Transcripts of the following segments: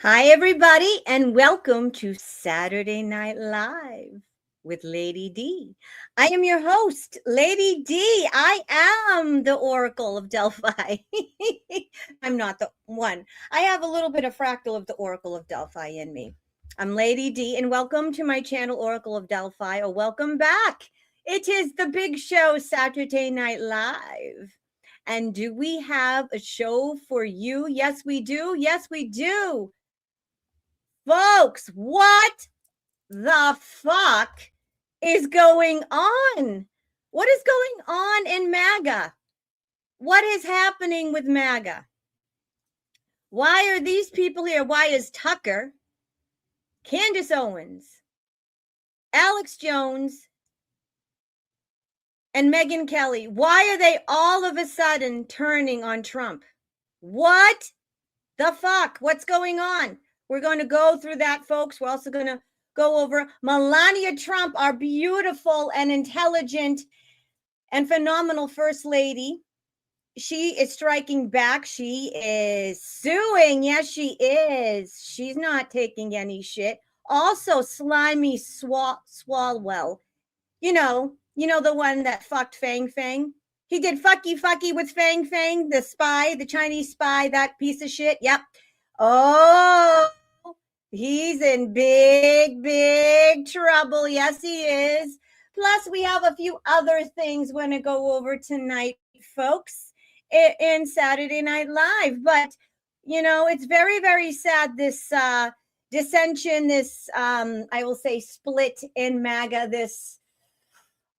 Hi, everybody, and welcome to Saturday Night Live with Lady D. I am your host, Lady D. I am the Oracle of Delphi. I'm not the one. I have a little bit of fractal of the Oracle of Delphi in me. I'm Lady D, and welcome to my channel, Oracle of Delphi, or welcome back. It is the big show, Saturday Night Live. And do we have a show for you? Yes, we do. Yes, we do. Folks, what the fuck is going on? What is going on in MAGA? What is happening with MAGA? Why are these people here? Why is Tucker, Candace Owens, Alex Jones, and Megyn Kelly, why are they all of a sudden turning on Trump? What the fuck? What's going on? We're going to go through that, folks. We're also going to go over Melania Trump, our beautiful and intelligent and phenomenal First Lady. She is striking back. She is suing. Yes, she is. She's not taking any shit. Also, slimy Swalwell. You know the one that fucked Fang Fang. He did fucky with Fang Fang, the spy, the Chinese spy, that piece of shit. Yep. Oh, he's in big trouble. Yes, he is. Plus, we have a few other things we're going to go over tonight, folks, in Saturday Night Live. But, it's very sad, this dissension, this, I will say, split in MAGA, this,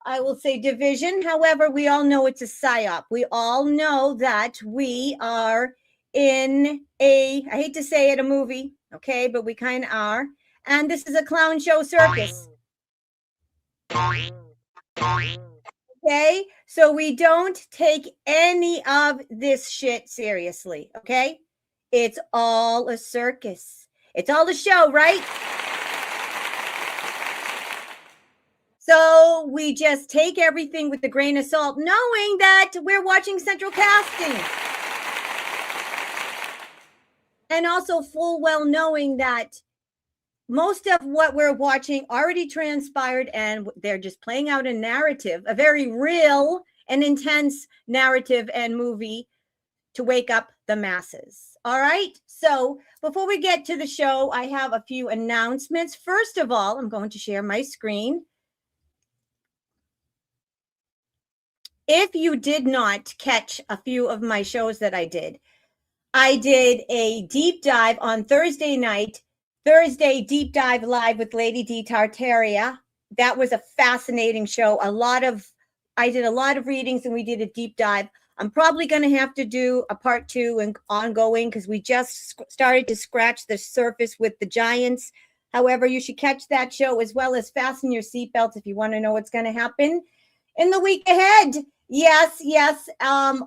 I will say, division. However, we all know it's a psyop. We all know that we are in I hate to say it, a movie, okay, but we kind of are. And this is a clown show circus. Okay, so we don't take any of this shit seriously, okay? It's all a circus. It's all a show, right? So we just take everything with a grain of salt, knowing that we're watching Central Casting. And also full well knowing that most of what we're watching already transpired, and they're just playing out a narrative, a very real and intense narrative and movie to wake up the masses. All right. So before we get to the show, I have a few announcements. First of all, I'm going to share my screen. If you did not catch a few of my shows that I did a deep dive on Thursday night, Thursday Deep Dive Live with Lady D Tartaria. That was a fascinating show. I did a lot of readings and we did a deep dive. I'm probably going to have to do a part 2 and ongoing because we just started to scratch the surface with the giants. However, you should catch that show as well as fasten your seatbelts if you want to know what's going to happen in the week ahead. Yes.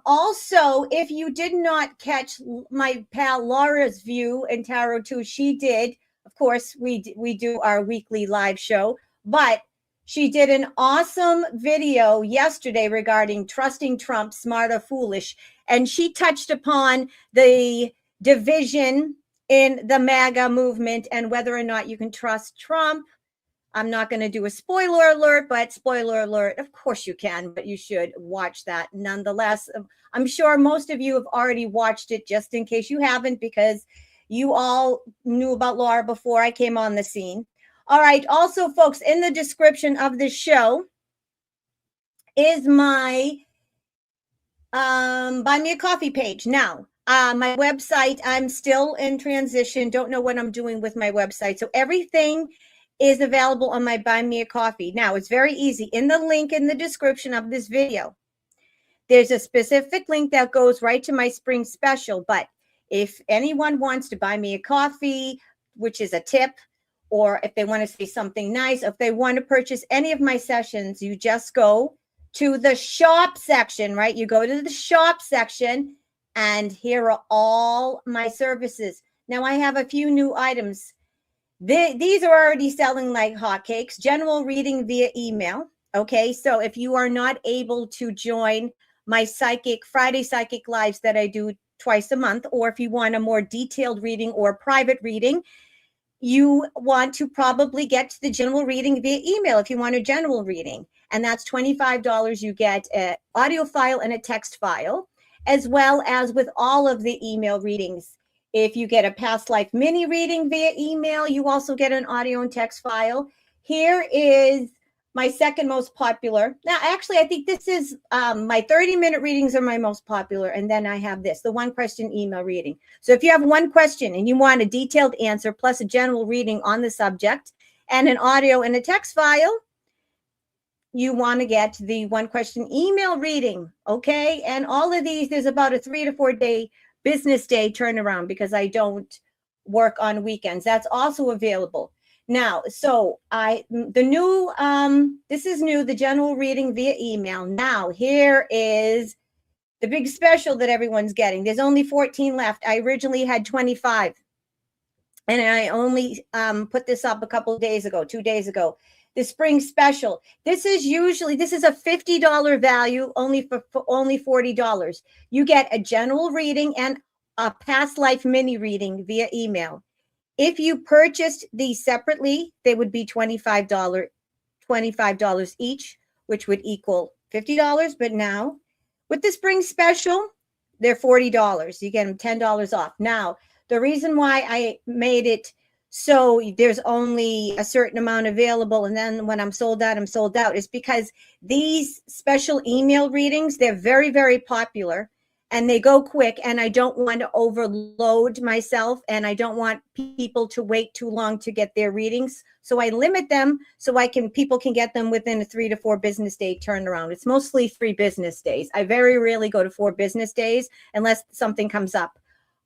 Also, if you did not catch my pal Laura's view in Tarot 2, she did. Of course, we do our weekly live show, but she did an awesome video yesterday regarding trusting Trump, smart or foolish, and she touched upon the division in the MAGA movement and whether or not you can trust Trump. I'm not going to do a spoiler alert, but spoiler alert, of course you can, but you should watch that nonetheless. I'm sure most of you have already watched it, just in case you haven't, because you all knew about Laura before I came on the scene. All right. Also, folks, in the description of this show is my Buy Me a Coffee page. Now, my website, I'm still in transition. Don't know what I'm doing with my website. So everything is available on my Buy Me a Coffee. Now, it's very easy. In the link in the description of this video, there's a specific link that goes right to my spring special. But if anyone wants to buy me a coffee, which is a tip, or if they want to say something nice, if they want to purchase any of my sessions, you just go to the shop section, right? You go to the shop section, and here are all my services. Now, I have a few new items. These are already selling like hotcakes. General reading via email. Okay, so if you are not able to join my Friday psychic lives that I do twice a month, or if you want a more detailed reading or private reading, you want to probably get to the general reading via email if you want a general reading. And that's $25. You get an audio file and a text file, as well as with all of the email readings. If you get a past life mini reading via email, you also get an audio and text file. Here is my second most popular. Now, actually, I think this is my 30-minute readings are my most popular. And then I have this, the one question email reading. So if you have one question and you want a detailed answer plus a general reading on the subject and an audio and a text file, you want to get the one question email reading. Okay. And all of these, there's about a 3 to 4 day business day turnaround because I don't work on weekends. That's also available. Now, so this is new, the general reading via email. Now, here is the big special that everyone's getting. There's only 14 left. I originally had 25. And I only put this up a couple of days ago, 2 days ago. The spring special. This is a $50 value, only for only $40. You get a general reading and a past life mini reading via email. If you purchased these separately, they would be $25 each, which would equal $50. But now, with the spring special, they're $40. You get them $10 off. Now, the reason why I made it so there's only a certain amount available, and then when I'm sold out, is because these special email readings, they're very, very popular. And they go quick, and I don't want to overload myself, and I don't want people to wait too long to get their readings. So I limit them so people can get them within a 3 to 4 business day turnaround. It's mostly 3 business days. I very rarely go to 4 business days unless something comes up.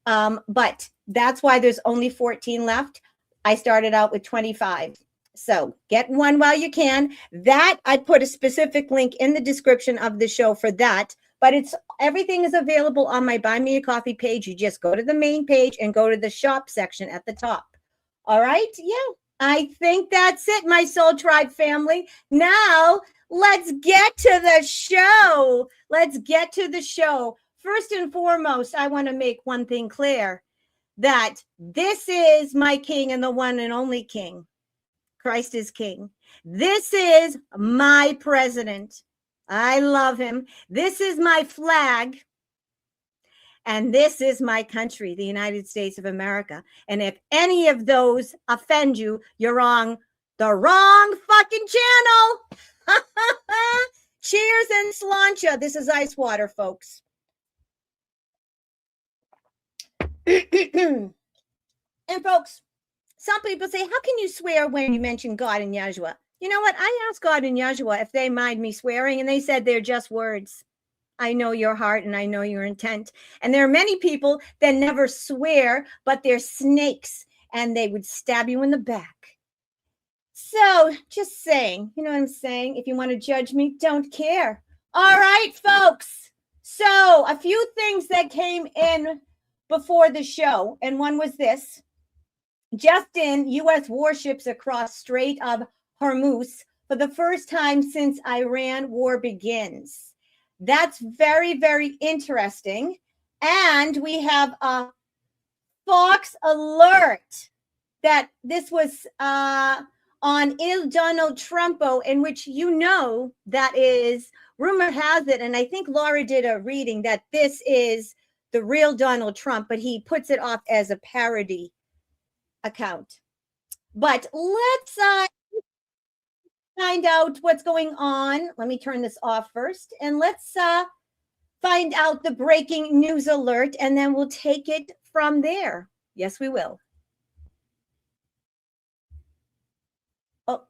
But that's why there's only 14 left. I started out with 25. So get one while you can. That I put a specific link in the description of the show for that. But everything is available on my Buy Me a Coffee page. You just go to the main page and go to the shop section at the top. All right. Yeah, I think that's it, my Soul Tribe family. Now let's get to the show. First and foremost, I want to make one thing clear, that this is my king and the one and only king. Christ is king. This is my president. I love him. This is my flag. And this is my country, the United States of America. And if any of those offend you, you're on the wrong fucking channel. Cheers and sláinte. This is ice water, folks. And folks, some people say, how can you swear when you mention God and Yahshua? You know what? I asked God and Yahshua if they mind me swearing, and they said they're just words. I know your heart and I know your intent. And there are many people that never swear, but they're snakes, and they would stab you in the back. So just saying, you know what I'm saying? If you want to judge me, don't care. All right, folks. So a few things that came in before the show, and one was this. Just in, U.S. warships across Strait of Hormuz for the first time since Iran war begins. That's very, very interesting. And we have a Fox alert that this was on Il Donald Trumpo, in which that is, rumor has it, and I think Laura did a reading, that this is the real Donald Trump, but he puts it off as a parody account. But let's find out what's going on. Let me turn this off first, and let's find out the breaking news alert, and then we'll take it from there. Yes, we will. Oh.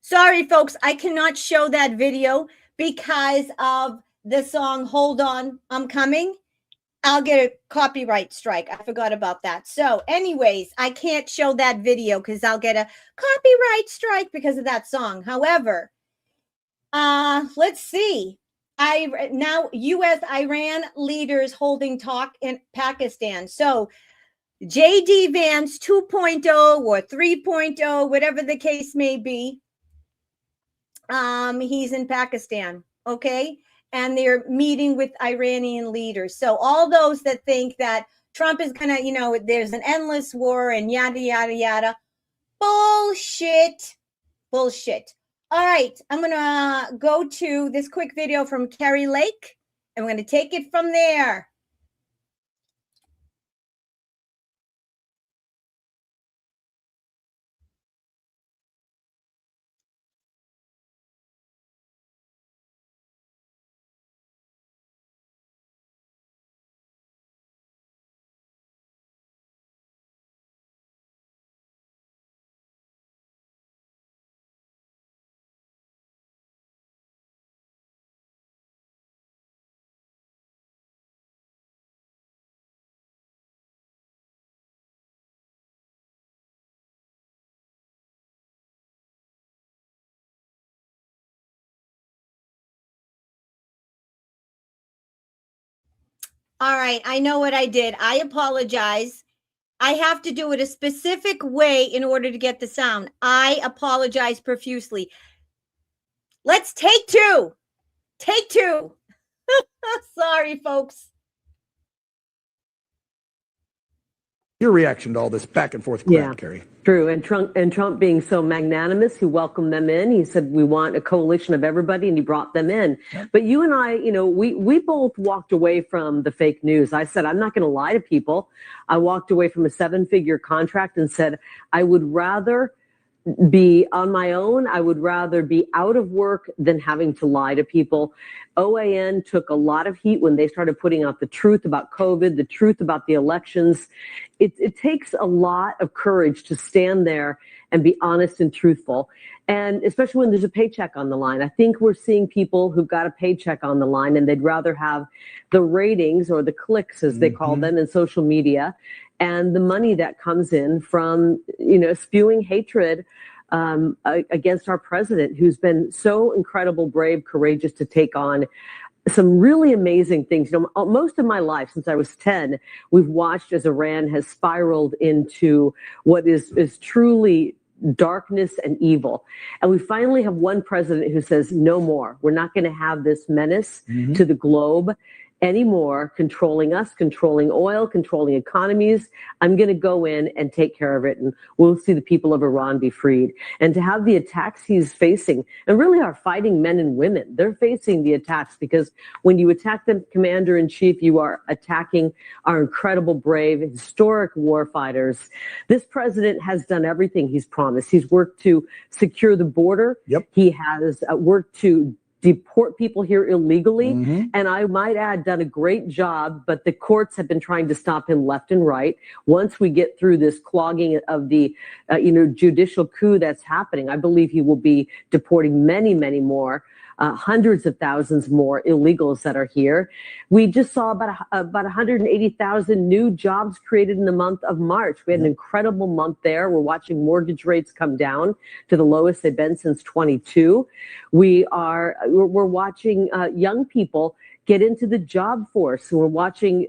Sorry, folks, I cannot show that video because of the song Hold On, I'm Coming. I'll get a copyright strike. I forgot about that. So anyways, I can't show that video because I'll get a copyright strike because of that song. However, let's see. Now U.S.-Iran leaders holding talk in Pakistan. So J.D. Vance 2.0 or 3.0, whatever the case may be. He's in Pakistan, okay? And they're meeting with Iranian leaders. So all those that think that Trump is going to, there's an endless war and yada, yada, yada. Bullshit. Bullshit. All right. I'm going to go to this quick video from Carrie Lake, and we're going to take it from there. All right, I know what I did. I apologize. I have to do it a specific way in order to get the sound. I apologize profusely. Let's take two. Take two. Sorry, folks. Your reaction to all this back and forth crap, Carrie? True. And Trump being so magnanimous, he welcomed them in. He said, we want a coalition of everybody, and he brought them in. Yep. But you and I, we both walked away from the fake news. I said, I'm not going to lie to people. I walked away from a 7-figure contract and said, I would rather be on my own. I would rather be out of work than having to lie to people. OAN took a lot of heat when they started putting out the truth about COVID, the truth about the elections. It takes a lot of courage to stand there and be honest and truthful. And especially when there's a paycheck on the line. I think we're seeing people who've got a paycheck on the line and they'd rather have the ratings or the clicks, as they call them, in social media, and the money that comes in from, spewing hatred against our president, who's been so incredible, brave, courageous to take on some really amazing things. Most of my life, since I was 10, we've watched as Iran has spiraled into what is truly darkness and evil. And we finally have one president who says, no more. We're not going to have this menace to the globe anymore, controlling us, controlling oil, controlling economies. I'm going to go in and take care of it, and we'll see the people of Iran be freed. And to have the attacks he's facing, and really our fighting men and women, they're facing the attacks, because when you attack the commander-in-chief, you are attacking our incredible, brave, historic war fighters. This president has done everything he's promised. He's worked to secure the border. Yep. He has worked to deport people here illegally. And I might add, done a great job, but the courts have been trying to stop him left and right. Once we get through this clogging of the, judicial coup that's happening, I believe he will be deporting many, many more, hundreds of thousands more illegals that are here. We just saw about 180,000 new jobs created in the month of March. We had an incredible month there. We're watching mortgage rates come down to the lowest they've been since 22. We're watching young people get into the job force. We're watching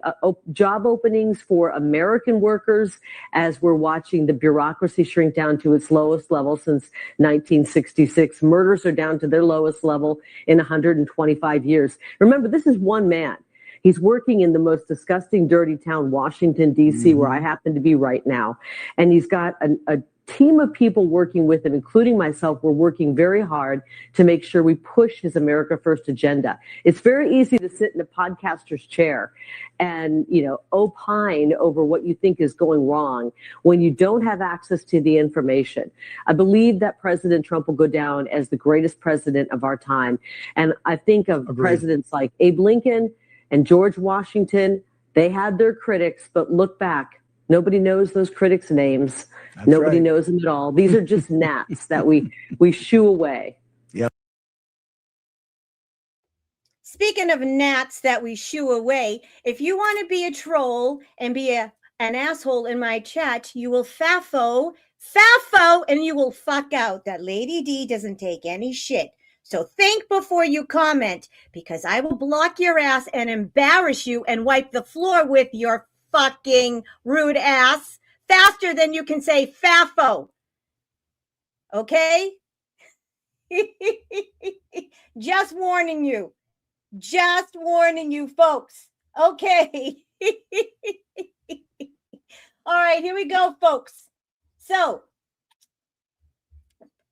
job openings for American workers as we're watching the bureaucracy shrink down to its lowest level since 1966. Murders are down to their lowest level in 125 years. Remember, this is one man. He's working in the most disgusting, dirty town, Washington, D.C., where I happen to be right now. And he's got a team of people working with him, including myself. We're working very hard to make sure we push his America First agenda. It's very easy to sit in a podcaster's chair and, opine over what you think is going wrong when you don't have access to the information. I believe that President Trump will go down as the greatest president of our time. And I think of presidents like Abe Lincoln and George Washington. They had their critics, but look back. Nobody knows those critics' names. Nobody knows them at all. These are just gnats that we shoo away. Yep. Speaking of gnats that we shoo away, if you want to be a troll and be an asshole in my chat, you will FAFO, and you will fuck out. That Lady D doesn't take any shit. So think before you comment, because I will block your ass and embarrass you and wipe the floor with your fucking rude ass faster than you can say FAFO. Okay? Just warning you. Just warning you, folks. Okay. All right, here we go, folks. So,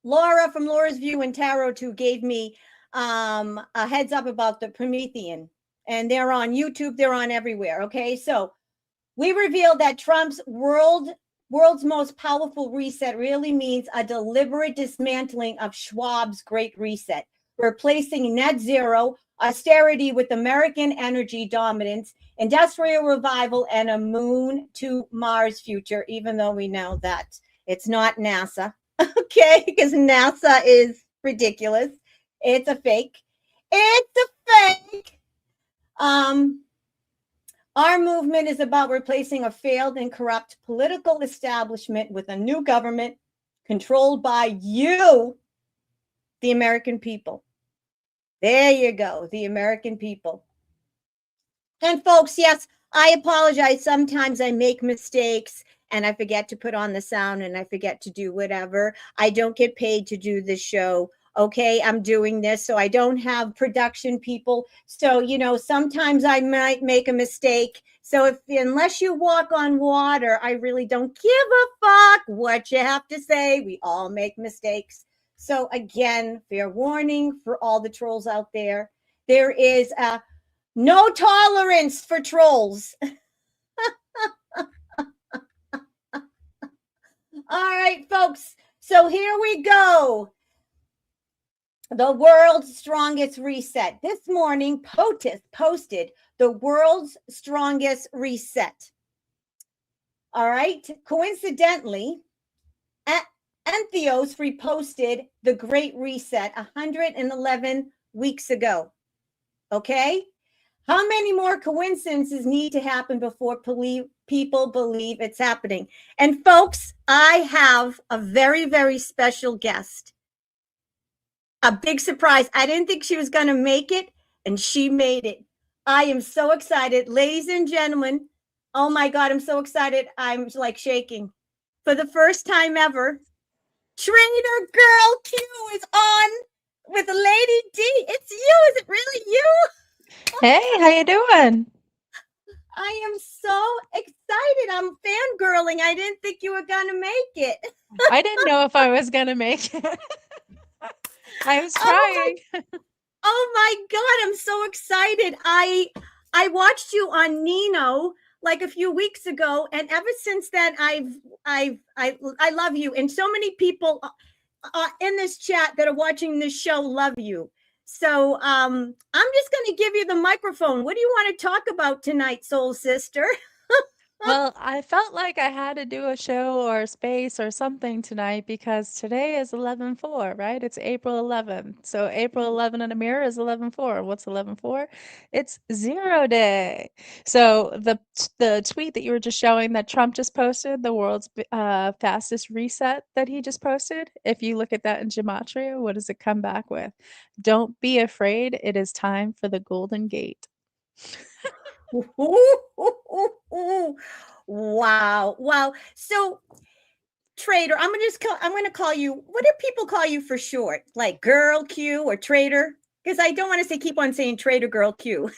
Laura from Laura's View and Tarot 2 gave me a heads up about the Promethean, and they're on YouTube. They're on everywhere. Okay, so we revealed that Trump's world's most powerful reset really means a deliberate dismantling of Schwab's Great Reset, replacing net zero, austerity with American energy dominance, industrial revival, and a moon to Mars future, even though we know that it's not NASA, okay? Because NASA is ridiculous. It's a fake. It's a fake. Our movement is about replacing a failed and corrupt political establishment with a new government controlled by you, the American people. There you go, the American people. And folks, yes, I apologize. Sometimes I make mistakes and I forget to put on the sound and I forget to do whatever. I don't get paid to do this show. Okay, I'm doing this, so I don't have production people. So, sometimes I might make a mistake. So unless you walk on water, I really don't give a fuck what you have to say. We all make mistakes. So again, fair warning for all the trolls out there. There is no tolerance for trolls. All right, folks. So here we go. The world's strongest reset. This morning, POTUS posted the world's strongest reset. All right. Coincidentally, Entheos reposted the Great Reset 111 weeks ago. Okay. How many more coincidences need to happen before people believe it's happening? And folks, I have a very, very special guest. A big surprise. I didn't think she was going to make it, and she made it. I am so excited. Ladies and gentlemen, oh my God, I'm so excited. I'm like shaking. For the first time ever, TraderGirlQ is on with Lady D. It's you. Is it really you? Hey, how you doing? I am so excited. I'm fangirling. I didn't think you were going to make it. I didn't know if I was going to make it. I was trying. Oh my God, I'm so excited. I watched you on Nino like a few weeks ago, and ever since then I love you, and so many people in this chat that are watching this show love you. So I'm just going to give you the microphone. What do you want to talk about tonight, soul sister? Well, I felt like I had to do a show or a space or something tonight because today is 11/4, right? It's April 11th. So April 11 in a mirror is 11/4. What's 11/4? It's 0 day. So the tweet that you were just showing that Trump just posted, the world's fastest reset that he just posted, if you look at that in gematria, what does it come back with? Don't be afraid. It is time for the Golden Gate. Wow. So Trader, I'm going to call you, what do people call you for short? Like Girl Q or Trader? Because I don't want to keep on saying TraderGirlQ.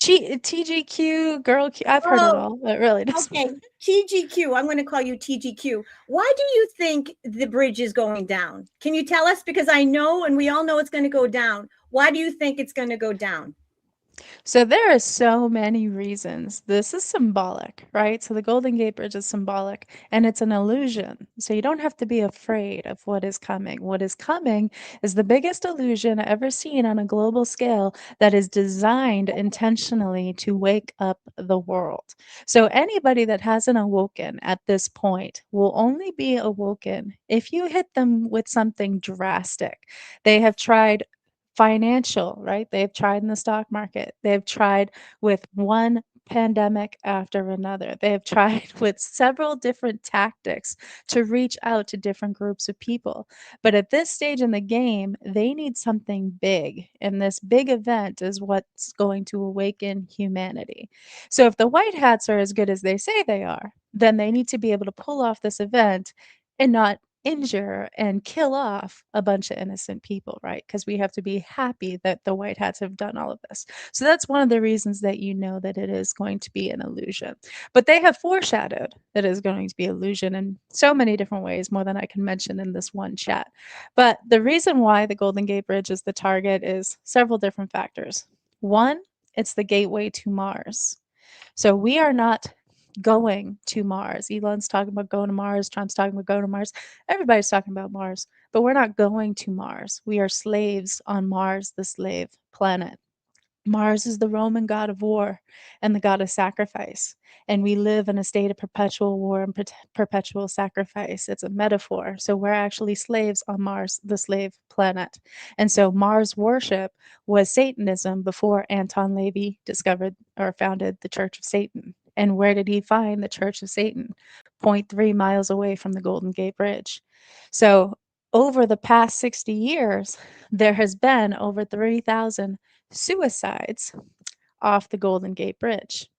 TGQ, Girl Q. I've heard it all. It really doesn't. Okay, TGQ. I'm going to call you TGQ. Why do you think the bridge is going down? Can you tell us? Because I know, and we all know it's going to go down. Why do you think it's going to go down? So there are so many reasons. This is symbolic, right? So the Golden Gate Bridge is symbolic and it's an illusion. So you don't have to be afraid of what is coming. What is coming is the biggest illusion ever seen on a global scale that is designed intentionally to wake up the world. So anybody that hasn't awoken at this point will only be awoken if you hit them with something drastic. They have tried financial, right? They've tried in the stock market. They've tried with one pandemic after another. They have tried with several different tactics to reach out to different groups of people. But at this stage in the game, they need something big. And this big event is what's going to awaken humanity. So if the white hats are as good as they say they are, then they need to be able to pull off this event and not injure and kill off a bunch of innocent people, right? Because we have to be happy that the white hats have done all of this. So that's one of the reasons that you know that it is going to be an illusion. But they have foreshadowed that it is going to be illusion in so many different ways, more than I can mention in this one chat. But the reason why the Golden Gate Bridge is the target is several different factors. One, it's the gateway to Mars. So we are not going to Mars. Elon's talking about going to Mars. Trump's talking about going to Mars. Everybody's talking about Mars, but we're not going to Mars. We are slaves on Mars, the slave planet. Mars is the Roman god of war and the god of sacrifice. And we live in a state of perpetual war and perpetual sacrifice. It's a metaphor. So we're actually slaves on Mars, the slave planet. And so Mars worship was Satanism before Anton LaVey discovered or founded the Church of Satan. And where did he find the Church of Satan? 0.3 miles away from the Golden Gate Bridge. So over the past 60 years, there has been over 3,000 suicides off the Golden Gate Bridge.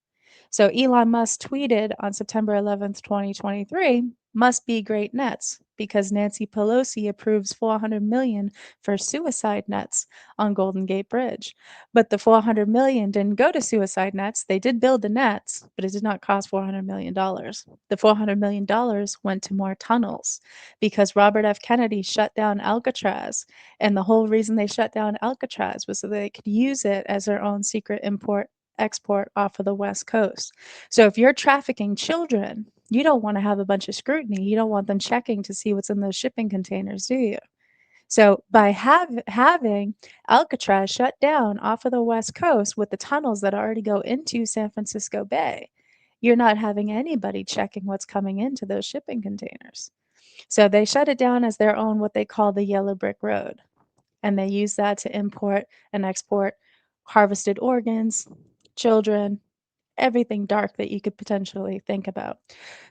So Elon Musk tweeted on September 11th, 2023, must be great nets because Nancy Pelosi approves 400 million for suicide nets on Golden Gate Bridge. But the 400 million didn't go to suicide nets. They did build the nets, but it did not cost $400 million. The $400 million went to more tunnels because Robert F. Kennedy shut down Alcatraz. And the whole reason they shut down Alcatraz was so they could use it as their own secret export off of the West Coast. So if you're trafficking children, you don't want to have a bunch of scrutiny. You don't want them checking to see what's in those shipping containers, do you? So by having Alcatraz shut down off of the West Coast with the tunnels that already go into San Francisco Bay, you're not having anybody checking what's coming into those shipping containers. So they shut it down as their own, what they call the Yellow Brick Road. And they use that to import and export harvested organs, children, everything dark that you could potentially think about.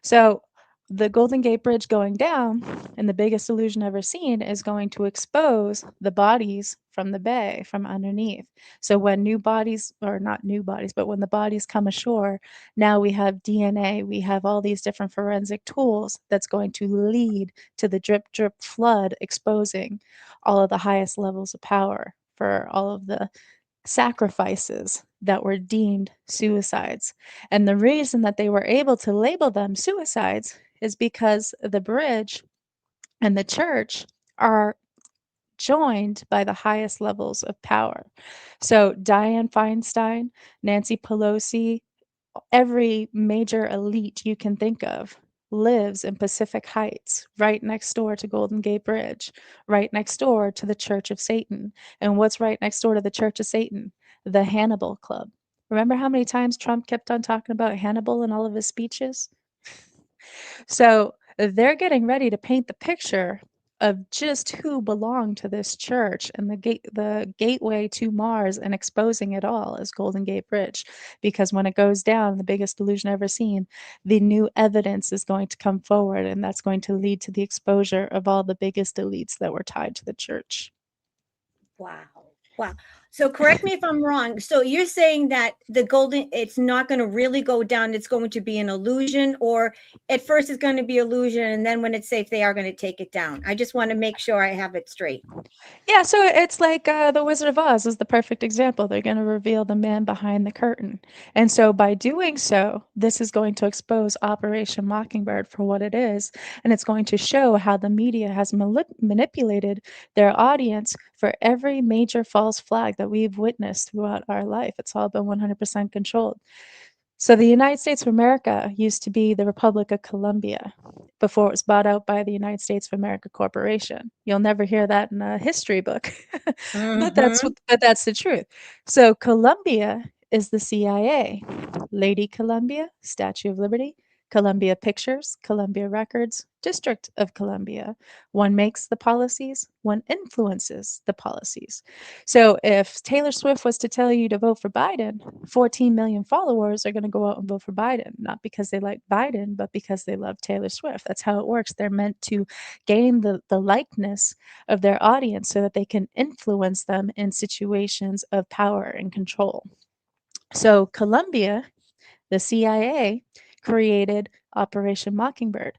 So the Golden Gate Bridge going down, and the biggest illusion ever seen, is going to expose the bodies from the bay, from underneath. So when new bodies, or not new bodies, but when the bodies come ashore, now we have DNA, we have all these different forensic tools that's going to lead to the drip, drip flood exposing all of the highest levels of power for all of the sacrifices that were deemed suicides. And the reason that they were able to label them suicides is because the bridge and the church are joined by the highest levels of power. So Dianne Feinstein, Nancy Pelosi, every major elite you can think of lives in Pacific Heights, right next door to Golden Gate Bridge, right next door to the Church of Satan. And what's right next door to the Church of Satan? The Hannibal Club. Remember how many times Trump kept on talking about Hannibal in all of his speeches? So they're getting ready to paint the picture of just who belonged to this church and the gateway to Mars, and exposing it all as Golden Gate Bridge. Because when it goes down, the biggest illusion ever seen, the new evidence is going to come forward, and that's going to lead to the exposure of all the biggest elites that were tied to the church. Wow. Wow. So correct me if I'm wrong. So you're saying that it's not going to really go down. It's going to be an illusion, or at first it's going to be illusion, and then when it's safe, they are going to take it down. I just want to make sure I have it straight. Yeah, so it's like the Wizard of Oz is the perfect example. They're going to reveal the man behind the curtain. And so by doing so, this is going to expose Operation Mockingbird for what it is. And it's going to show how the media has manipulated their audience for every major false flag that we've witnessed throughout our life. It's all been 100% controlled. So the United States of America used to be the Republic of Colombia before it was bought out by the United States of America Corporation. You'll never hear that in a history book, but that's the truth. So Colombia is the CIA. Lady Columbia, Statue of Liberty, Columbia Pictures, Columbia Records, District of Columbia. One makes the policies, one influences the policies. So if Taylor Swift was to tell you to vote for Biden, 14 million followers are going to go out and vote for Biden, not because they like Biden, but because they love Taylor Swift. That's how it works. They're meant to gain the likeness of their audience so that they can influence them in situations of power and control. So Columbia, the CIA, created Operation Mockingbird.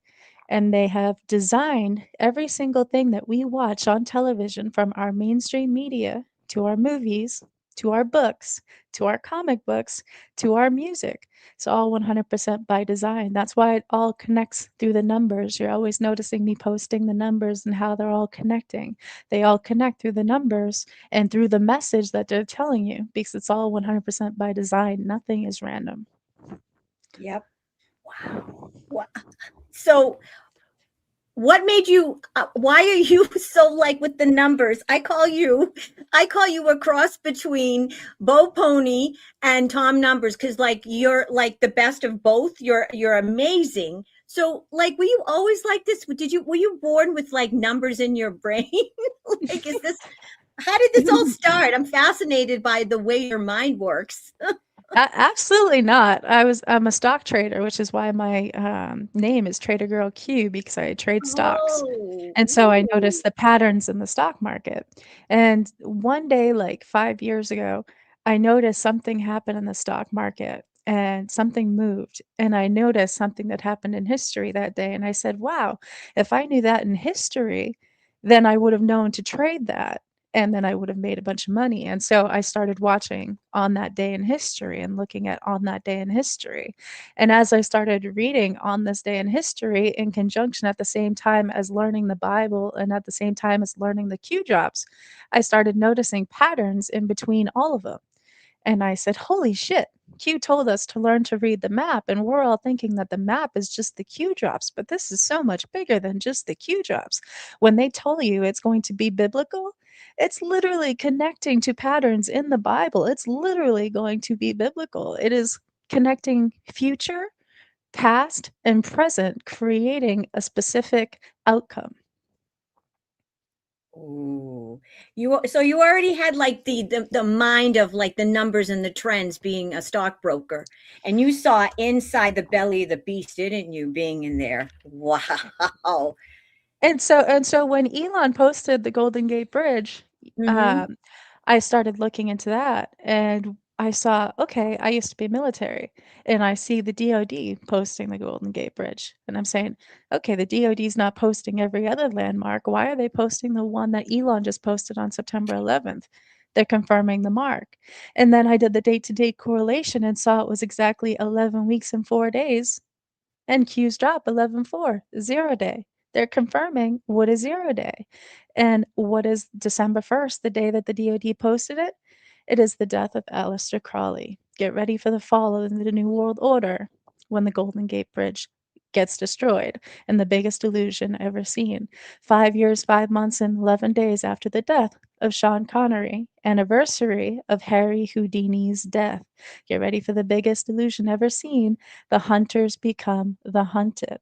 And they have designed every single thing that we watch on television, from our mainstream media to our movies, to our books, to our comic books, to our music. It's all 100% by design. That's why it all connects through the numbers. You're always noticing me posting the numbers and how they're all connecting. They all connect through the numbers and through the message that they're telling you, because it's all 100% by design. Nothing is random. Yep. Wow. So what made you, why are you so like with the numbers? I call you a cross between Bo Pony and Tom Numbers, because like you're like the best of both. You're amazing. So like, were you always like this? Were you born with like numbers in your brain? Like, how did this all start? I'm fascinated by the way your mind works. Absolutely not. I'm a stock trader, which is why my name is TraderGirlQ, because I trade stocks. Oh, And so I noticed the patterns in the stock market. And one day, like 5 years ago, I noticed something happen in the stock market and something moved. And I noticed something that happened in history that day. And I said, wow, if I knew that in history, then I would have known to trade that. And then I would have made a bunch of money. And so I started watching On That Day in History and looking at On That Day in History. And as I started reading On This Day in History in conjunction at the same time as learning the Bible and at the same time as learning the Q drops, I started noticing patterns in between all of them. And I said, holy shit, Q told us to learn to read the map. And we're all thinking that the map is just the Q drops, but this is so much bigger than just the Q drops. When they tell you it's going to be biblical, it's literally connecting to patterns in the Bible. It's literally going to be biblical. It is connecting future, past, and present, creating a specific outcome. ooh. So you already had like the mind of like the numbers and the trends, being a stockbroker, and you saw inside the belly of the beast, didn't you, being in there? Wow. And so when Elon posted the Golden Gate Bridge, Hmm. um, I started looking into that, and I saw, okay, I used to be military, and I see the DoD posting the Golden Gate Bridge, and I'm saying, okay, the DoD's not posting every other landmark. Why are they posting the one that Elon just posted on September 11th? They're confirming the mark. And then I did the date-to-date correlation and saw it was exactly 11 weeks and 4 days, and Q's drop 11/4, 0 day. They're confirming what is 0 day. And what is December 1st, the day that the DoD posted it? It is the death of Aleister Crowley. Get ready for the fall of the New World Order when the Golden Gate Bridge gets destroyed, and the biggest illusion ever seen. 5 years, 5 months, and 11 days after the death of Sean Connery, anniversary of Harry Houdini's death. Get ready for the biggest illusion ever seen. The hunters become the hunted.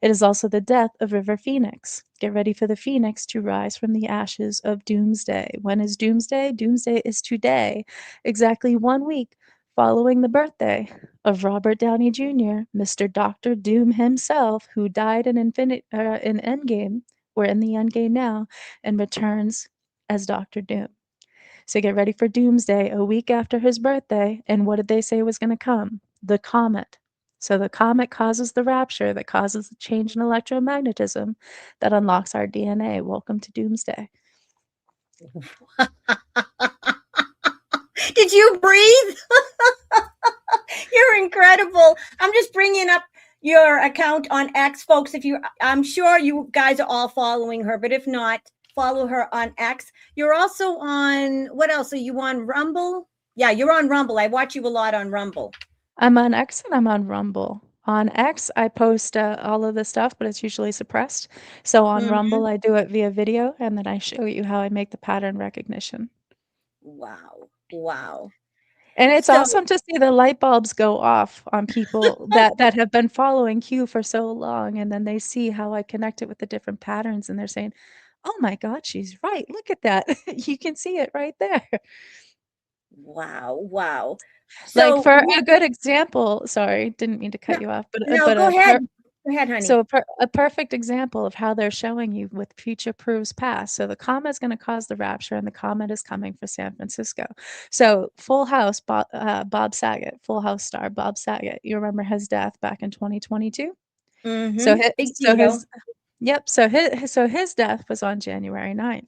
It is also the death of River Phoenix. Get ready for the Phoenix to rise from the ashes of Doomsday. When is Doomsday? Doomsday is today, exactly 1 week following the birthday of Robert Downey Jr., Mr. Doctor Doom himself, who died in Endgame. We're in the Endgame now, and returns as Doctor Doom. So get ready for Doomsday a week after his birthday. And what did they say was going to come? The comet. So the comet causes the rapture that causes the change in electromagnetism that unlocks our DNA. Welcome to Doomsday. Did you breathe? You're incredible. I'm just bringing up your account on X, folks. I'm sure you guys are all following her, but if not, follow her on X. You're also on, what else? Are you on Rumble? Yeah, you're on Rumble. I watch you a lot on Rumble. I'm on X and I'm on Rumble. On X, I post all of the stuff, but it's usually suppressed. So on Rumble, I do it via video, and then I show you how I make the pattern recognition. Wow. Wow. And it's So, awesome to see the light bulbs go off on people that have been following Q for so long, and then they see how I connect it with the different patterns, and they're saying, "Oh my God, she's right. Look at that. You can see it right there." wow, wow. Like So, for a good example, sorry, didn't mean to cut you off, but no, go ahead. Go ahead, honey. so a perfect example of how they're showing you with future proves past. So the comet is going to cause the rapture, and the comet is coming for San Francisco. So Full House, Bob Saget, Full House star Bob Saget. You remember his death back in 2022. So Mm-hmm. his, Big so Tito. his Yep. So his death was on January 9th.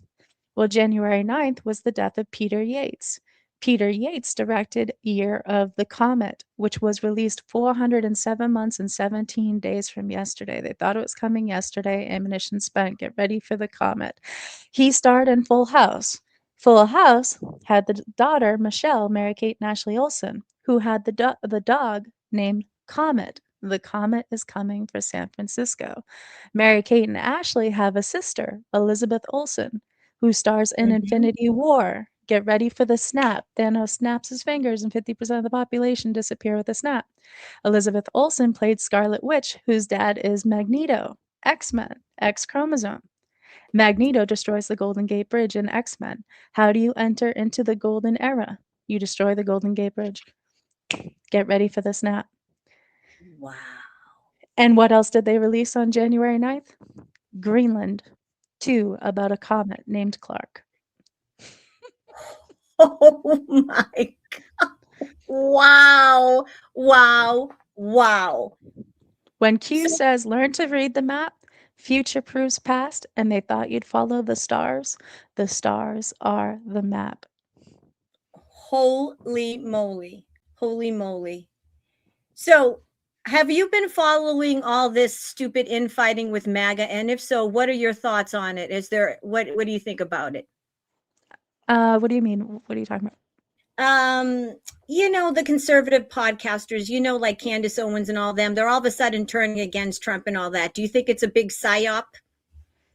Well, January 9th was the death of Peter Yates. Peter Yates directed Year of the Comet, which was released 407 months and 17 days from yesterday. They thought it was coming yesterday. Ammunition spent. Get ready for the comet. He starred in Full House. Full House had the daughter, Michelle, Mary-Kate and Ashley Olsen, who had the dog named Comet. The comet is coming for San Francisco. Mary-Kate and Ashley have a sister, Elizabeth Olsen, who stars in Mm-hmm. Infinity War. Get ready for the snap. Thanos snaps his fingers and 50% of the population disappear with a snap. Elizabeth Olsen played Scarlet Witch, whose dad is Magneto. X-Men, X chromosome. Magneto destroys the Golden Gate Bridge in X-Men. How do you enter into the Golden Era? You destroy the Golden Gate Bridge. Get ready for the snap. Wow. And what else did they release on January 9th? Greenland 2 about a comet named Clark. Oh my God. Wow. Wow. Wow. When Q So, says learn to read the map, future proves past, and they thought you'd follow the stars are the map. holy moly. Holy moly. So, have you been following all this stupid infighting with MAGA? And if so, what are your thoughts on it? Is there what do you think about it? What do you mean? What are you talking about? The conservative podcasters, like Candace Owens and all them, they're all of a sudden turning against Trump and all that. Do you think it's a big psyop?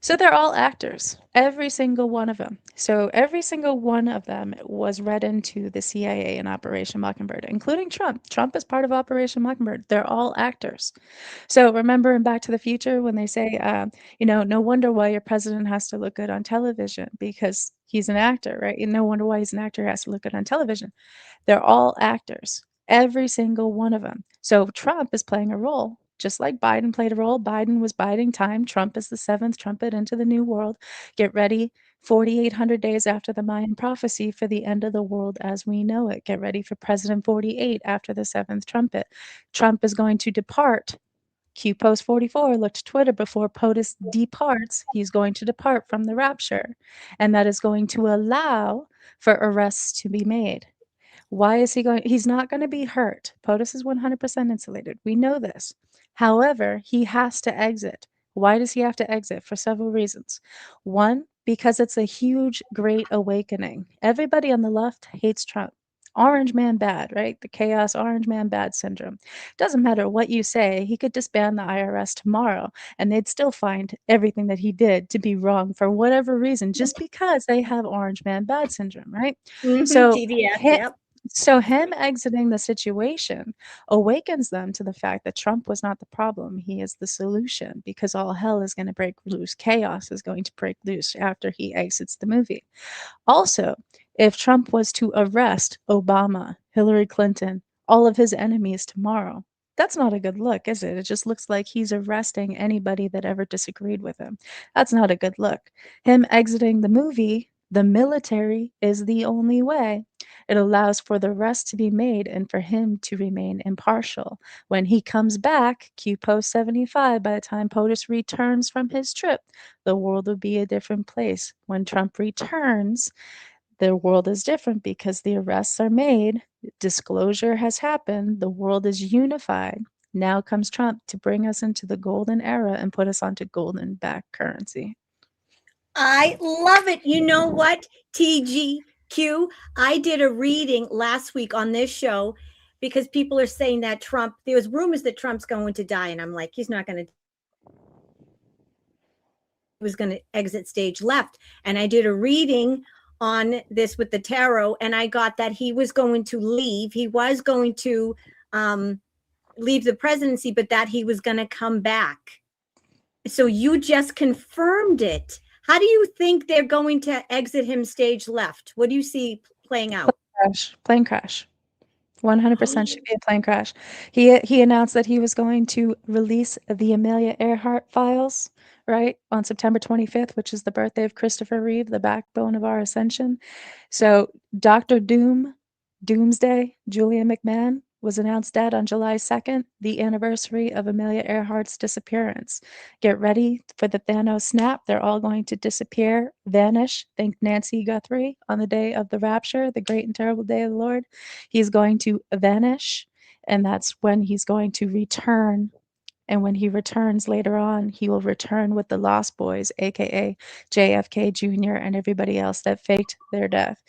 So they're all actors, every single one of them. So every single one of them was read into the CIA in Operation Mockingbird, including Trump. Trump is part of Operation Mockingbird. They're all actors. So remember in Back to the Future when they say, no wonder why your president has to look good on television because he's an actor, right? And no wonder why he's an actor, he has to look good on television. They're all actors, every single one of them. So Trump is playing a role, just like Biden played a role. Biden was biding time. Trump is the seventh trumpet into the new world. Get ready, 4,800 days after the Mayan prophecy for the end of the world as we know it. Get ready for President 48 after the seventh trumpet. Trump is going to depart. Q post 44, look to Twitter before POTUS departs. He's going to depart from the rapture, and that is going to allow for arrests to be made. Why is he going? He's not going to be hurt. POTUS is 100% insulated. We know this. However, he has to exit. Why does he have to exit? For several reasons. One, because it's a huge, great awakening. Everybody on the left hates Trump. Orange man bad, right? The chaos orange man bad syndrome. Doesn't matter what you say, he could disband the IRS tomorrow and they'd still find everything that he did to be wrong for whatever reason, just because they have orange man bad syndrome, right? Mm-hmm. So, TVS, hi- yep. so him exiting the situation awakens them to the fact that Trump was not the problem. He is the solution because all hell is going to break loose. Chaos is going to break loose after he exits the movie. Also, if Trump was to arrest Obama, Hillary Clinton, all of his enemies tomorrow, that's not a good look, is it? It just looks like he's arresting anybody that ever disagreed with him. That's not a good look. Him exiting the movie, the military is the only way. It allows for the rest to be made and for him to remain impartial. When he comes back, Q post 75, by the time POTUS returns from his trip, the world will be a different place. When Trump returns, the world is different because the arrests are made, disclosure has happened, the world is unified. Now comes Trump to bring us into the golden era and put us onto golden backed currency. I love it. You know what, TGQ? I did a reading last week on this show because people are saying that there was rumors that Trump's going to die. And I'm like, he's not going to. He was going to exit stage left. And I did a reading on this with the tarot, and I got that he was going to leave. He was going to leave the presidency, but that he was going to come back. So you just confirmed it. How do you think they're going to exit him stage left? What do you see playing out? Plane crash. 100% should be a plane crash. He announced that he was going to release the Amelia Earhart files, right, on September 25th, which is the birthday of Christopher Reeve, the backbone of our ascension. So Dr. Doomsday, Julian McMahon, was announced dead on July 2nd, the anniversary of Amelia Earhart's disappearance. Get ready for the Thanos snap. They're all going to disappear, vanish. Think Nancy Guthrie on the day of the rapture, the great and terrible day of the Lord. He's going to vanish, and that's when he's going to return. And when he returns later on, he will return with the Lost Boys, aka JFK Jr. and everybody else that faked their death.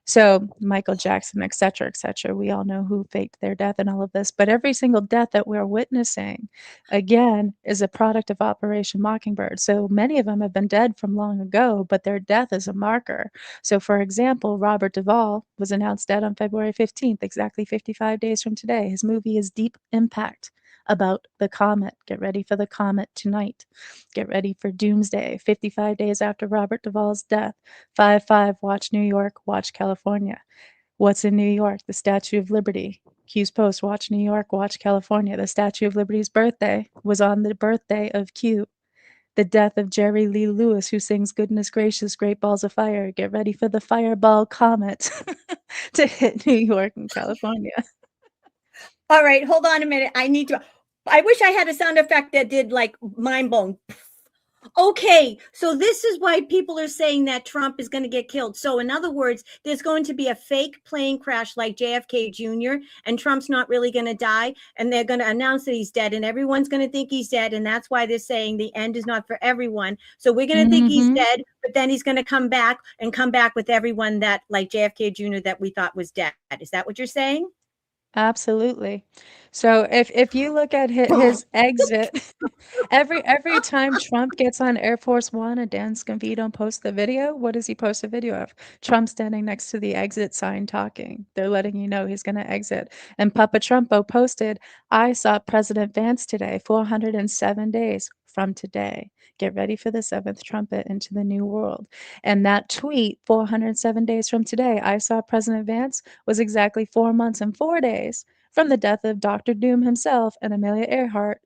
So Michael Jackson, et cetera, we all know who faked their death and all of this. But every single death that we're witnessing, again, is a product of Operation Mockingbird. So many of them have been dead from long ago, but their death is a marker. So for example, Robert Duvall was announced dead on February 15th, exactly 55 days from today. His movie is Deep Impact, about the comet. Get ready for the comet tonight. Get ready for Doomsday, 55 days after Robert Duvall's death. 5-5, watch New York, watch California. What's in New York? The Statue of Liberty. Q's Post, watch New York, watch California. The Statue of Liberty's birthday was on the birthday of Q. The death of Jerry Lee Lewis, who sings Goodness Gracious, Great Balls of Fire. Get ready for the fireball comet to hit New York and California. All right, hold on a minute. I wish I had a sound effect that did like mind blown. Okay, so this is why people are saying that Trump is going to get killed. So in other words, there's going to be a fake plane crash like JFK Jr. and Trump's not really going to die, and they're going to announce that he's dead, and everyone's going to think he's dead, and that's why they're saying the end is not for everyone. So we're going to think he's dead, but then he's going to come back with everyone that like JFK Jr. that we thought was dead. Is that what you're saying? Absolutely. So if you look at his exit, every time Trump gets on Air Force One and Dan Scavino posts the video, what does he post a video of? Trump standing next to the exit sign talking. They're letting you know he's going to exit. And Papa Trumpo posted, I saw President Vance today, 407 days from today. Get ready for the seventh trumpet into the new world. And that tweet, 407 days from today, I saw President Vance, was exactly 4 months and 4 days from the death of Dr. Doom himself and Amelia Earhart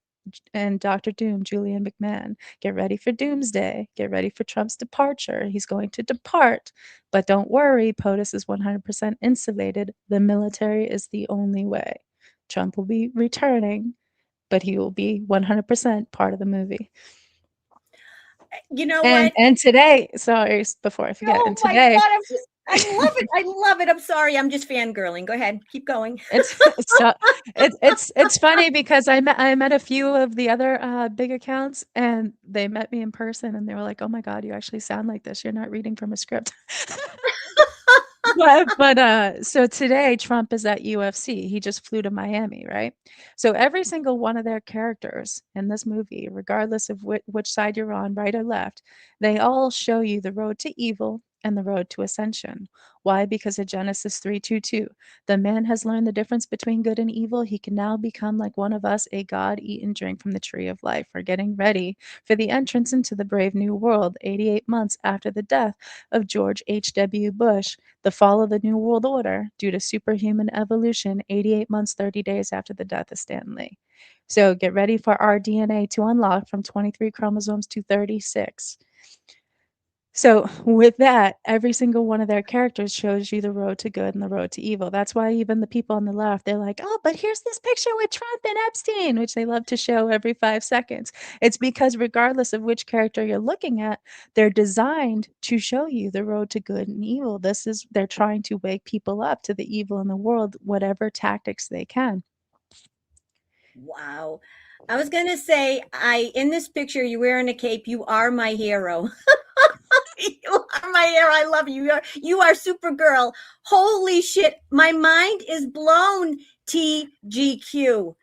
and Dr. Doom, Julian McMahon. Get ready for Doomsday. Get ready for Trump's departure. He's going to depart. But don't worry, POTUS is 100% insulated. The military is the only way. Trump will be returning, but he will be 100% part of the movie. You know what? And today, sorry, before I forget, and today, God, I love it. I love it. I'm sorry. I'm just fangirling. Go ahead. Keep going. it's funny because I met a few of the other big accounts, and they met me in person, and they were like, "Oh my God, you actually sound like this. You're not reading from a script." But so today Trump is at UFC. He just flew to Miami, right? So every single one of their characters in this movie, regardless of which side you're on, right or left, they all show you the road to evil and the road to ascension. Why? Because of Genesis 3:22. The man has learned the difference between good and evil. He can now become like one of us, a God, eat and drink from the tree of life. We're getting ready for the entrance into the brave new world, 88 months after the death of George H.W. Bush, the fall of the New World Order due to superhuman evolution, 88 months, 30 days after the death of Stan Lee. So get ready for our DNA to unlock from 23 chromosomes to 36. So with that, every single one of their characters shows you the road to good and the road to evil. That's why even the people on the left, they're like, oh, but here's this picture with Trump and Epstein, which they love to show every 5 seconds. It's because regardless of which character you're looking at, they're designed to show you the road to good and evil. They're trying to wake people up to the evil in the world, whatever tactics they can. Wow. I was going to say, in this picture, you're wearing a cape. You are my hero. You are my hero. I love you. You are Supergirl. Holy shit. My mind is blown, TGQ.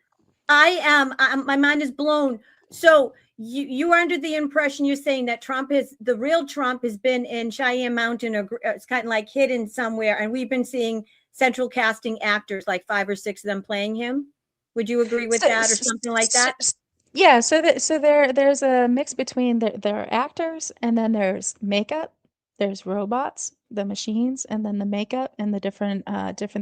My mind is blown. So you are under the impression you're saying that the real Trump has been in Cheyenne Mountain, or it's kind of like hidden somewhere, and we've been seeing central casting actors, like 5 or 6 of them playing him. Would you agree with that, or something like that? Yeah, so there's a mix between their actors, and then there's makeup, there's robots, the machines, and then the makeup and the different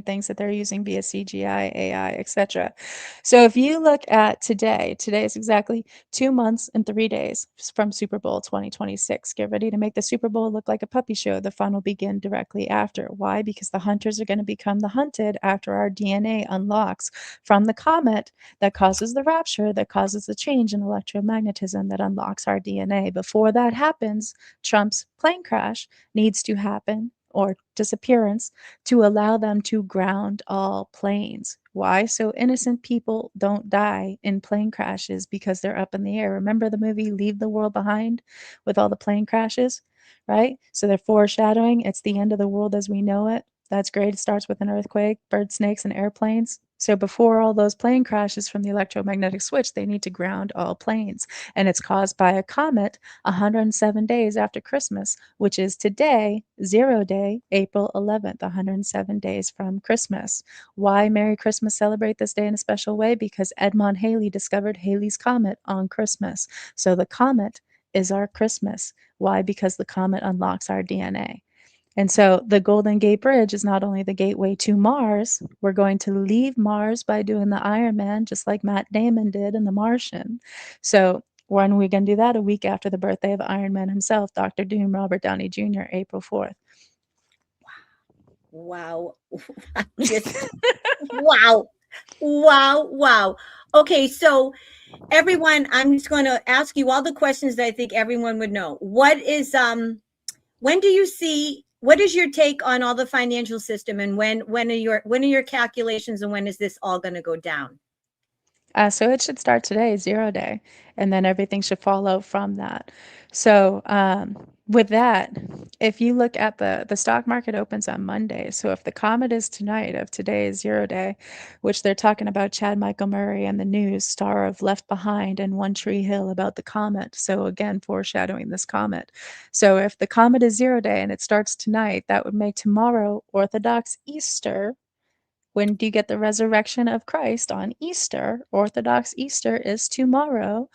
things that they're using via CGI, AI, etc. So if you look at today is exactly 2 months and 3 days from Super Bowl 2026. Get ready to make the Super Bowl look like a puppy show. The fun will begin directly after. Why? Because the hunters are going to become the hunted after our DNA unlocks from the comet that causes the rapture, that causes the change in electromagnetism that unlocks our DNA. Before that happens, Trump's plane crash needs to happen, or disappearance, to allow them to ground all planes. Why? So innocent people don't die in plane crashes because they're up in the air. Remember the movie Leave the World Behind with all the plane crashes, right? So they're foreshadowing. It's the end of the world as we know it. That's great. It starts with an earthquake, bird snakes, and airplanes. So before all those plane crashes from the electromagnetic switch, they need to ground all planes. And it's caused by a comet 107 days after Christmas, which is today, 0 day, April 11th, 107 days from Christmas. Why Merry Christmas celebrate this day in a special way? Because Edmond Halley discovered Halley's Comet on Christmas. So the comet is our Christmas. Why? Because the comet unlocks our DNA. And so the Golden Gate Bridge is not only the gateway to Mars, we're going to leave Mars by doing the Iron Man, just like Matt Damon did in The Martian. So when are we going to do that? A week after the birthday of Iron Man himself, Dr. Doom, Robert Downey Jr., April 4th. Wow. Just wow. Wow. Okay, so everyone, I'm just going to ask you all the questions that I think everyone would know. What is what is your take on all the financial system, and when are your calculations, and when is this all going to go down? So it should start today, 0 day, and then everything should follow from that. So with that, if you look at the stock market opens on Monday. So if the comet is tonight, if today is 0 day, which they're talking about Chad Michael Murray and the news, star of Left Behind and One Tree Hill, about the comet. So again, foreshadowing this comet. So if the comet is 0 day and it starts tonight, that would make tomorrow Orthodox Easter. When do you get the resurrection of Christ? On Easter. Orthodox Easter is tomorrow.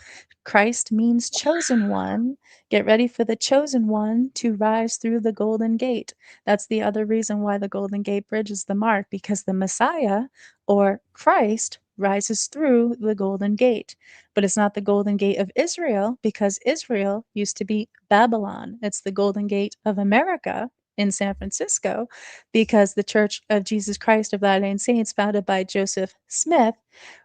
Christ means chosen one. Get ready for the chosen one to rise through the Golden Gate. That's the other reason why the Golden Gate Bridge is the mark, because the Messiah, or Christ, rises through the Golden Gate. But it's not the Golden Gate of Israel, because Israel used to be Babylon. It's the Golden Gate of America in San Francisco, because the Church of Jesus Christ of Latter-day Saints, founded by Joseph Smith,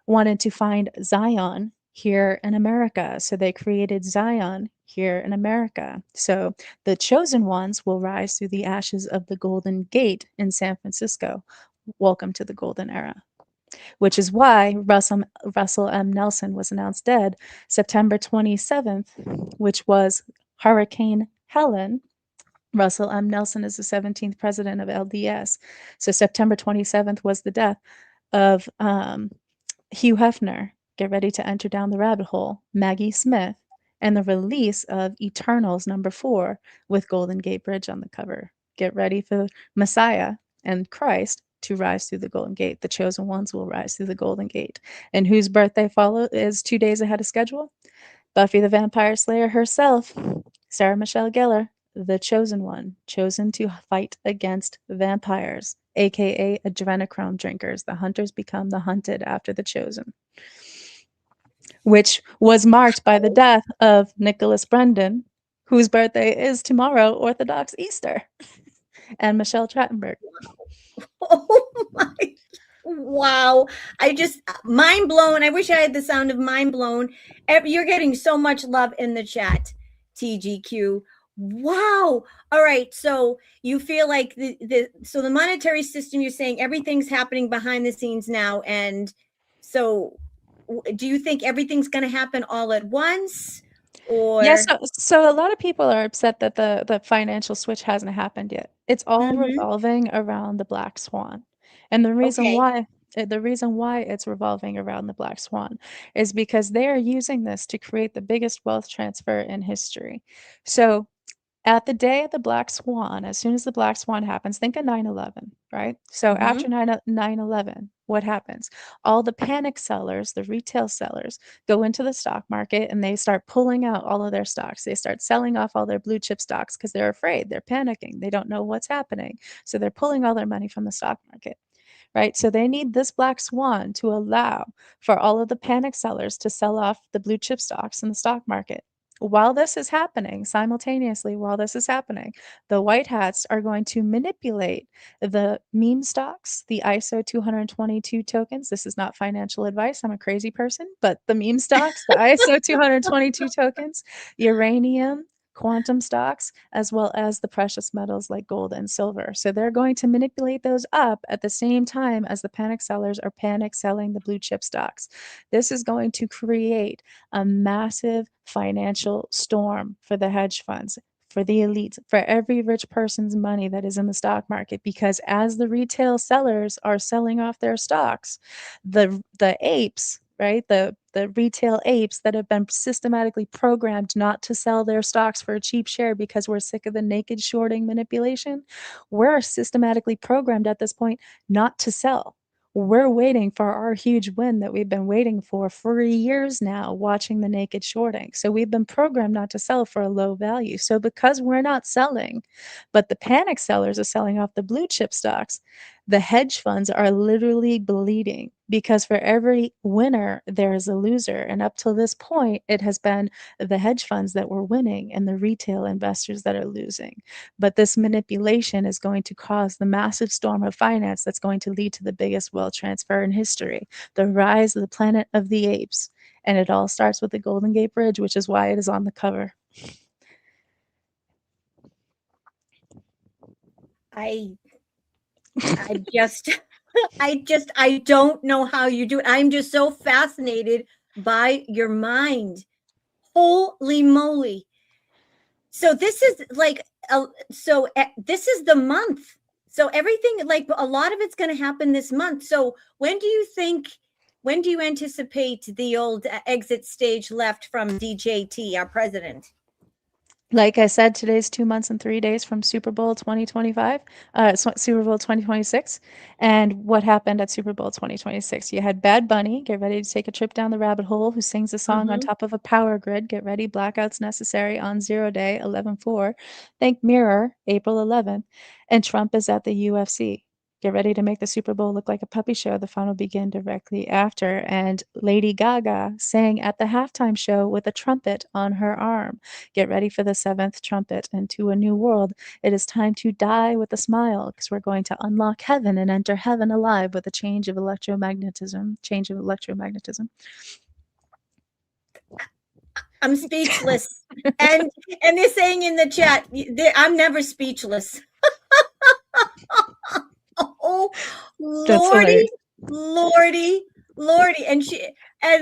wanted to find Zion here in America. So they created Zion here in America. So the chosen ones will rise through the ashes of the Golden Gate in San Francisco. Welcome to the Golden Era. Which is why Russell M. Nelson was announced dead September 27th, which was Hurricane Helen. Russell M. Nelson is the 17th president of LDS. So September 27th was the death of Hugh Hefner. Get ready to enter down the rabbit hole. Maggie Smith, and the release of Eternals #4 with Golden Gate Bridge on the cover. Get ready for Messiah and Christ to rise through the Golden Gate. The chosen ones will rise through the Golden Gate. And whose birthday is 2 days ahead of schedule? Buffy the Vampire Slayer herself, Sarah Michelle Gellar, the chosen one, chosen to fight against vampires, aka adrenochrome drinkers. The hunters become the hunted after the chosen, which was marked by the death of Nicholas Brendan, whose birthday is tomorrow, Orthodox Easter, and Michelle Trachtenberg. Oh my, wow. I just, mind blown. I wish I had the sound of mind blown. You're getting so much love in the chat, TGQ. Wow. All right. So you feel like so the monetary system, you're saying everything's happening behind the scenes now. And so do you think everything's going to happen all at once? Or Yeah, so a lot of people are upset that the financial switch hasn't happened yet. It's all revolving around the black swan. And the reason okay. why The reason why it's revolving around the black swan is because they are using this to create the biggest wealth transfer in history. So at the day of the black swan, as soon as the black swan happens, think of 9/11, right? So after 9/11, what happens? All the panic sellers, the retail sellers, go into the stock market and they start pulling out all of their stocks. They start selling off all their blue chip stocks because they're afraid, they're panicking, they don't know what's happening. So they're pulling all their money from the stock market, right? So they need this black swan to allow for all of the panic sellers to sell off the blue chip stocks in the stock market. While this is happening, simultaneously, while this is happening, the white hats are going to manipulate the meme stocks, the ISO 222 tokens. This is not financial advice. I'm a crazy person, but the meme stocks, the ISO 222 tokens, uranium, quantum stocks, as well as the precious metals like gold and silver. So they're going to manipulate those up at the same time as the panic sellers are panic selling the blue chip stocks. This is going to create a massive financial storm for the hedge funds, for the elites, for every rich person's money that is in the stock market, because as the retail sellers are selling off their stocks, the apes, right, the retail apes that have been systematically programmed not to sell their stocks for a cheap share because we're sick of the naked shorting manipulation, we're systematically programmed at this point not to sell. We're waiting for our huge win that we've been waiting for years now, watching the naked shorting. So we've been programmed not to sell for a low value. So because we're not selling, but the panic sellers are selling off the blue chip stocks, the hedge funds are literally bleeding, because for every winner, there is a loser. And up till this point, it has been the hedge funds that were winning and the retail investors that are losing. But this manipulation is going to cause the massive storm of finance that's going to lead to the biggest wealth transfer in history, the rise of the planet of the apes. And it all starts with the Golden Gate Bridge, which is why it is on the cover. I just I don't know how you do it. I'm just so fascinated by your mind. Holy moly. So this is like this is the month. So everything, like a lot of it's going to happen this month. So when do you anticipate the old exit stage left from DJT, our president? Like I said, today's 2 months and 3 days from Super Bowl 2025, Super Bowl 2026. And what happened at Super Bowl 2026? You had Bad Bunny, get ready to take a trip down the rabbit hole, who sings a song on top of a power grid. Get ready, blackouts necessary on 0 day, 11/4. Think Mirror, April 11th. And Trump is at the UFC. Get ready to make the Super Bowl look like a puppy show. The fun will begin directly after. And Lady Gaga sang at the halftime show with a trumpet on her arm. Get ready for the 7th trumpet into a new world. It is time to die with a smile, because we're going to unlock heaven and enter heaven alive with a change of electromagnetism. I'm speechless. and they're saying in the chat, I'm never speechless. Oh, Lordy, Lordy, Lordy. And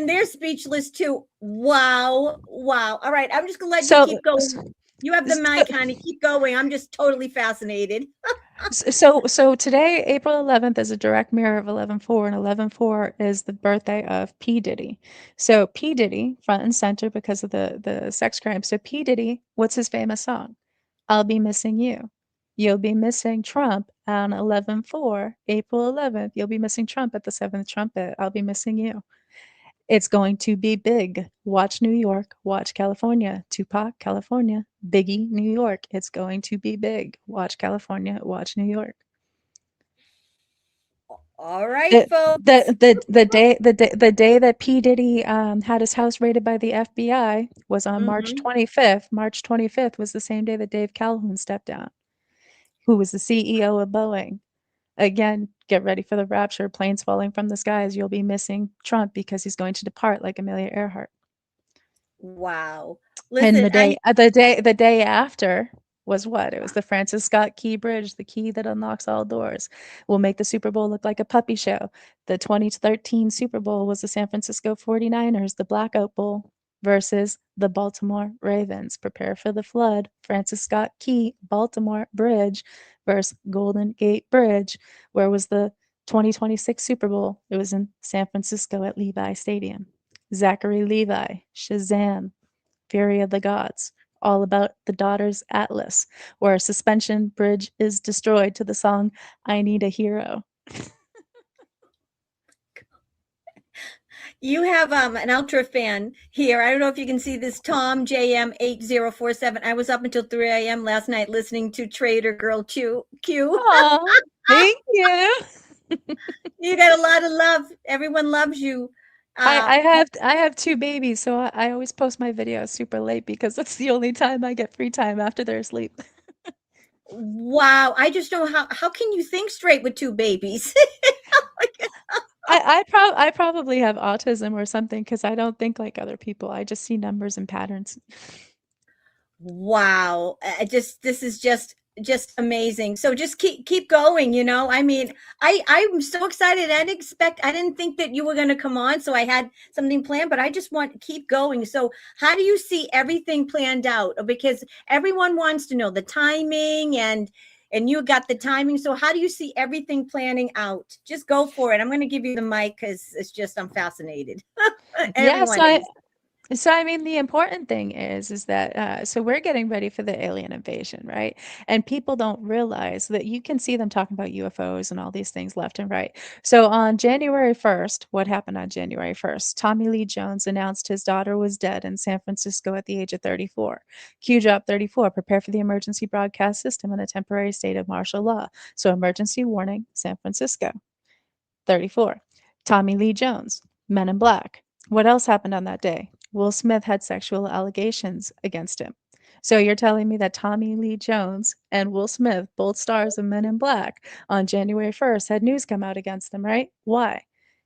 they're speechless too. Wow. Wow. All right. I'm just going to let you keep going. You have the mic, honey. Keep going. I'm just totally fascinated. So today, April 11th, is a direct mirror of 11/4, and 11/4 is the birthday of P. Diddy. So P. Diddy, front and center because of the sex crime. So P. Diddy, what's his famous song? I'll Be Missing You. You'll be missing Trump on 11/4, April 11th. You'll be missing Trump at the 7th trumpet. I'll be missing you. It's going to be big. Watch New York, watch California. Tupac, California. Biggie, New York. It's going to be big. Watch California, watch New York. All right, folks. The day that P. Diddy had his house raided by the FBI was on March 25th. March 25th was the same day that Dave Calhoun stepped down, who was the CEO of Boeing. Again, get ready for the rapture. Planes falling from the skies. You'll be missing Trump because he's going to depart like Amelia Earhart. Wow. Listen, and the day after was what? It was the Francis Scott Key Bridge, the key that unlocks all doors. Will make the Super Bowl look like a puppy show. The 2013 Super Bowl was the San Francisco 49ers, the Blackout Bowl, versus the Baltimore Ravens. Prepare for the flood. Francis Scott Key, Baltimore Bridge versus Golden Gate Bridge. Where was the 2026 Super Bowl, it was in San Francisco at Levi Stadium. Zachary Levi, Shazam, Fury of the Gods, all about the Daughters Atlas, where a suspension bridge is destroyed to the song I Need a Hero. You have an ultra fan here. I don't know if you can see this, Tom JM8047. I was up until 3 a.m. last night listening to TraderGirlQ. Aw, thank you. You got a lot of love. Everyone loves you. I have two babies, so I always post my videos super late because that's the only time I get free time after they're asleep. Wow. I just know how can you think straight with two babies? I probably have autism or something because I don't think like other people. I just see numbers and patterns. Wow. This is just amazing. So just keep going, you know. I mean, I'm so excited. I didn't think that you were going to come on, so I had something planned, but I just want to keep going. So how do you see everything planned out? Because everyone wants to know the timing and you got the timing. So how do you see everything planning out? Just go for it. I'm going to give you the mic because it's just I'm fascinated. Yeah, Everyone is. so I mean, the important thing is that so we're getting ready for the alien invasion, right? And people don't realize that you can see them talking about UFOs and all these things left and right. So on January 1st, what happened on January 1st? Tommy Lee Jones announced his daughter was dead in San Francisco at the age of 34. Q drop 34, prepare for the emergency broadcast system in a temporary state of martial law. So emergency warning, San Francisco. 34. Tommy Lee Jones, Men in Black. What else happened on that day? Will Smith had sexual allegations against him. So you're telling me that Tommy Lee Jones and Will Smith, both stars of Men in Black, on January 1st had news come out against them, right? Why?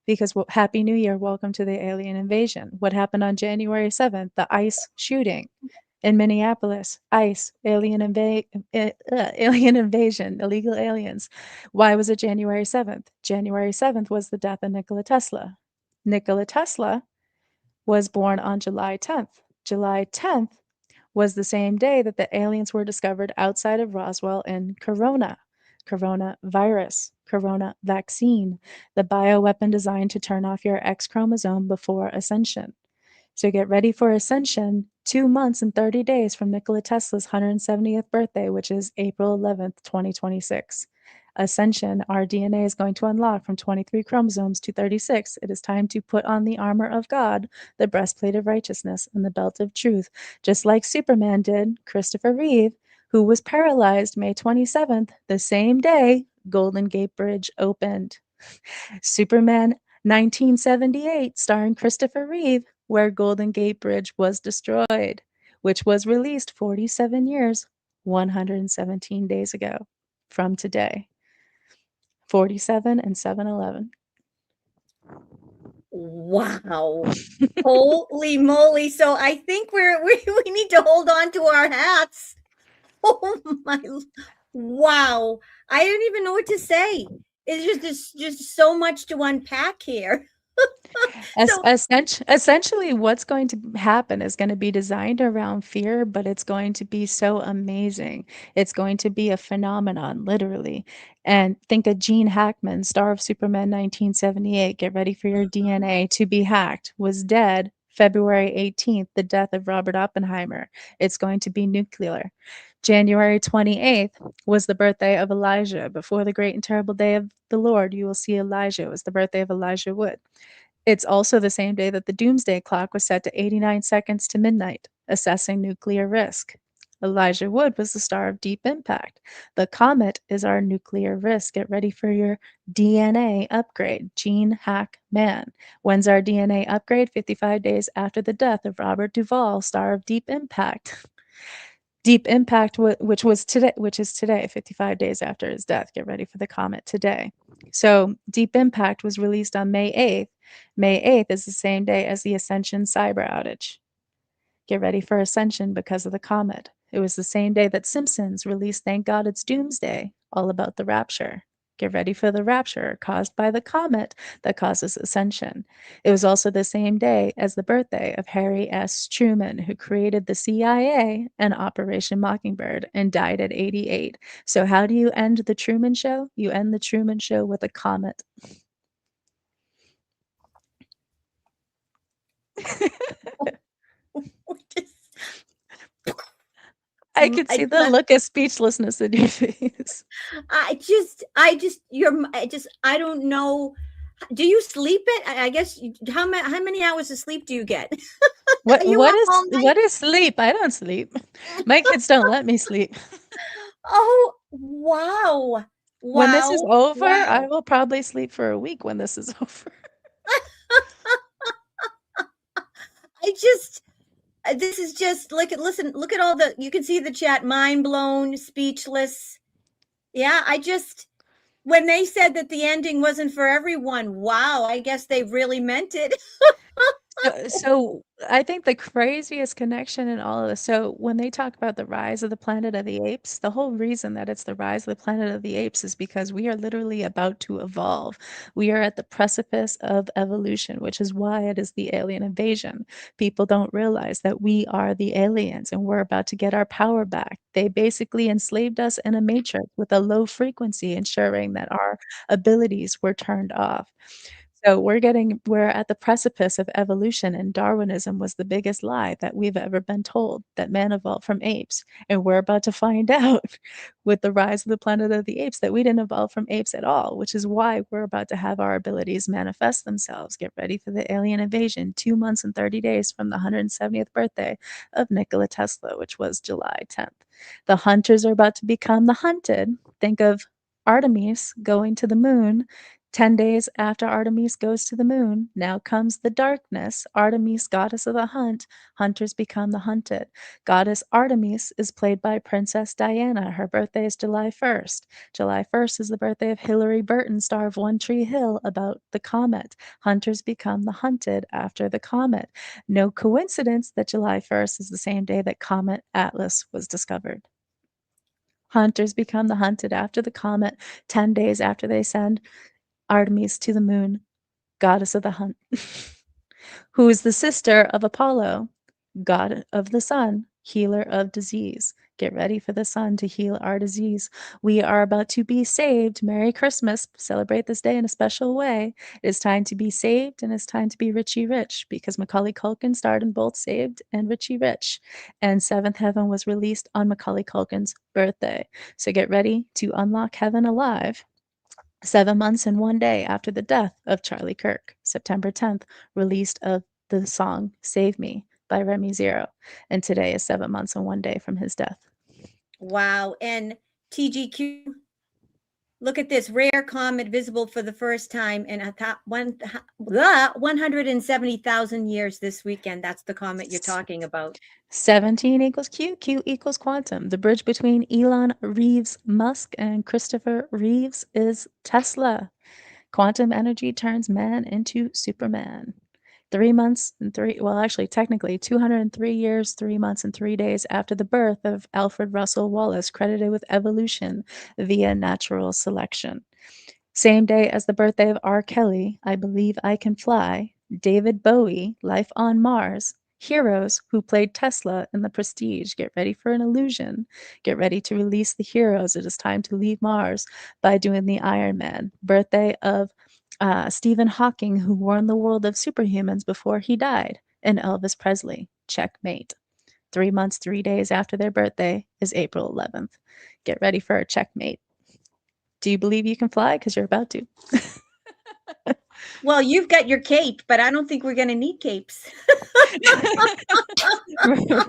Because Happy New Year, welcome to the alien invasion. What happened on January 7th? The ICE shooting in Minneapolis. ICE, alien invasion, illegal aliens. Why was it January 7th? January 7th was the death of Nikola Tesla. Nikola Tesla was born on July 10th. July 10th was the same day that the aliens were discovered outside of Roswell in coronavirus, corona vaccine, the bioweapon designed to turn off your X chromosome before ascension. So get ready for Ascension 2 months and 30 days from Nikola Tesla's 170th birthday, which is April 11th, 2026. Ascension, our DNA is going to unlock from 23 chromosomes to 36. It is time to put on the armor of God, the breastplate of righteousness, and the belt of truth, just like Superman did, Christopher Reeve, who was paralyzed May 27th, the same day Golden Gate Bridge opened. Superman 1978, starring Christopher Reeve, where Golden Gate Bridge was destroyed, which was released 47 years, 117 days ago from today. 47 and 7-11. Wow. Holy moly. So I think we need to hold on to our hats. Oh my, wow. I don't even know what to say. It's just so much to unpack here. So Essentially, what's going to happen is going to be designed around fear, but it's going to be so amazing. It's going to be a phenomenon, literally. And think of Gene Hackman, star of Superman 1978. Get ready for your DNA to be hacked. Was dead February 18th, the death of Robert Oppenheimer. It's going to be nuclear. January 28th was the birthday of Elijah. Before the great and terrible day of the Lord, you will see Elijah. It was the birthday of Elijah Wood. It's also the same day that the doomsday clock was set to 89 seconds to midnight, assessing nuclear risk. Elijah Wood was the star of Deep Impact. The comet is our nuclear risk. Get ready for your DNA upgrade. Gene Hack Man. When's our DNA upgrade? 55 days after the death of Robert Duvall, star of Deep Impact. Deep Impact, which is today, 55 days after his death. Get ready for the comet today. So Deep Impact was released on May 8th. May 8th is the same day as the Ascension cyber outage. Get ready for Ascension because of the comet. It was the same day that Simpsons released Thank God It's Doomsday, all about the rapture. Get ready for the rapture caused by the comet that causes ascension. It was also the same day as the birthday of Harry S. Truman, who created the CIA and Operation Mockingbird and died at 88. So how do you end the Truman Show? You end the Truman Show with a comet. I could see the look of speechlessness in your face. I don't know. Do you sleep it? I guess how many hours of sleep do you get? What Are you what up all is night? what is sleep? I don't sleep. My kids don't let me sleep. Oh, wow. When this is Wow. over, I Wow. will probably sleep for a week when this is over. I just this is just look at all the, you can see the chat, mind blown, speechless. Yeah, when they said that the ending wasn't for everyone, wow, I guess they really meant it. So I think the craziest connection in all of this. So when they talk about the rise of the Planet of the Apes, the whole reason that it's the rise of the Planet of the Apes is because we are literally about to evolve. We are at the precipice of evolution, which is why it is the alien invasion. People don't realize that we are the aliens and we're about to get our power back. They basically enslaved us in a matrix with a low frequency, ensuring that our abilities were turned off. So we're at the precipice of evolution, and Darwinism was the biggest lie that we've ever been told, that man evolved from apes. And we're about to find out with the rise of the Planet of the Apes that we didn't evolve from apes at all, which is why we're about to have our abilities manifest themselves. Get ready for the alien invasion, 2 months and 30 days from the 170th birthday of Nikola Tesla, which was July 10th. The hunters are about to become the hunted. Think of Artemis going to the moon. 10 days after Artemis goes to the moon, now comes the darkness. Artemis, goddess of the hunt, hunters become the hunted. Goddess Artemis is played by Princess Diana. Her birthday is July 1st. July 1st is the birthday of Hilary Burton, star of One Tree Hill, about the comet. Hunters become the hunted after the comet. No coincidence that July 1st is the same day that Comet Atlas was discovered. Hunters become the hunted after the comet, 10 days after they send Artemis to the moon, goddess of the hunt, who is the sister of Apollo, god of the sun, healer of disease. Get ready for the sun to heal our disease. We are about to be saved. Merry Christmas. Celebrate this day in a special way. It is time to be saved and it's time to be Richie Rich, because Macaulay Culkin starred in both Saved and Richie Rich. And Seventh Heaven was released on Macaulay Culkin's birthday. So get ready to unlock heaven alive. 7 months and 1 day after the death of Charlie Kirk, September 10th, released of the song Save Me by Remy Zero. And today is 7 months and 1 day from his death. Wow. And TGQ, look at this rare comet visible for the first time in 170,000 years this weekend. That's the comet you're talking about. 17 equals Q, Q equals quantum. The bridge between Elon Reeves Musk and Christopher Reeves is Tesla. Quantum energy turns man into Superman. 3 months and technically 203 years, 3 months, and 3 days after the birth of Alfred Russel Wallace, credited with evolution via natural selection. Same day as the birthday of R. Kelly, I Believe I Can Fly, David Bowie, Life on Mars, heroes who played Tesla in The Prestige. Get ready for an illusion. Get ready to release the heroes. It is time to leave Mars by doing the Iron Man. Birthday of Stephen Hawking, who warned the world of superhumans before he died, and Elvis Presley. Checkmate. 3 months, 3 days after their birthday is April 11th. Get ready for a checkmate. Do you believe you can fly? Because you're about to. Well, you've got your cape, but I don't think we're going to need capes.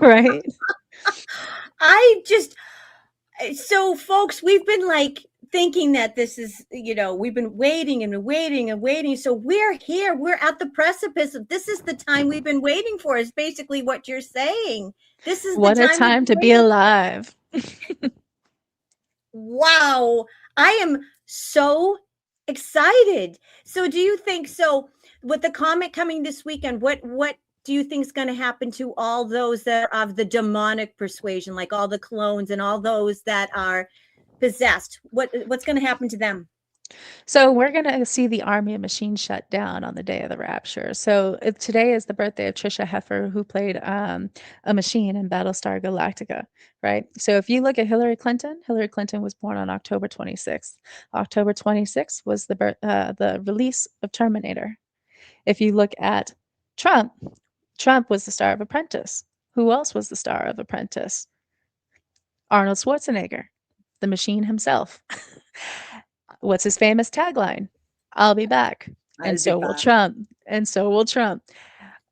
Right? So folks, we've been like thinking that this is, we've been waiting and waiting and waiting. So we're here. We're at the precipice of this is the time we've been waiting for, is basically what you're saying. This is What the a time time to be alive. Wow. I am so excited. So do you think, with the comet coming this weekend, what do you think is going to happen to all those that are of the demonic persuasion, like all the clones and all those that are possessed? What's going to happen to them? So we're going to see the army of machines shut down on the day of the rapture. So today is the birthday of Trisha Heffer, who played a machine in Battlestar Galactica, right? So if you look at Hillary Clinton was born on October 26th. October 26th was the release of Terminator. If you look at Trump, Trump was the star of Apprentice. Who else was the star of Apprentice? Arnold Schwarzenegger, the machine himself. What's his famous tagline? I'll be back. And so will Trump. And so will Trump.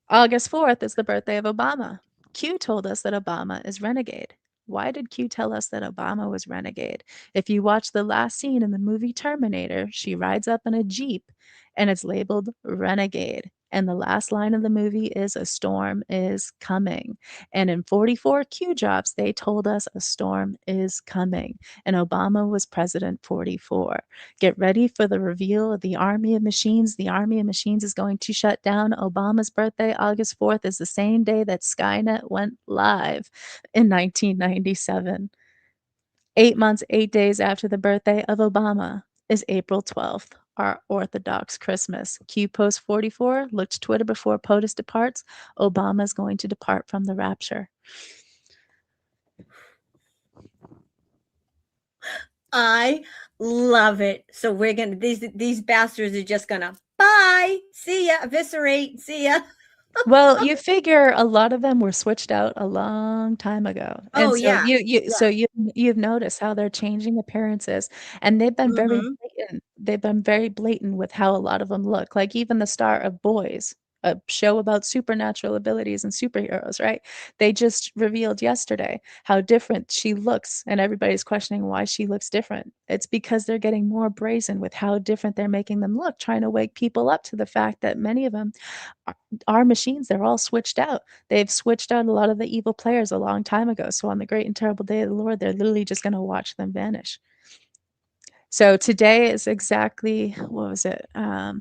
August 4th is the birthday of Obama. Q told us that Obama is renegade. Why did Q tell us that Obama was renegade? If you watch the last scene in the movie Terminator, she rides up in a Jeep and it's labeled renegade. And the last line of the movie is a storm is coming. And in 44 Q drops, they told us a storm is coming. And Obama was president 44. Get ready for the reveal of the Army of Machines. The Army of Machines is going to shut down. Obama's birthday, August 4th, is the same day that Skynet went live in 1997. 8 months, 8 days after the birthday of Obama is April 12th, our Orthodox Christmas. Q post 44, look to Twitter before POTUS departs. Obama is going to depart from the rapture. I love it. So we're gonna these bastards are just gonna bye, see ya, eviscerate, see ya. Well, you figure a lot of them were switched out a long time ago. And Oh so yeah, you've noticed how they're changing appearances, and they've been very hmm blatant. They've been very blatant with how a lot of them look. Like even the star of Boys, a show about supernatural abilities and superheroes, right? They just revealed yesterday how different she looks, and everybody's questioning why she looks different. It's because they're getting more brazen with how different they're making them look, trying to wake people up to the fact that many of them our machines, they're all switched out. They've switched out a lot of the evil players a long time ago. So on the great and terrible day of the Lord, they're literally just going to watch them vanish. So today is exactly, what was it? I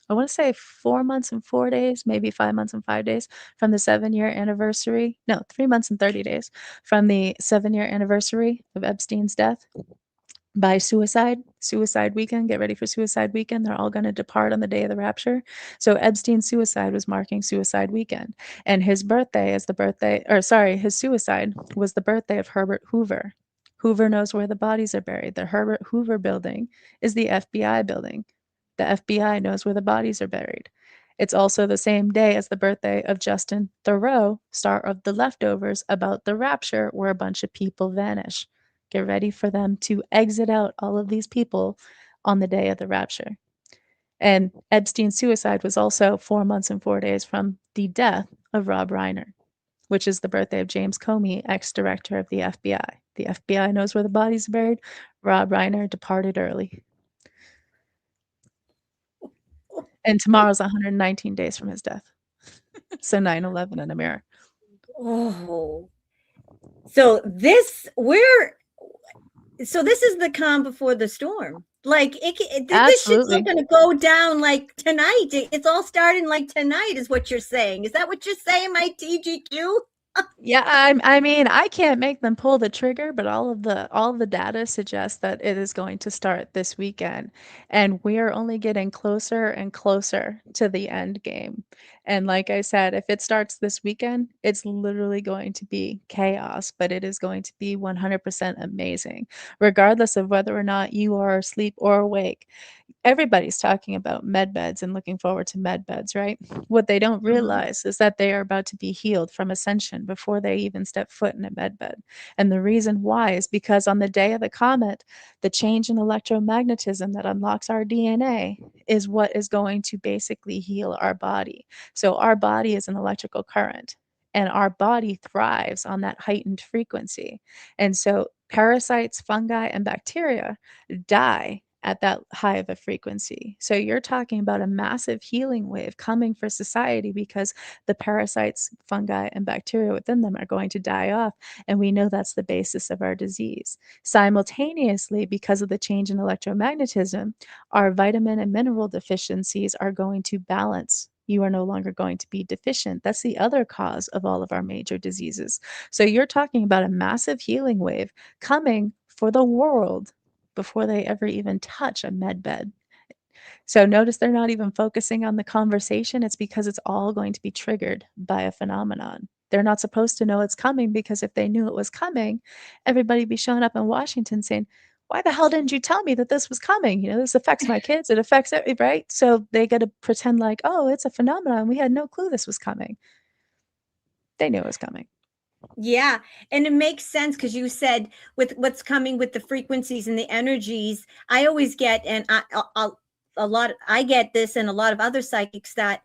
want to say 4 months and 4 days, maybe 5 months and 5 days from the 7-year anniversary. No, 3 months and 30 days from the 7-year anniversary of Epstein's death by suicide weekend. Get ready for suicide weekend. They're all going to depart on the day of the rapture. So Epstein's suicide was marking suicide weekend, and his birthday is the birthday, or sorry, his suicide was the birthday of Herbert Hoover. Hoover knows where the bodies are buried. The Herbert Hoover building is the FBI building. The FBI knows where the bodies are buried. It's also the same day as the birthday of Justin Thoreau, star of The Leftovers, about the rapture where a bunch of people vanish. Get ready for them to exit out all of these people on the day of the rapture. And Epstein's suicide was also 4 months and 4 days from the death of Rob Reiner, which is the birthday of James Comey, ex-director of the FBI. The FBI knows where the bodies are buried. Rob Reiner departed early. And tomorrow's 119 days from his death. So 9/11 in a mirror. Oh, so this is the calm before the storm. Like this shit's not Absolutely. going to go down like tonight. It's all starting like tonight, is what you're saying. Is that what you're saying, my TGQ? Yeah, I mean, I can't make them pull the trigger, but all of the data suggests that it is going to start this weekend, and we are only getting closer and closer to the end game. And like I said, if it starts this weekend, it's literally going to be chaos, but it is going to be 100% amazing, regardless of whether or not you are asleep or awake. Everybody's talking about med beds and looking forward to med beds, right? What they don't realize is that they are about to be healed from ascension before they even step foot in a med bed. And the reason why is because on the day of the comet, the change in electromagnetism that unlocks our DNA is what is going to basically heal our body. So our body is an electrical current, and our body thrives on that heightened frequency. And so parasites, fungi, and bacteria die at that high of a frequency. So you're talking about a massive healing wave coming for society because the parasites, fungi, and bacteria within them are going to die off. And we know that's the basis of our disease. Simultaneously, because of the change in electromagnetism, our vitamin and mineral deficiencies are going to balance. You are no longer going to be deficient. That's the other cause of all of our major diseases. So you're talking about a massive healing wave coming for the world before they ever even touch a med bed. So notice they're not even focusing on the conversation. It's because it's all going to be triggered by a phenomenon. They're not supposed to know it's coming, because if they knew it was coming, everybody'd be showing up in Washington saying, why the hell didn't you tell me that this was coming? This affects my kids. It affects it, right? So they got to pretend like, oh, it's a phenomenon. We had no clue this was coming. They knew it was coming. Yeah. And it makes sense, because you said with what's coming with the frequencies and the energies, I always get, and I get this, and a lot of other psychics, that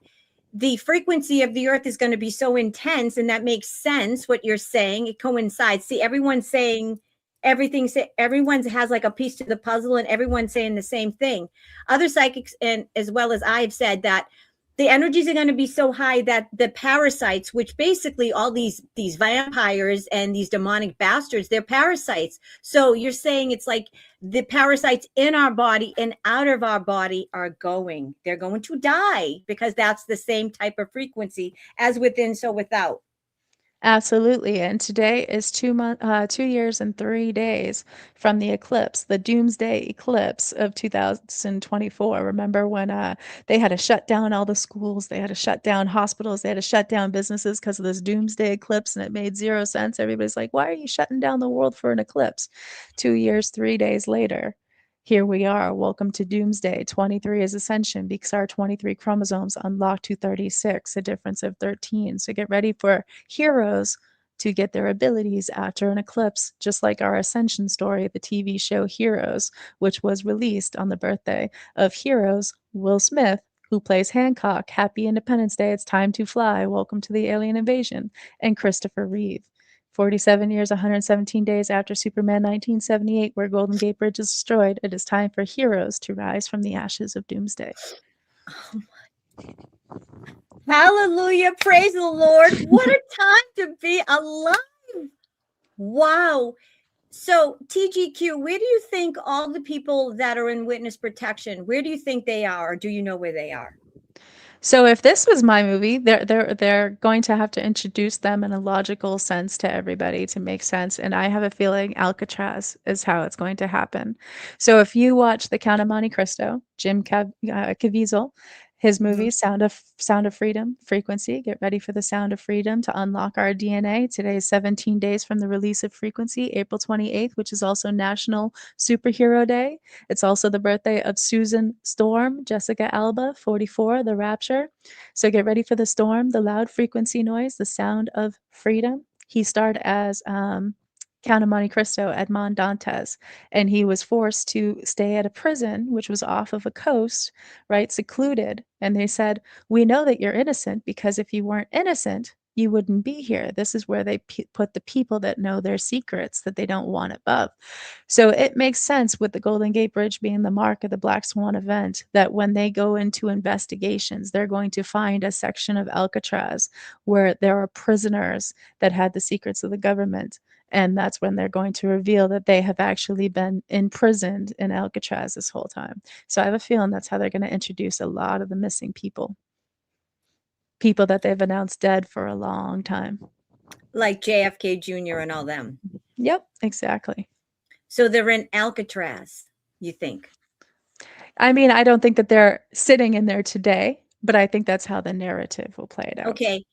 the frequency of the earth is going to be so intense, and that makes sense what you're saying. It coincides. See, everyone's saying everything, everyone has like a piece to the puzzle, and everyone's saying the same thing. Other psychics, and as well as I've said, that the energies are going to be so high that the parasites, which basically all these vampires and these demonic bastards, they're parasites. So you're saying it's like the parasites in our body and out of our body they're going to die, because that's the same type of frequency, as within, so without. Absolutely. And today is 2 years and 3 days from the eclipse, the doomsday eclipse of 2024. Remember when they had to shut down all the schools, they had to shut down hospitals, they had to shut down businesses because of this doomsday eclipse, and it made zero sense. Everybody's like, why are you shutting down the world for an eclipse? 2 years, 3 days later, here we are. Welcome to Doomsday. 23 is Ascension, because our 23 chromosomes unlock to 36, a difference of 13. So get ready for heroes to get their abilities after an eclipse, just like our Ascension story, the TV show Heroes, which was released on the birthday of Heroes, Will Smith, who plays Hancock. Happy Independence Day. It's time to fly. Welcome to the alien invasion. And Christopher Reeve. 47 years, 117 days after Superman 1978, where Golden Gate Bridge is destroyed, it is time for heroes to rise from the ashes of Doomsday. Hallelujah. Praise the Lord. What a time to be alive. Wow. So TGQ, where do you think all the people that are in witness protection, where do you think they are? Or do you know where they are? So if this was my movie, they're going to have to introduce them in a logical sense to everybody to make sense. And I have a feeling Alcatraz is how it's going to happen. So if you watch The Count of Monte Cristo, Jim Caviezel, his movie Sound of Freedom, Frequency, get ready for the Sound of Freedom to unlock our DNA. Today is 17 days from the release of Frequency, April 28th, which is also National Superhero Day. It's also the birthday of Susan Storm, Jessica Alba, 44, The Rapture. So get ready for the storm, the loud frequency noise, the sound of freedom. He starred as Count of Monte Cristo, Edmond Dantes, and he was forced to stay at a prison, which was off of a coast, right, secluded. And they said, we know that you're innocent, because if you weren't innocent, you wouldn't be here. This is where they put the people that know their secrets that they don't want above. So it makes sense with the Golden Gate Bridge being the mark of the Black Swan event, that when they go into investigations, they're going to find a section of Alcatraz where there are prisoners that had the secrets of the government. And that's when they're going to reveal that they have actually been imprisoned in Alcatraz this whole time. So I have a feeling that's how they're going to introduce a lot of the missing people. People that they've announced dead for a long time. Like JFK Jr. and all them. Yep, exactly. So they're in Alcatraz, you think? I mean, I don't think that they're sitting in there today, but I think that's how the narrative will play it out. Okay.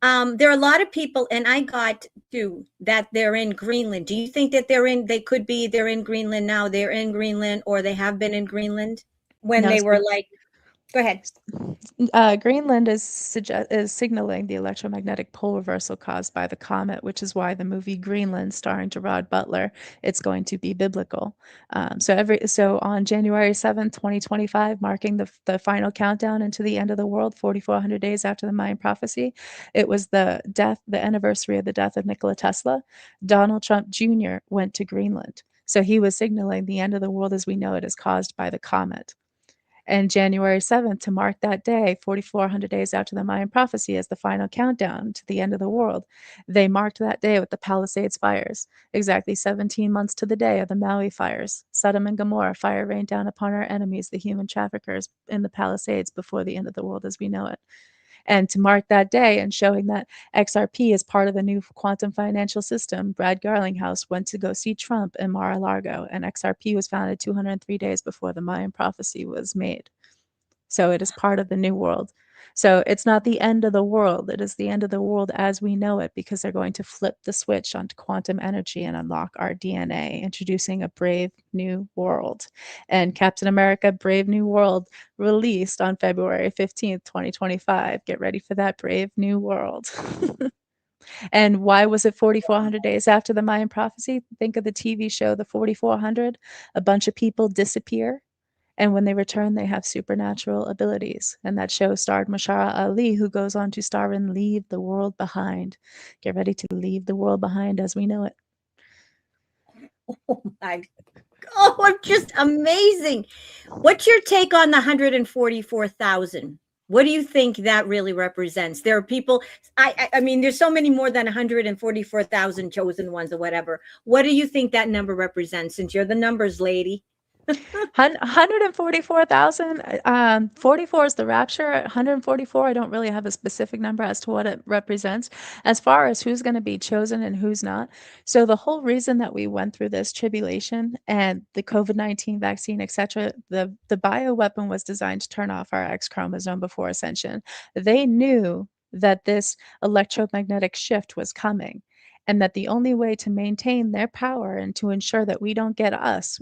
There are a lot of people, and I got to that they're in Greenland. Do you think that they're in Greenland now? They're in Greenland, or they have been in Greenland when No, they were like, go ahead. Greenland is signaling the electromagnetic pole reversal caused by the comet, which is why the movie Greenland, starring Gerard Butler, it's going to be biblical. So on January 7th, 2025, marking the final countdown into the end of the world, 4,400 days after the Mayan prophecy, it was the anniversary of the death of Nikola Tesla. Donald Trump Jr. went to Greenland. So he was signaling the end of the world as we know it is caused by the comet. And January 7th, to mark that day, 4,400 days after the Mayan prophecy, as the final countdown to the end of the world, they marked that day with the Palisades fires, exactly 17 months to the day of the Maui fires. Sodom and Gomorrah, fire rained down upon our enemies, the human traffickers, in the Palisades before the end of the world as we know it. And to mark that day and showing that XRP is part of the new quantum financial system, Brad Garlinghouse went to go see Trump in Mar-a-Lago, and XRP was founded 203 days before the Mayan prophecy was made. So it is part of the new world. So it's not the end of the world. It is the end of the world as we know it, because they're going to flip the switch onto quantum energy and unlock our DNA, introducing a brave new world. And Captain America Brave New World released on February 15th, 2025. Get ready for that brave new world. And why was it 4,400 days after the Mayan prophecy? Think of the TV show, The 4,400. A bunch of people disappear, and when they return, they have supernatural abilities. And that show starred Mashara Ali, who goes on to star in Leave the World Behind. Get ready to leave the world behind as we know it. Oh my, oh, just amazing. What's your take on the 144,000? What do you think that really represents? There are people, I mean, there's so many more than 144,000 chosen ones or whatever. What do you think that number represents, since you're the numbers lady? 144,000. 44 is the rapture. 144, I don't really have a specific number as to what it represents as far as who's going to be chosen and who's not. So the whole reason that we went through this tribulation and the COVID-19 vaccine, etc., the bioweapon was designed to turn off our X chromosome before ascension. They knew that this electromagnetic shift was coming, and that the only way to maintain their power and to ensure that we don't get ours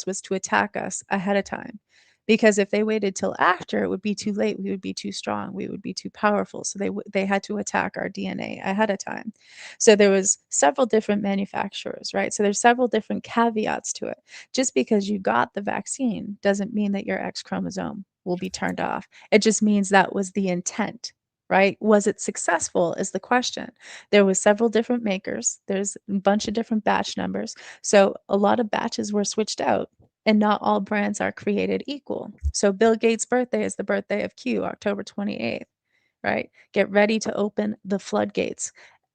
was to attack us ahead of time. Because if they waited till after, it would be too late. We would be too strong. We would be too powerful. So they had to attack our DNA ahead of time. So there was several different manufacturers, right? So there's several different caveats to it. Just because you got the vaccine doesn't mean that your X chromosome will be turned off. It just means that was the intent, right? Was it successful is the question. There was several different makers. There's a bunch of different batch numbers. So a lot of batches were switched out, and not all brands are created equal. So Bill Gates' birthday is the birthday of Q, October 28th, right? Get ready to open the floodgates.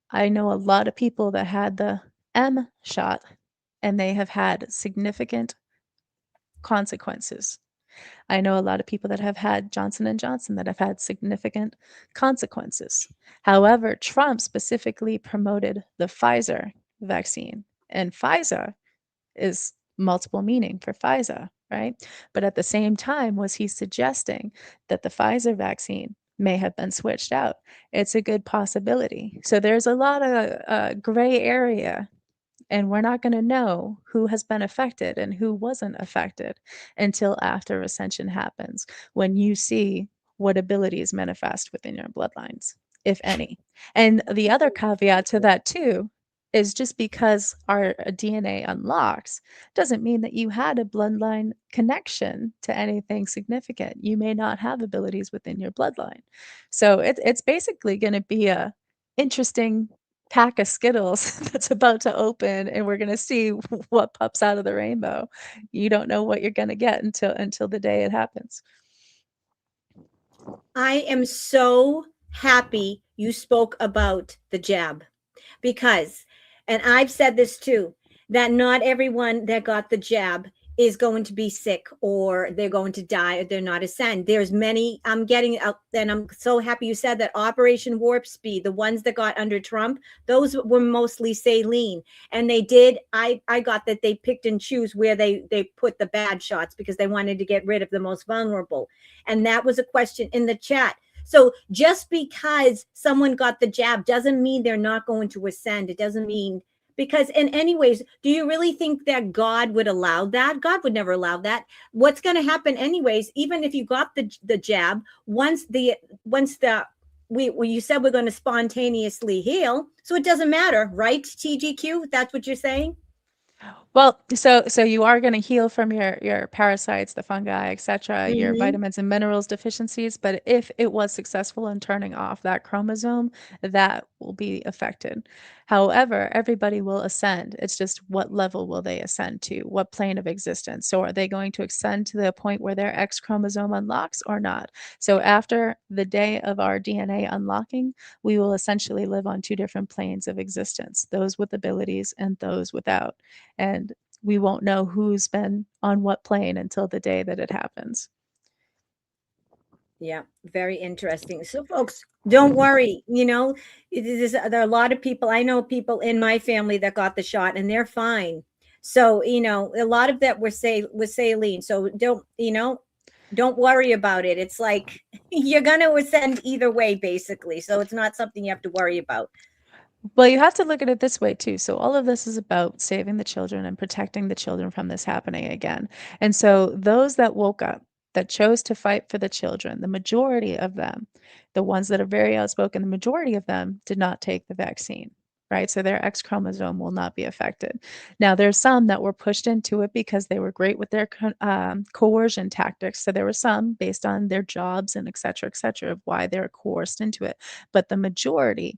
I know a lot of people that had the M shot, and they have had significant consequences. I know a lot of people that have had Johnson & Johnson that have had significant consequences. However, Trump specifically promoted the Pfizer vaccine, and Pfizer is multiple meaning for Pfizer, right? But at the same time, was he suggesting that the Pfizer vaccine may have been switched out? It's a good possibility. So there's a lot of gray area, and we're not going to know who has been affected and who wasn't affected until after ascension happens, when you see what abilities manifest within your bloodlines, if any. And the other caveat to that, too, is just because our DNA unlocks doesn't mean that you had a bloodline connection to anything significant. You may not have abilities within your bloodline. So it's basically going to be a interesting pack of Skittles that's about to open, and we're going to see what pops out of the rainbow. You don't know what you're going to get until the day it happens. I am so happy you spoke about the jab, because, and I've said this too, that not everyone that got the jab is going to be sick, or they're going to die, or they're not ascend. There's many, I'm getting out, and I'm so happy you said that Operation Warp Speed, the ones that got under Trump, those were mostly saline. And they did, I got that they picked and choose where they put the bad shots, because they wanted to get rid of the most vulnerable. And that was a question in the chat. So just because someone got the jab doesn't mean they're not going to ascend. It doesn't mean, because in anyways, do you really think that God would allow that? God would never allow that. What's going to happen anyways, even if you got the jab, once you said we're going to spontaneously heal, so it doesn't matter, right? TGQ, that's what you're saying? Well, so you are going to heal from your parasites, the fungi, etc., your vitamins and minerals deficiencies. But if it was successful in turning off that chromosome, that will be affected. However, everybody will ascend. It's just what level will they ascend to? What plane of existence? So are they going to ascend to the point where their X chromosome unlocks or not? So after the day of our DNA unlocking, we will essentially live on two different planes of existence, those with abilities and those without. And we won't know who's been on what plane until the day that it happens. Yeah, very interesting. So, folks, don't worry. There are a lot of people. I know people in my family that got the shot, and they're fine. So, a lot of that was saline. So, don't worry about it. It's like you're gonna ascend either way, basically. So, it's not something you have to worry about. Well, you have to look at it this way too. So all of this is about saving the children and protecting the children from this happening again. And so those that woke up, that chose to fight for the children, the majority of them, the ones that are very outspoken, the majority of them did not take the vaccine, right? So their X chromosome will not be affected. Now, there's some that were pushed into it because they were great with their coercion tactics. So there were some based on their jobs and et cetera, of why they're coerced into it. But the majority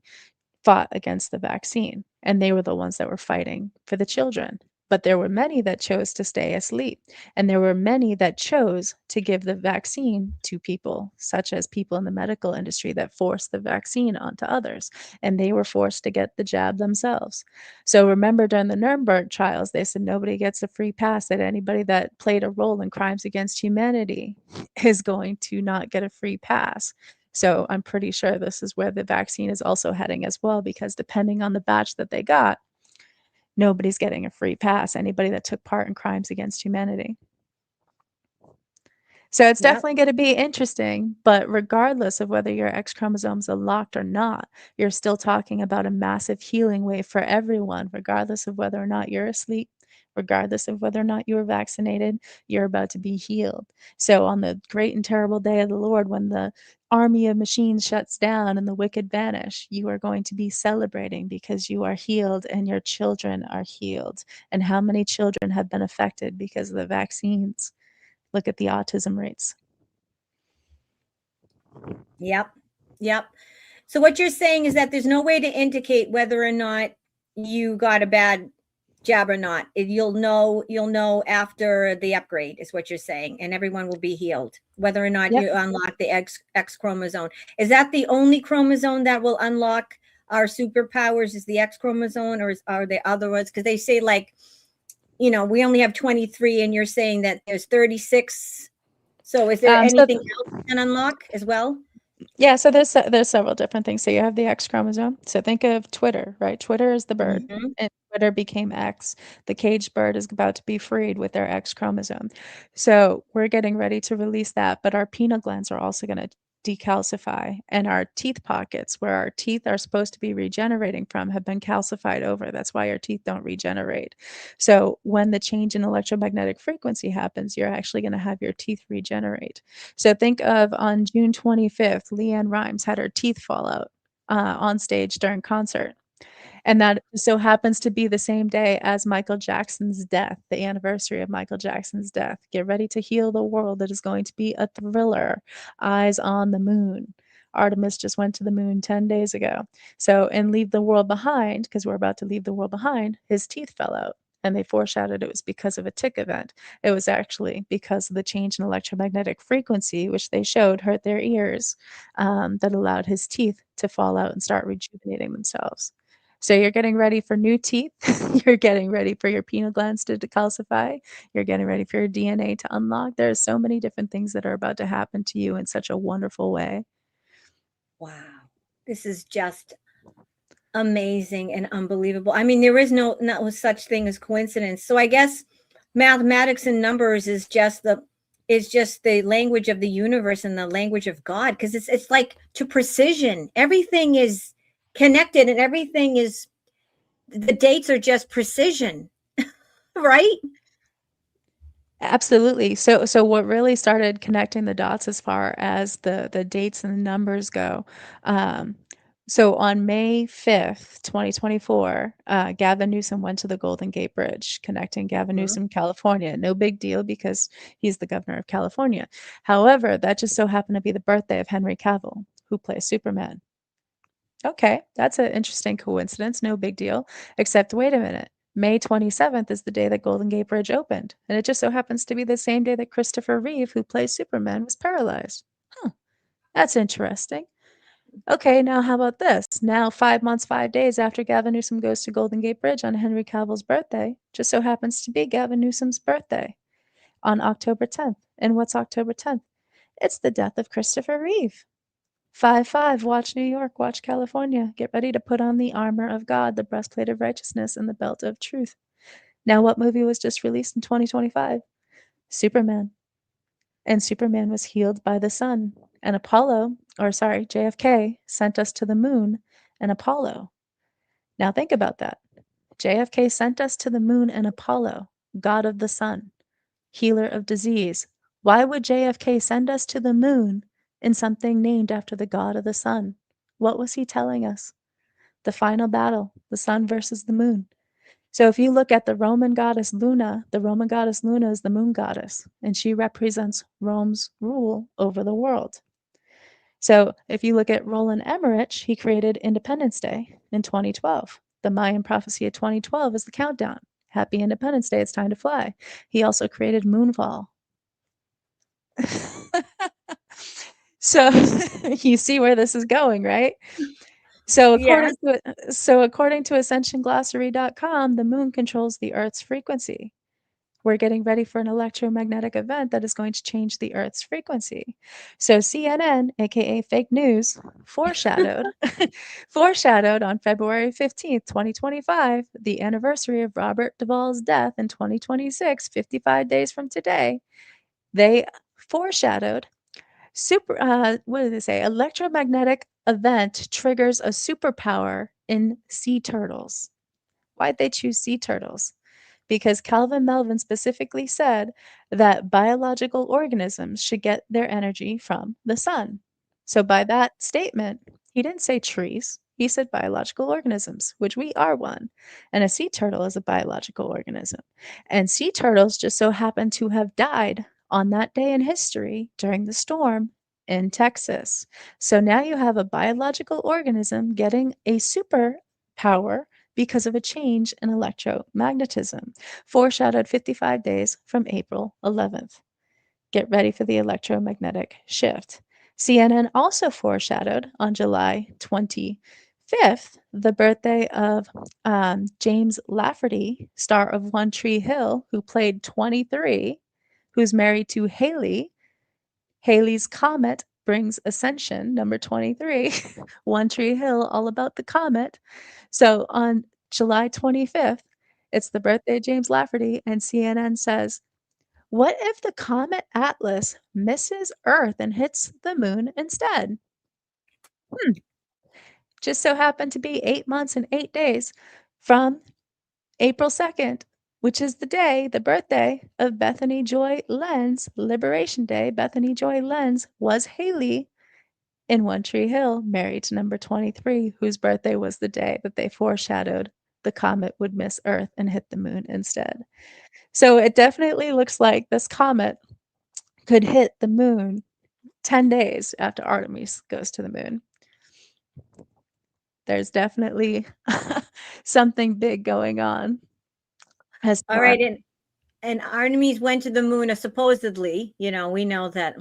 fought against the vaccine, and they were the ones that were fighting for the children. But there were many that chose to stay asleep, and there were many that chose to give the vaccine to people, such as people in the medical industry that forced the vaccine onto others, and they were forced to get the jab themselves. So remember, during the Nuremberg trials, they said nobody gets a free pass, that anybody that played a role in crimes against humanity is going to not get a free pass. So I'm pretty sure this is where the vaccine is also heading as well, because depending on the batch that they got, nobody's getting a free pass, anybody that took part in crimes against humanity. So it's Yep. definitely going to be interesting, but regardless of whether your X chromosomes are locked or not, you're still talking about a massive healing wave for everyone, regardless of whether or not you're asleep, regardless of whether or not you were vaccinated, you're about to be healed. So on the great and terrible day of the Lord, when the army of machines shuts down and the wicked vanish, you are going to be celebrating because you are healed and your children are healed. And how many children have been affected because of the vaccines? Look at the autism rates. Yep. Yep. So what you're saying is that there's no way to indicate whether or not you got a bad jab or not. You'll know after the upgrade is what you're saying, and everyone will be healed, whether or not Yep. you unlock the X chromosome. Is that the only chromosome that will unlock our superpowers? Is the X chromosome, or are there other ones? Because they say, like, we only have 23, and you're saying that there's 36. So is there anything else you can unlock as well? Yeah, so there's several different things. So you have the X chromosome. So think of Twitter, right? Twitter is the bird, Mhm. and Twitter became X. The caged bird is about to be freed with their X chromosome. So we're getting ready to release that, but our pineal glands are also going to decalcify, and our teeth pockets, where our teeth are supposed to be regenerating from, have been calcified over. That's why our teeth don't regenerate. So when the change in electromagnetic frequency happens, you're actually going to have your teeth regenerate. So think of on June 25th, Leanne Rimes had her teeth fall out on stage during concert. And that so happens to be the same day as Michael Jackson's death, the anniversary of Michael Jackson's death. Get ready to heal the world. It is going to be a thriller. Eyes on the moon. Artemis just went to the moon 10 days ago. So, and Leave the World Behind, because we're about to leave the world behind, his teeth fell out. And they foreshadowed it was because of a tick event. It was actually because of the change in electromagnetic frequency, which they showed hurt their ears, that allowed his teeth to fall out and start rejuvenating themselves. So you're getting ready for new teeth. You're getting ready for your pineal glands to decalcify. You're getting ready for your DNA to unlock. There are so many different things that are about to happen to you in such a wonderful way. Wow. This is just amazing and unbelievable. I mean, there is no such thing as coincidence. So I guess mathematics and numbers is just the language of the universe and the language of God, because it's like to precision. Everything is connected, and everything is, the dates are just precision, right? Absolutely. So what really started connecting the dots as far as the dates and the numbers go, so on May 5th, 2024, Gavin Newsom went to the Golden Gate Bridge, connecting Gavin Newsom, California. No big deal because he's the governor of California. However, that just so happened to be the birthday of Henry Cavill, who plays Superman. Okay, that's an interesting coincidence. No big deal. Except, wait a minute. May 27th is the day that Golden Gate Bridge opened. And it just so happens to be the same day that Christopher Reeve, who plays Superman, was paralyzed. Huh, that's interesting. Okay, now how about this? Now, 5 months, 5 days after Gavin Newsom goes to Golden Gate Bridge on Henry Cavill's birthday, just so happens to be Gavin Newsom's birthday on October 10th. And what's October 10th? It's the death of Christopher Reeve. 5-5, watch New York, watch California. Get ready to put on the armor of God, the breastplate of righteousness, and the belt of truth. Now, what movie was just released in 2025? Superman. And Superman was healed by the sun. And JFK sent us to the moon and Apollo. Now think about that. JFK sent us to the moon and Apollo, god of the sun, healer of disease. Why would JFK send us to the moon in something named after the god of the sun? What was he telling us? The final battle, the sun versus the moon. So if you look at the Roman goddess Luna is the moon goddess, and she represents Rome's rule over the world. So if you look at Roland Emmerich, he created Independence Day in 2012. The Mayan prophecy of 2012 is the countdown. Happy Independence Day, it's time to fly. He also created Moonfall. So you see where this is going, right? So according to AscensionGlossary.com, the moon controls the Earth's frequency. We're getting ready for an electromagnetic event that is going to change the Earth's frequency. So CNN, aka fake news, foreshadowed on February 15th, 2025, the anniversary of Robert Duvall's death in 2026, 55 days from today. They foreshadowed what did they say? Electromagnetic event triggers a superpower in sea turtles. Why'd they choose sea turtles? Because Calvin Melvin specifically said that biological organisms should get their energy from the sun. So by that statement, he didn't say trees. He said biological organisms, which we are one. And a sea turtle is a biological organism. And sea turtles just so happen to have died on that day in history during the storm in Texas. So now you have a biological organism getting a superpower because of a change in electromagnetism, foreshadowed 55 days from April 11th. Get ready for the electromagnetic shift. CNN also foreshadowed on July 25th the birthday of James Lafferty, star of One Tree Hill, who played 23, who's married to Haley. Haley's Comet brings ascension, number 23. One Tree Hill, all about the comet. So on July 25th, it's the birthday of James Lafferty, and CNN says, what if the comet Atlas misses Earth and hits the moon instead? Just so happened to be 8 months and 8 days from April 2nd, which is the birthday of Bethany Joy Lenz, Liberation Day. Bethany Joy Lenz was Haley in One Tree Hill, married to number 23, whose birthday was the day that they foreshadowed the comet would miss Earth and hit the moon instead. So it definitely looks like this comet could hit the moon 10 days after Artemis goes to the moon. There's definitely something big going on. All right, and Artemis went to the moon, supposedly. You know, we know that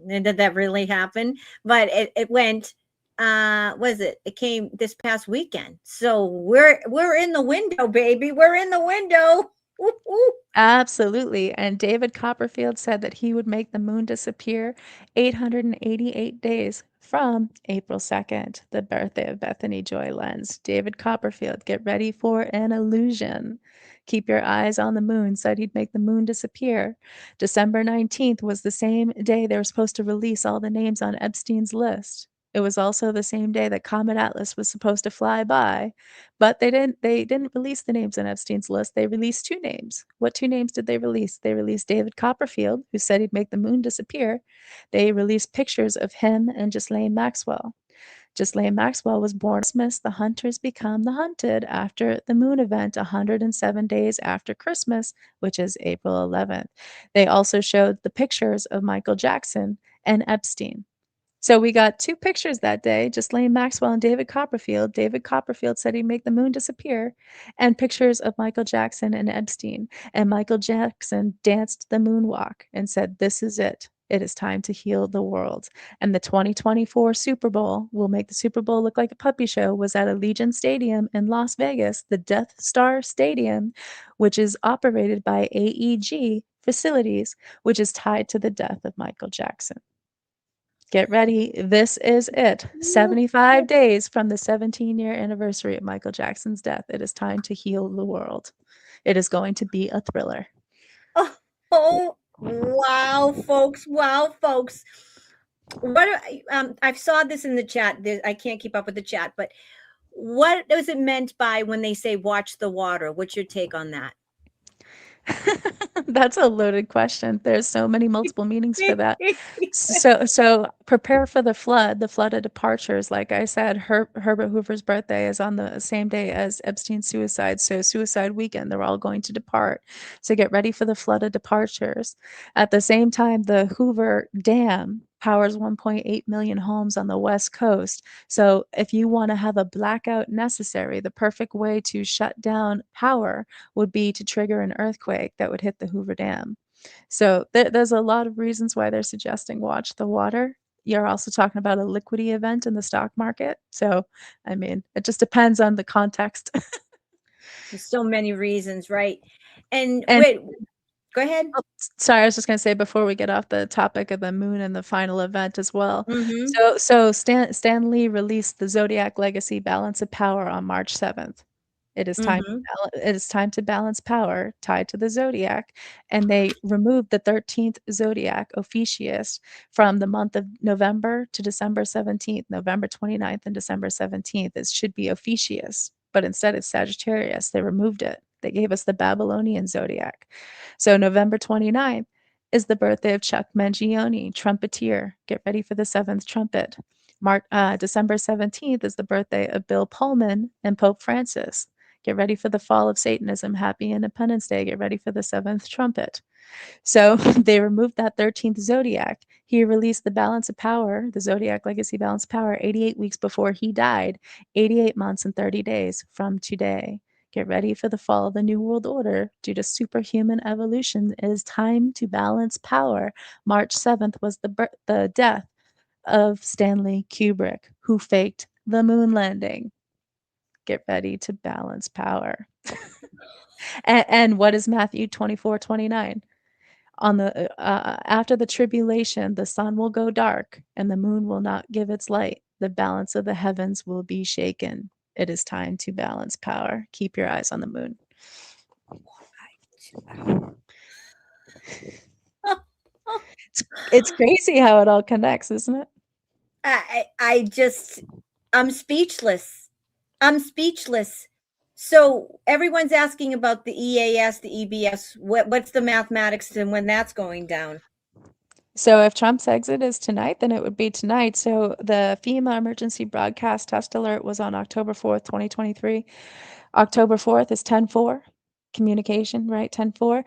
that really happened, but it went. It came this past weekend. So we're in the window, baby. We're in the window. Woo-hoo. Absolutely. And David Copperfield said that he would make the moon disappear 888 days from April 2nd, the birthday of Bethany Joy Lenz. David Copperfield, get ready for an illusion. Keep your eyes on the moon, said he'd make the moon disappear. December 19th was the same day they were supposed to release all the names on Epstein's list. It was also the same day that Comet Atlas was supposed to fly by, but they didn't release the names on Epstein's list. They released 2 names. What 2 names did they release? They released David Copperfield, who said he'd make the moon disappear. They released pictures of him and Ghislaine Maxwell. Ghislaine Maxwell was born on Christmas. The hunters become the hunted after the moon event 107 days after Christmas, which is April 11th. They also showed the pictures of Michael Jackson and Epstein. So we got 2 pictures that day, Ghislaine Maxwell and David Copperfield. David Copperfield said he'd make the moon disappear, and pictures of Michael Jackson and Epstein. And Michael Jackson danced the moonwalk and said, this is it. It is time to heal the world. And the 2024 Super Bowl will make the Super Bowl look like a puppy show, was at Allegiant Stadium in Las Vegas, the Death Star Stadium, which is operated by AEG Facilities, which is tied to the death of Michael Jackson. Get ready. This is it. 75 days from the 17-year anniversary of Michael Jackson's death. It is time to heal the world. It is going to be a thriller. Oh, wow, folks. Wow, folks. I saw this in the chat. I can't keep up with the chat, but what is it meant by when they say watch the water? What's your take on that? That's a loaded question. There's so many multiple meanings for that. So prepare for the flood of departures. Like I said, Herbert Hoover's birthday is on the same day as Epstein's suicide. So suicide weekend, they're all going to depart. So get ready for the flood of departures. At the same time, the Hoover Dam powers 1.8 million homes on the West Coast. So if you want to have a blackout necessary, the perfect way to shut down power would be to trigger an earthquake that would hit the Hoover Dam. So there's a lot of reasons why they're suggesting watch the water. You're also talking about a liquidity event in the stock market. So, I mean, it just depends on the context. There's so many reasons, right? And And wait, go ahead. oh, sorry, I was just going to say before we get off the topic of the moon and the final event as well. Mm-hmm. So Stan Lee released the Zodiac Legacy Balance of Power on March 7th. It is time Mm-hmm. it is time to balance power tied to the zodiac, and they removed the 13th zodiac Ophiuchus from the month of November to December 17th, November 29th and December 17th. It should be Ophiuchus, but instead it's Sagittarius. They removed it. They gave us the Babylonian zodiac. So November 29th is the birthday of Chuck Mangione, trumpeter. Get ready for the seventh trumpet. December 17th is the birthday of Bill Pullman and Pope Francis. Get ready for the fall of Satanism. Happy Independence Day. Get ready for the seventh trumpet. So they removed that 13th zodiac. He released the Balance of Power, the Zodiac Legacy Balance of Power, 88 weeks before he died, 88 months and 30 days from today. Get ready for the fall of the New World Order. Due to superhuman evolution, it is time to balance power. March 7th was the death of Stanley Kubrick, who faked the moon landing. Get ready to balance power. And what is Matthew 24:29? On the after the tribulation, the sun will go dark and the moon will not give its light. The balance of the heavens will be shaken. It is time to balance power. Keep your eyes on the moon. It's crazy how it all connects, isn't it? I'm speechless. I'm speechless. So everyone's asking about the EAS, the EBS. What's the mathematics and when that's going down? So if Trump's exit is tonight, then it would be tonight. So the FEMA emergency broadcast test alert was on October 4th, 2023. October 4th is 10-4 communication, right? 10-4.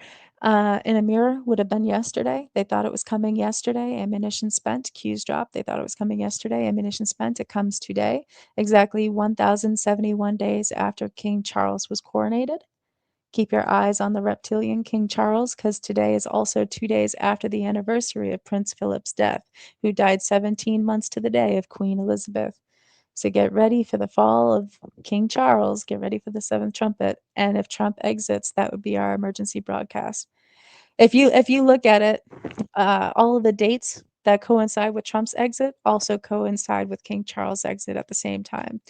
In a mirror would have been yesterday. They thought it was coming yesterday. Ammunition spent, cues dropped. They thought it was coming yesterday. Ammunition spent. It comes today, exactly 1,071 days after King Charles was coronated. Keep your eyes on the reptilian King Charles, because today is also 2 days after the anniversary of Prince Philip's death, who died 17 months to the day of Queen Elizabeth. So get ready for the fall of King Charles. Get ready for the seventh trumpet. And if Trump exits, that would be our emergency broadcast. If you look at it, all of the dates that coincide with Trump's exit also coincide with King Charles' exit at the same time.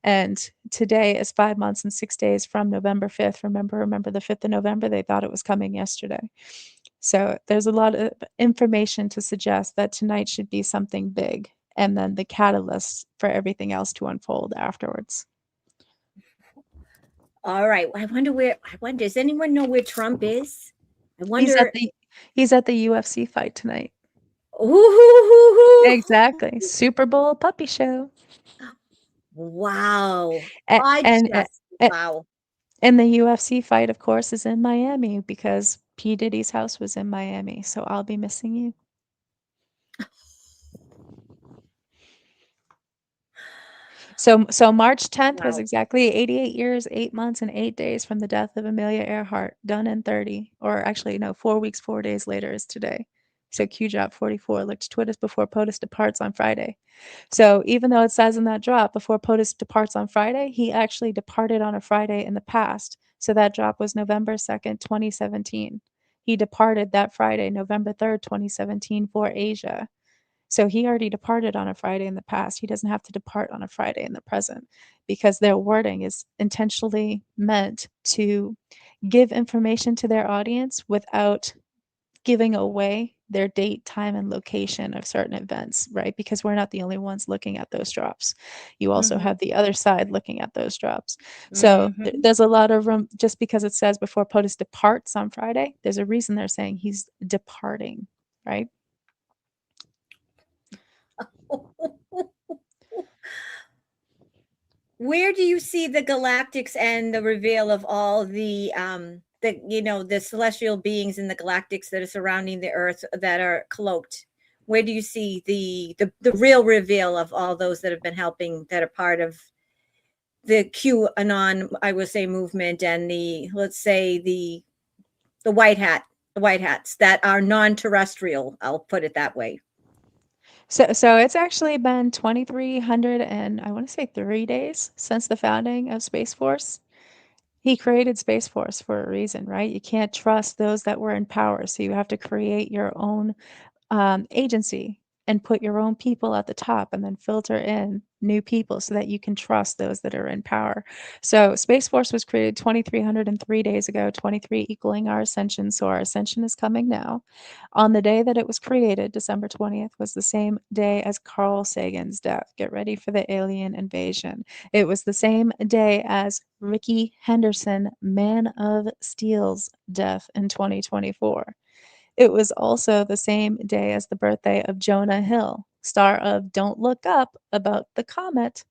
And today is 5 months and 6 days from November 5th. Remember the 5th of November? They thought it was coming yesterday. So there's a lot of information to suggest that tonight should be something big, and then the catalyst for everything else to unfold afterwards. All right. I wonder, does anyone know where Trump is? I He's wonder. he's at the UFC fight tonight. Ooh, Exactly. Super Bowl puppy show. wow. A- and Wow. and the UFC fight, of course, is in Miami because P. Diddy's house was in Miami. So I'll be missing you. So March 10th was Wow. exactly 88 years, 8 months, and 8 days from the death of Amelia Earhart, done in 30, or actually no, 4 weeks, 4 days later is today. So Q drop 44, look to Twitter before POTUS departs on Friday. So even though it says in that drop before POTUS departs on Friday, he actually departed on a Friday in the past. So that drop was November 2nd, 2017. He departed that Friday, November 3rd, 2017 for Asia. So he already departed on a Friday in the past. He doesn't have to depart on a Friday in the present because their wording is intentionally meant to give information to their audience without giving away their date, time, and location of certain events, right? Because we're not the only ones looking at those drops. You also have the other side looking at those drops. So there's a lot of room, just because it says before POTUS departs on Friday, there's a reason they're saying he's departing, right? Where do you see the galactics and the reveal of all the the celestial beings in the galactics that are surrounding the Earth that are cloaked? Where do you see the real reveal of all those that have been helping, that are part of the QAnon, I would say, movement, and the, let's say, the white hats that are non-terrestrial? I'll put it that way. So it's actually been 2,300 and I want to say 3 days since the founding of Space Force. He created Space Force for a reason, right? You can't trust those that were in power, so you have to create your own agency and put your own people at the top and then filter in new people so that you can trust those that are in power. So Space Force was created 2,303 days ago, 23 equaling our ascension. So our ascension is coming now. On the day that it was created, December 20th, was the same day as Carl Sagan's death. Get ready for the alien invasion. It was the same day as Ricky Henderson, Man of Steel's death in 2024. It was also the same day as the birthday of Jonah Hill, star of Don't Look Up, about the comet.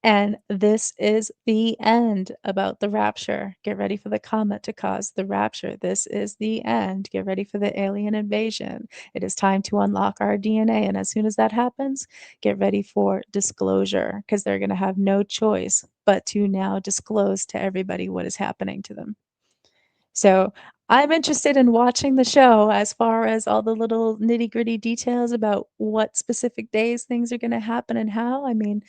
And this is the end about the rapture. Get ready for the comet to cause the rapture. This is the end. Get ready for the alien invasion. It is time to unlock our DNA. And as soon as that happens, get ready for disclosure, because they're going to have no choice but to now disclose to everybody what is happening to them. So I'm interested in watching the show as far as all the little nitty-gritty details about what specific days things are gonna happen and how. I mean,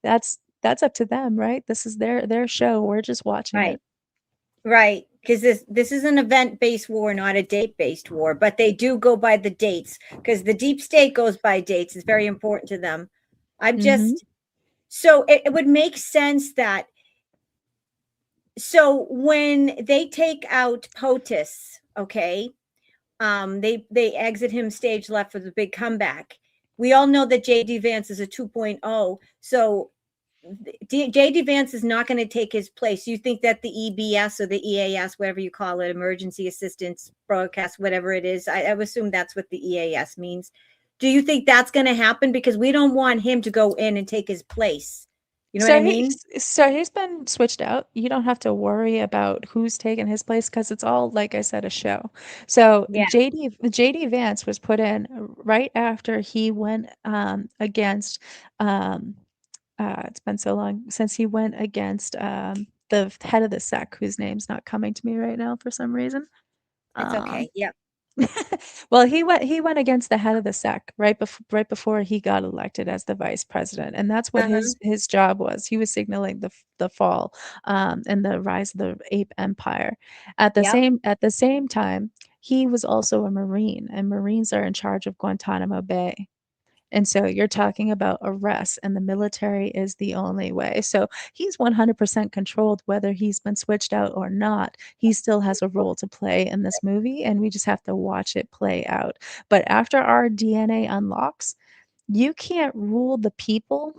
that's up to them, right? This is their show. We're just watching Right. it. Right, because this is an event-based war, not a date-based war, but they do go by the dates, because the deep state goes by dates. It's very important to them. I'm Mhm. just, so it would make sense that, so when they take out POTUS, okay, they exit him stage left for the big comeback. We all know that JD Vance is a 2.0, so JD Vance is not going to take his place. You think that the EBS or the EAS, whatever you call it, emergency assistance broadcast, whatever it is, I would assume that's what the EAS means. Do you think that's going to happen? Because we don't want him to go in and take his place. You know what I mean? So he's been switched out. You don't have to worry about who's taking his place because it's all, like I said, a show. So Yeah. JD Vance was put in right after he went against it's been so long since he went against the head of the SEC, whose name's not coming to me right now for some reason. It's Um, okay. Yep. well, he went against the head of the SEC right before he got elected as the vice president, and that's what Uh-huh. his job was. He was signaling the fall and the rise of the ape empire. Yep. At the same time, he was also a Marine, and Marines are in charge of Guantanamo Bay. And so you're talking about arrests, and the military is the only way. So he's 100% controlled whether he's been switched out or not. He still has a role to play in this movie, and we just have to watch it play out. But after our DNA unlocks, you can't rule the people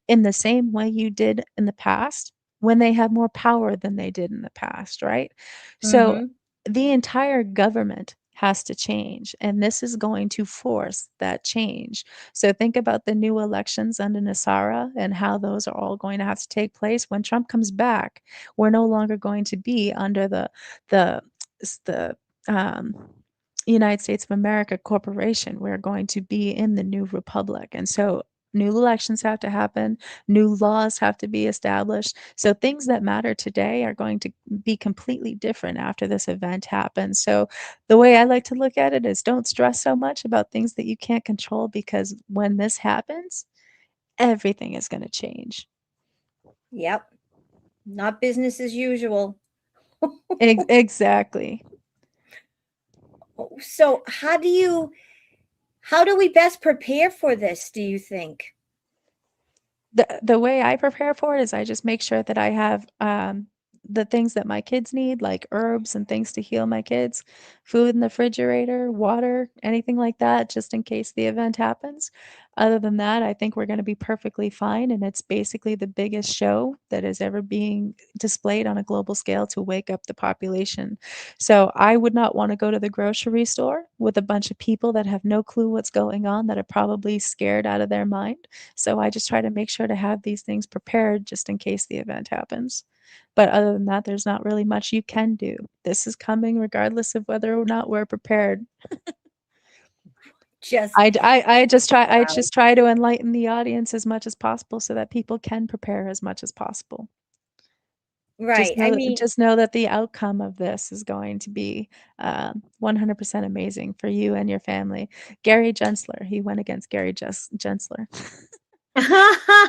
in the same way you did in the past when they have more power than they did in the past, right? So Mm-hmm. the entire government has to change, and this is going to force that change. So think about the new elections under Nasara and how those are all going to have to take place. When Trump comes back, we're no longer going to be under the the um, United States of America corporation. We're going to be in the new republic. And so new elections have to happen, new laws have to be established. So things that matter today are going to be completely different after this event happens. So the way I like to look at it is don't stress so much about things that you can't control, because when this happens, everything is going to change. Yep. Not business as usual. Exactly. So how do you, How do we best prepare for this, do you think? The way I prepare for it is I just make sure that I have the things that my kids need, like herbs and things to heal my kids, food in the refrigerator, water, anything like that, just in case the event happens. Other than that, I think we're going to be perfectly fine. And it's basically the biggest show that is ever being displayed on a global scale to wake up the population. So I would not want to go to the grocery store with a bunch of people that have no clue what's going on, that are probably scared out of their mind. So I just try to make sure to have these things prepared just in case the event happens. But other than that, there's not really much you can do. This is coming regardless of whether or not we're prepared. Just I just wow. try to enlighten the audience as much as possible so that people can prepare as much as possible. Right. I mean, Just know that the outcome of this is going to be 100% amazing for you and your family. Gary Gensler, he went against Gary Gensler.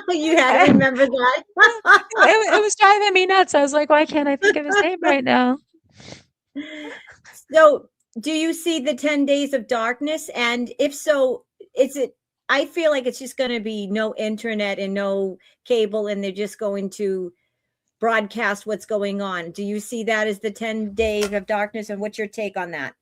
you had to remember that. It was driving me nuts. I was like, why can't I think of his name right now? So, do you see the 10 days of darkness? And if so, is it, I feel like it's just going to be no internet and no cable, and they're just going to broadcast what's going on. Do you see that as the 10 days of darkness? And what's your take on that?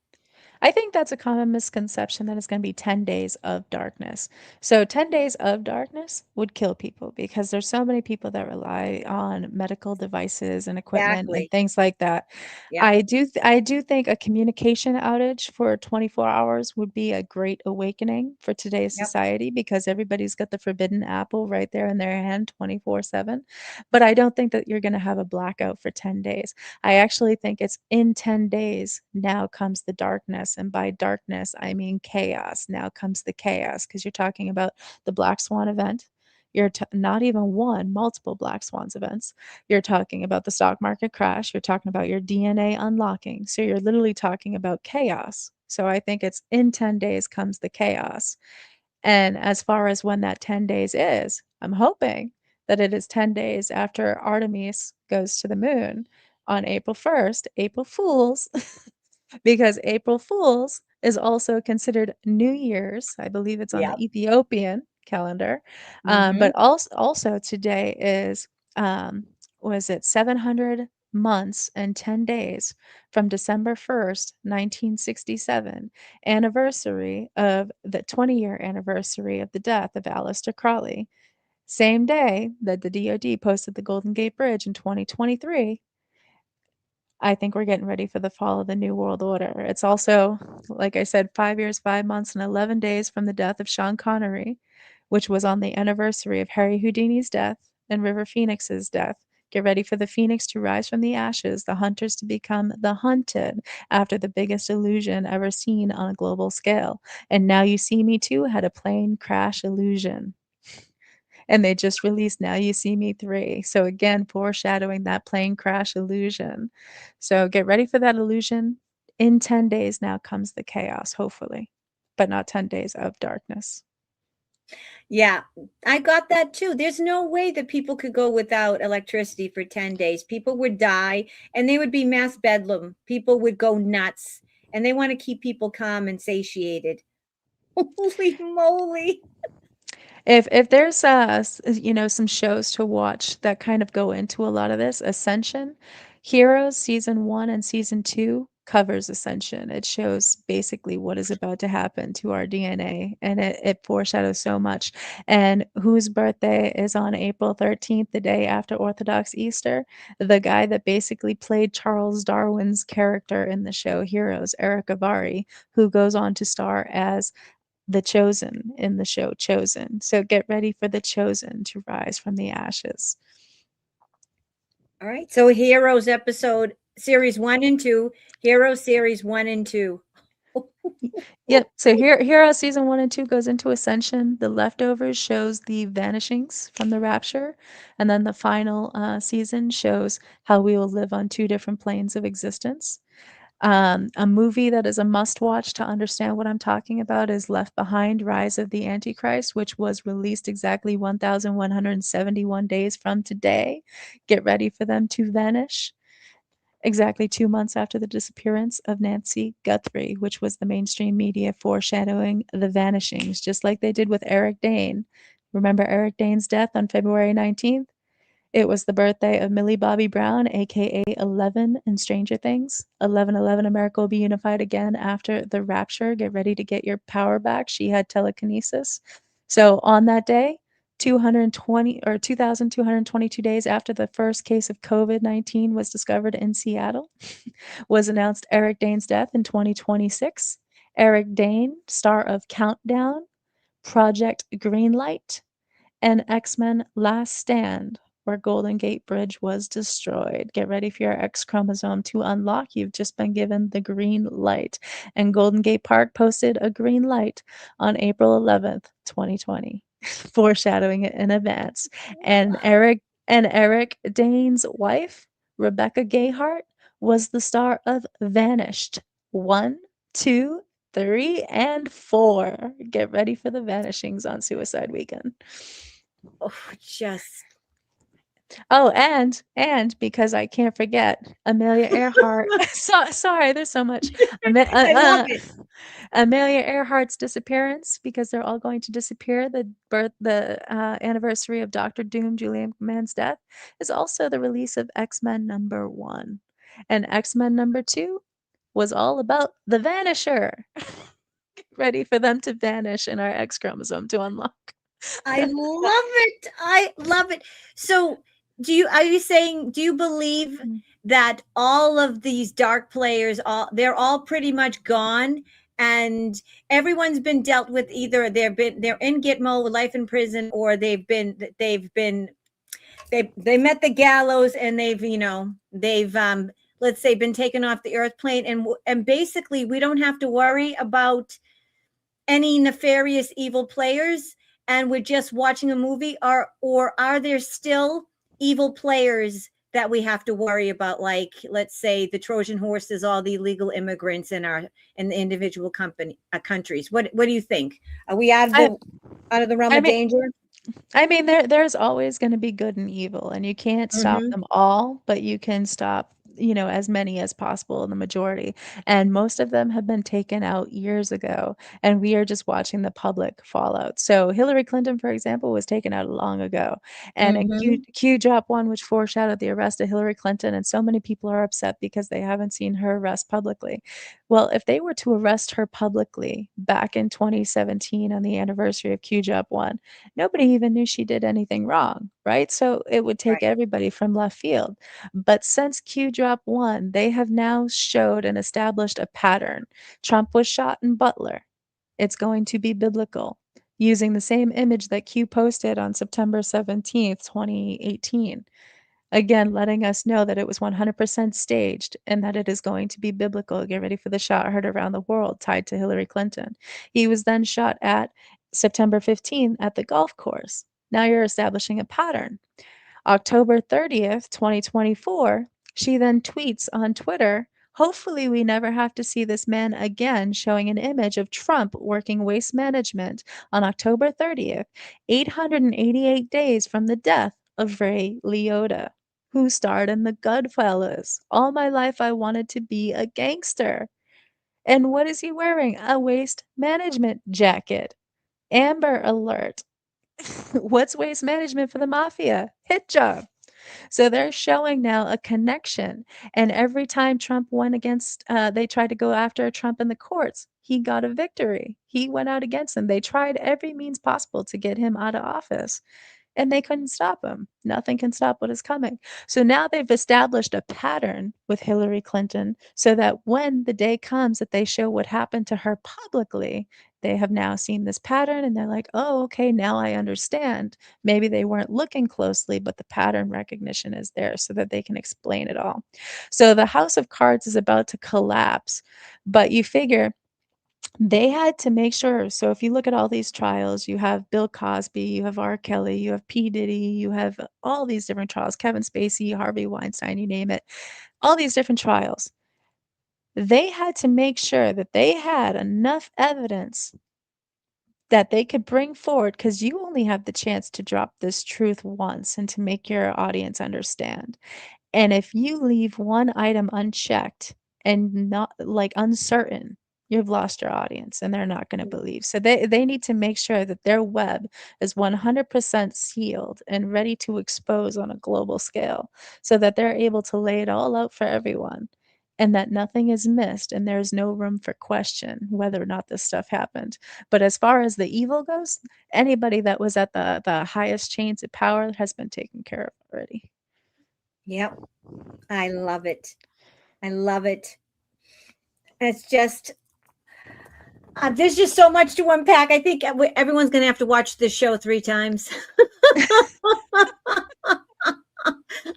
I think that's a common misconception that it's going to be 10 days of darkness. So 10 days of darkness would kill people because there's so many people that rely on medical devices and equipment and Exactly. things like that. Yeah. I do think a communication outage for 24 hours would be a great awakening for today's Yep. society because everybody's got the forbidden apple right there in their hand 24/7. But I don't think that you're going to have a blackout for 10 days. I actually think it's in 10 days now comes the darkness. And by darkness, I mean chaos. Now comes the chaos because you're talking about the Black Swan event. You're not even one, multiple Black Swans events. You're talking about the stock market crash. You're talking about your DNA unlocking. So you're literally talking about chaos. So I think it's in 10 days comes the chaos. And as far as when that 10 days is, I'm hoping that it is 10 days after Artemis goes to the moon on April 1st, April Fools, because April Fools is also considered New Year's. I believe it's on the Yep. Ethiopian calendar. Mm-hmm. But also today is, was it 700 months and 10 days from December 1st, 1967, anniversary of the 20-year anniversary of the death of Aleister Crowley. Same day that the DoD posted the Golden Gate Bridge in 2023, I think we're getting ready for the fall of the New World Order. It's also, like I said, 5 years, 5 months, and 11 days from the death of Sean Connery, which was on the anniversary of Harry Houdini's death and River Phoenix's death. Get ready for the phoenix to rise from the ashes, the hunters to become the hunted after the biggest illusion ever seen on a global scale. And Now You See Me Too had a plane crash illusion, and they just released Now You See Me 3. So again, foreshadowing that plane crash illusion. So get ready for that illusion. In 10 days now comes the chaos, hopefully, but not 10 days of darkness. Yeah, I got that too. There's no way that people could go without electricity for 10 days. People would die and they would be mass bedlam. People would go nuts and they want to keep people calm and satiated. Holy moly. If there's some shows to watch that kind of go into a lot of this, Ascension, Heroes season 1 and season 2 covers Ascension. It shows basically what is about to happen to our DNA, and it foreshadows so much. And whose birthday is on April 13th, the day after Orthodox Easter? The guy that basically played Charles Darwin's character in the show Heroes, Eric Avari, who goes on to star as the Chosen in the show Chosen. So get ready for the Chosen to rise from the ashes. All right. So Heroes episode series 1 and 2, Heroes series 1 and 2. Yep. So Hero season 1 and 2 goes into Ascension. The Leftovers shows the vanishings from the Rapture, and then the final season shows how we will live on 2 different planes of existence. A movie that is a must watch to understand what I'm talking about is Left Behind: Rise of the Antichrist, which was released exactly 1,171 days from today. Get ready for them to vanish. exactly 2 months after the disappearance of Nancy Guthrie, which was the mainstream media foreshadowing the vanishings, just like they did with Eric Dane. Remember Eric Dane's death on February 19th? It was the birthday of Millie Bobby Brown, aka 11 in Stranger Things. 11:11, America will be unified again after the rapture. Get ready to get your power back. She had telekinesis. So on that day, 2,222 days after the first case of COVID-19 was discovered in Seattle, was announced Eric Dane's death in 2026. Eric Dane, star of Countdown, Project Greenlight, and X-Men Last Stand, where Golden Gate Bridge was destroyed. Get ready for your X chromosome to unlock. You've just been given the green light. And Golden Gate Park posted a green light on April 11th, 2020, foreshadowing it in advance. And Eric Dane's wife, Rebecca Gayheart, was the star of Vanished. 1, 2, 3, and 4. Get ready for the vanishings on Suicide Weekend. Oh, just Oh, and because I can't forget Amelia Earhart. Sorry, there's so much. I love it. Amelia Earhart's disappearance, because they're all going to disappear. The anniversary of Doctor Doom, Julian Mann's death, is also the release of X-Men #1, and X-Men #2 was all about the Vanisher. Ready for them to vanish in our X chromosome to unlock. I love it. I love it. So, do you believe that all of these dark players, they're all pretty much gone, and everyone's been dealt with? Either they're in Gitmo, life in prison, or they met the gallows, and they've let's say been taken off the earth plane, and basically we don't have to worry about any nefarious evil players, and we're just watching a movie, or are there still evil players that we have to worry about, like, let's say, the Trojan horses, all the illegal immigrants in the individual countries? What do you think? Are we out of the realm of danger? I mean, there's always going to be good and evil, and you can't stop them all, but you can stop, as many as possible in the majority. And most of them have been taken out years ago, and we are just watching the public fallout. So Hillary Clinton, for example, was taken out long ago. And in Q Drop 1, which foreshadowed the arrest of Hillary Clinton, and so many people are upset because they haven't seen her arrest publicly. Well, if they were to arrest her publicly back in 2017 on the anniversary of Q Drop 1, nobody even knew she did anything wrong, right? So it would take everybody from left field. But since Q Drop 1, they have now showed and established a pattern. Trump was shot in Butler. It's going to be biblical, using the same image that Q posted on September 17th, 2018. Again, letting us know that it was 100% staged and that it is going to be biblical. Get ready for the shot heard around the world tied to Hillary Clinton. He was then shot at September 15th at the golf course. Now you're establishing a pattern. October 30th, 2024, she then tweets on Twitter, "Hopefully we never have to see this man again," showing an image of Trump working waste management on October 30th, 888 days from the death of Ray Liotta, who starred in The Goodfellas. All my life I wanted to be a gangster. And what is he wearing? A waste management jacket. Amber alert. What's waste management for the mafia? Hit job. So they're showing now a connection. And every time Trump went against, they tried to go after Trump in the courts, he got a victory. He went out against them. They tried every means possible to get him out of office, and they couldn't stop him. Nothing can stop what is coming. So now they've established a pattern with Hillary Clinton so that when the day comes that they show what happened to her publicly, they have now seen this pattern and they're like, oh, okay, now I understand. Maybe they weren't looking closely, but the pattern recognition is there so that they can explain it all. So the house of cards is about to collapse, but you figure they had to make sure. So if you look at all these trials, you have Bill Cosby, you have R. Kelly, you have P. Diddy, you have all these different trials, Kevin Spacey, Harvey Weinstein, you name it, all these different trials. They had to make sure that they had enough evidence that they could bring forward, because you only have the chance to drop this truth once and to make your audience understand. And if you leave one item unchecked and not like uncertain, you've lost your audience and they're not going to believe. So they need to make sure that their web is 100% sealed and ready to expose on a global scale so that they're able to lay it all out for everyone and that nothing is missed and there's no room for question whether or not this stuff happened. But as far as the evil goes, anybody that was at the highest chains of power has been taken care of already. Yep. I love it. I love it. It's just, there's just so much to unpack. I think everyone's going to have to watch this show 3 times.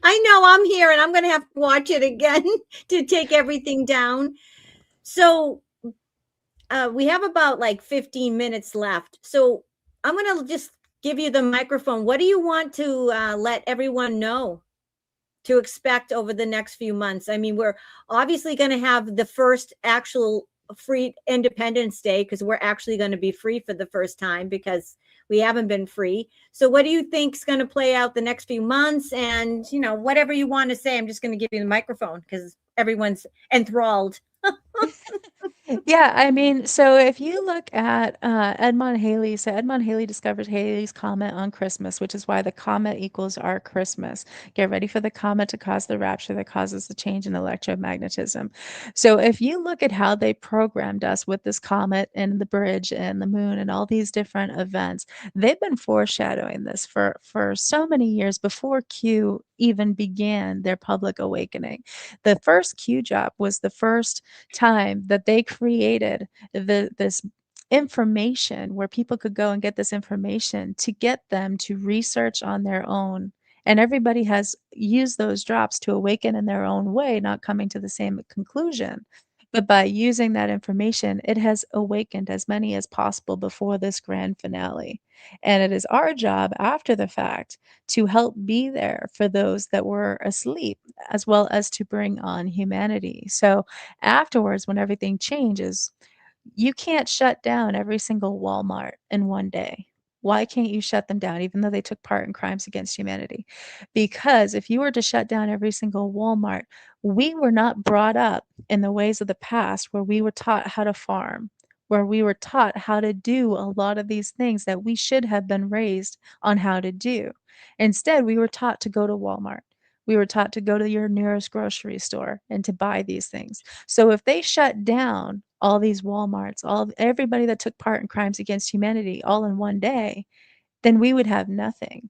I know I'm here and I'm going to have to watch it again to take everything down. So we have about like 15 minutes left. So I'm going to just give you the microphone. What do you want to let everyone know to expect over the next few months? I mean, we're obviously going to have the first actual free Independence Day because we're actually going to be free for the first time because we haven't been free. So what do you think is going to play out the next few months? And, you know, whatever you want to say, I'm just going to give you the microphone because everyone's enthralled. Yeah, I mean, so if you look at Edmond Halley, so Edmond Halley discovered Halley's Comet on Christmas, which is why the comet equals our Christmas. Get ready for the comet to cause the rapture that causes the change in electromagnetism. So if you look at how they programmed us with this comet and the bridge and the moon and all these different events, they've been foreshadowing this for so many years before Q even began their public awakening. The first Q job was the first time that they created this information where people could go and get this information to get them to research on their own. And everybody has used those drops to awaken in their own way, not coming to the same conclusion. But by using that information, it has awakened as many as possible before this grand finale. And it is our job after the fact to help be there for those that were asleep, as well as to bring on humanity. So afterwards, when everything changes, you can't shut down every single Walmart in one day. Why can't you shut them down, even though they took part in crimes against humanity? Because if you were to shut down every single Walmart, we were not brought up in the ways of the past where we were taught how to farm, where we were taught how to do a lot of these things that we should have been raised on how to do. Instead, we were taught to go to Walmart. We were taught to go to your nearest grocery store and to buy these things. So if they shut down all these Walmarts, everybody that took part in crimes against humanity all in one day, then we would have nothing.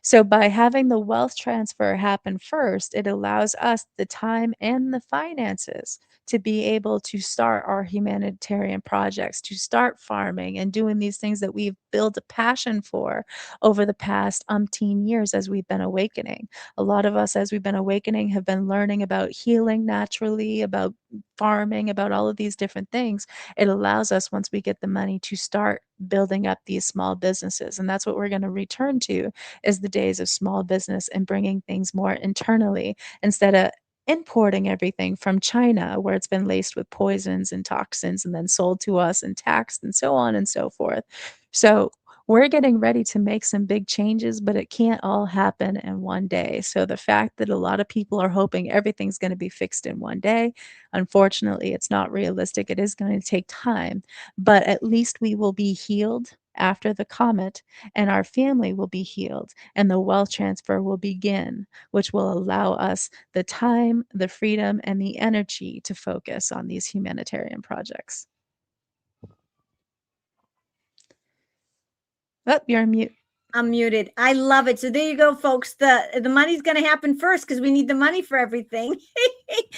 So by having the wealth transfer happen first, it allows us the time and the finances to be able to start our humanitarian projects, to start farming and doing these things that we've built a passion for over the past umpteen years as we've been awakening. A lot of us, as we've been awakening, have been learning about healing naturally, about farming, about all of these different things. It allows us, once we get the money, to start building up these small businesses. And that's what we're going to return to, is the days of small business and bringing things more internally instead of importing everything from China, where it's been laced with poisons and toxins and then sold to us and taxed and so on and so forth. So we're getting ready to make some big changes, but it can't all happen in one day. So the fact that a lot of people are hoping everything's going to be fixed in one day, unfortunately, it's not realistic. It is going to take time, but at least we will be healed after the comet, and our family will be healed, and the wealth transfer will begin, which will allow us the time, the freedom, and the energy to focus on these humanitarian projects. Oh, you're on mute. I'm muted. I love it. So there you go, folks. The money's going to happen first because we need the money for everything.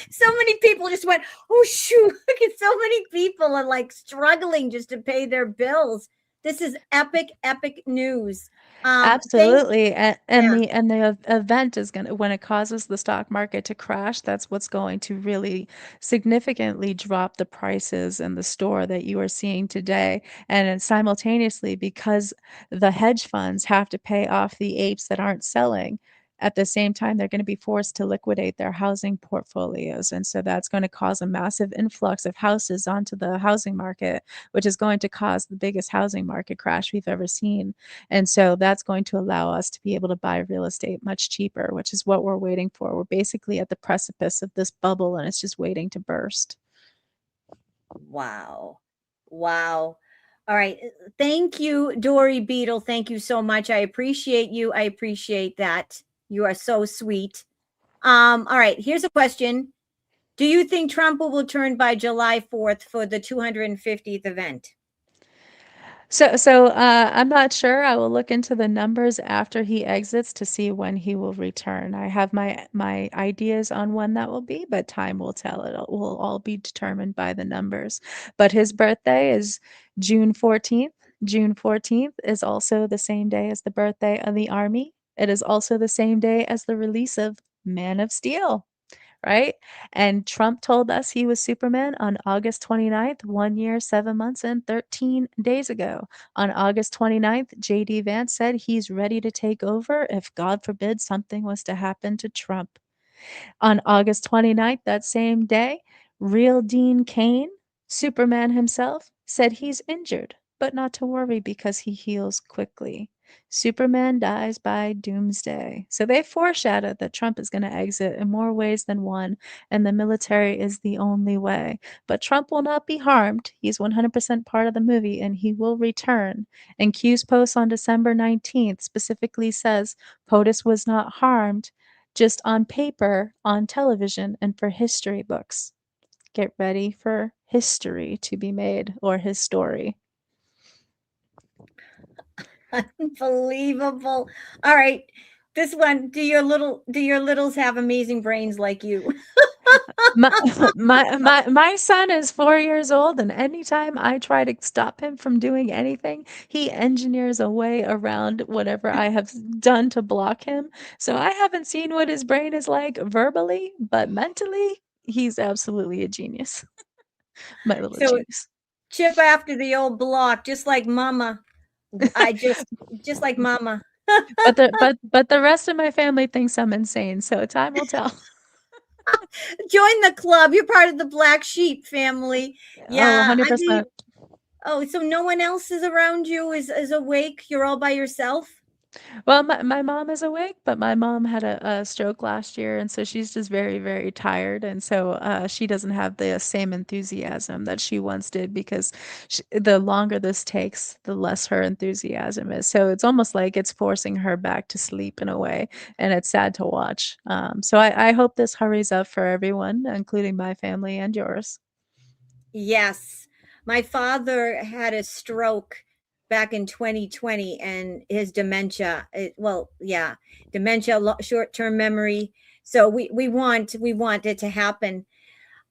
So many people just went, oh, shoot. Look at so many people are like struggling just to pay their bills. This is epic, epic news. Absolutely. And Yeah. the event is going to, when it causes the stock market to crash, that's what's going to really significantly drop the prices in the store that you are seeing today. And then simultaneously, because the hedge funds have to pay off the apes that aren't selling, At the same time, they're going to be forced to liquidate their housing portfolios. And so that's going to cause a massive influx of houses onto the housing market, which is going to cause the biggest housing market crash we've ever seen. And so that's going to allow us to be able to buy real estate much cheaper, which is what we're waiting for. We're basically at the precipice of this bubble, and it's just waiting to burst. Wow. Wow. All right. Thank you, Dory Beetle. Thank you so much. I appreciate you. I appreciate that. You are so sweet. All right. Here's a question. Do you think Trump will return by July 4th for the 250th event? So I'm not sure. I will look into the numbers after he exits to see when he will return. I have my ideas on when that will be, but time will tell. It will all be determined by the numbers. But his birthday is June 14th. June 14th is also the same day as the birthday of the Army. It is also the same day as the release of Man of Steel, right? And Trump told us he was Superman on August 29th, 1 year, 7 months, and 13 days ago. On August 29th, J.D. Vance said he's ready to take over if, God forbid, something was to happen to Trump. On August 29th, that same day, real Dean Cain, Superman himself, said he's injured, but not to worry because he heals quickly. Superman dies by doomsday. So they foreshadowed that Trump is going to exit in more ways than one, and the military is the only way. But Trump will not be harmed. He's 100% part of the movie, and he will return. And Q's post on December 19th specifically says POTUS was not harmed, just on paper, on television, and for history books. Get ready for history to be made, or his story. Unbelievable. All right. This one, do your littles have amazing brains like you? My son is 4 years old, and anytime I try to stop him from doing anything, he engineers a way around whatever I have done to block him. So I haven't seen what his brain is like verbally, but mentally, he's absolutely a genius. My little So genius. chip after the old block, just like mama. I just like mama. But the rest of my family thinks I'm insane, so time will tell. Join the club. You're part of the black sheep family. Oh, Yeah. I mean, 100%. oh, so no one else is around you, is awake? You're all by yourself? Well, my mom is awake, but my mom had a stroke last year, and so she's just very, very tired, and so she doesn't have the same enthusiasm that she once did because the longer this takes, the less her enthusiasm is. So it's almost like it's forcing her back to sleep in a way, and it's sad to watch. So I hope this hurries up for everyone, including my family and yours. Yes. My father had a stroke back in 2020, and his dementia, dementia, short-term memory. So we want it to happen.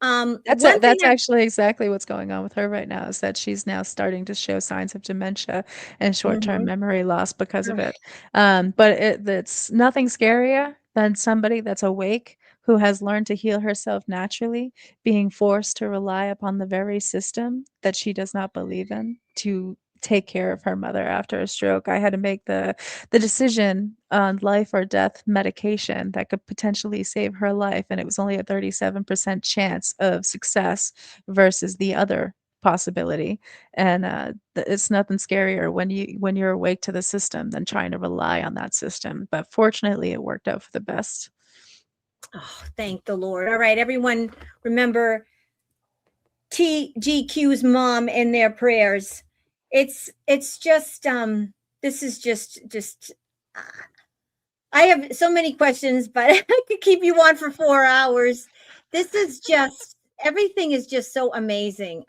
That's actually exactly what's going on with her right now, is that she's now starting to show signs of dementia and short-term memory loss because of it. But it's nothing scarier than somebody that's awake who has learned to heal herself naturally, being forced to rely upon the very system that she does not believe in to take care of her mother after a stroke. I had to make the decision on life or death medication that could potentially save her life, and it was only a 37% chance of success versus the other possibility. And it's nothing scarier when you're awake to the system than trying to rely on that system. But fortunately, it worked out for the best. Oh, thank the Lord. All right, everyone, remember TGQ's mom in their prayers. It's just this is just I have so many questions, but I could keep you on for 4 hours. This is just, everything is just so amazing.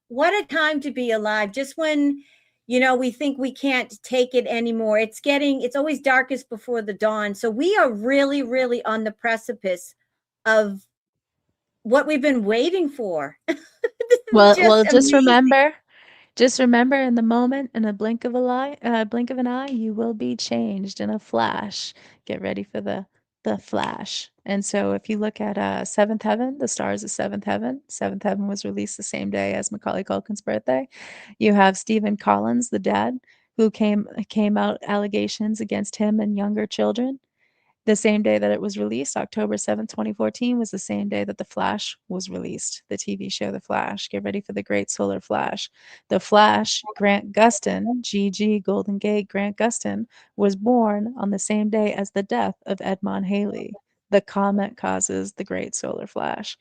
What a time to be alive. Just when, we think we can't take it anymore. It's always darkest before the dawn. So we are really, really on the precipice of what we've been waiting for. Well, just Amazing. remember, in the moment, in a blink of an eye, you will be changed in a flash. Get ready for the flash. And so, if you look at Seventh Heaven, the stars of Seventh Heaven. Seventh Heaven was released the same day as Macaulay Culkin's birthday. You have Stephen Collins, the dad, who came out allegations against him and younger children. The same day that it was released, October 7th, 2014, was the same day that The Flash was released, the TV show The Flash. Get ready for the great solar flash. The Flash, Grant Gustin, GG Golden Gate Grant Gustin, was born on the same day as the death of Edmond Halley. The comet causes the great solar flash.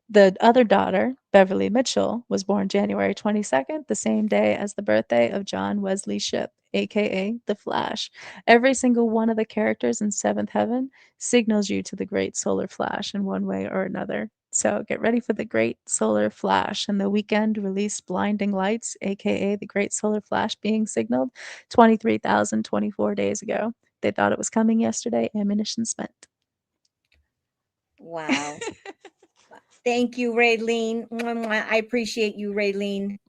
The other daughter, Beverly Mitchell, was born January 22nd, the same day as the birthday of John Wesley Shipp, aka The Flash. Every single one of the characters in Seventh Heaven signals you to the great solar flash in one way or another. So get ready for the great solar flash. And the weekend released Blinding Lights, aka the great solar flash being signaled 23,024 days ago. They thought it was coming yesterday. Ammunition spent. Wow. Thank you, Raylene. I appreciate you, Raylene.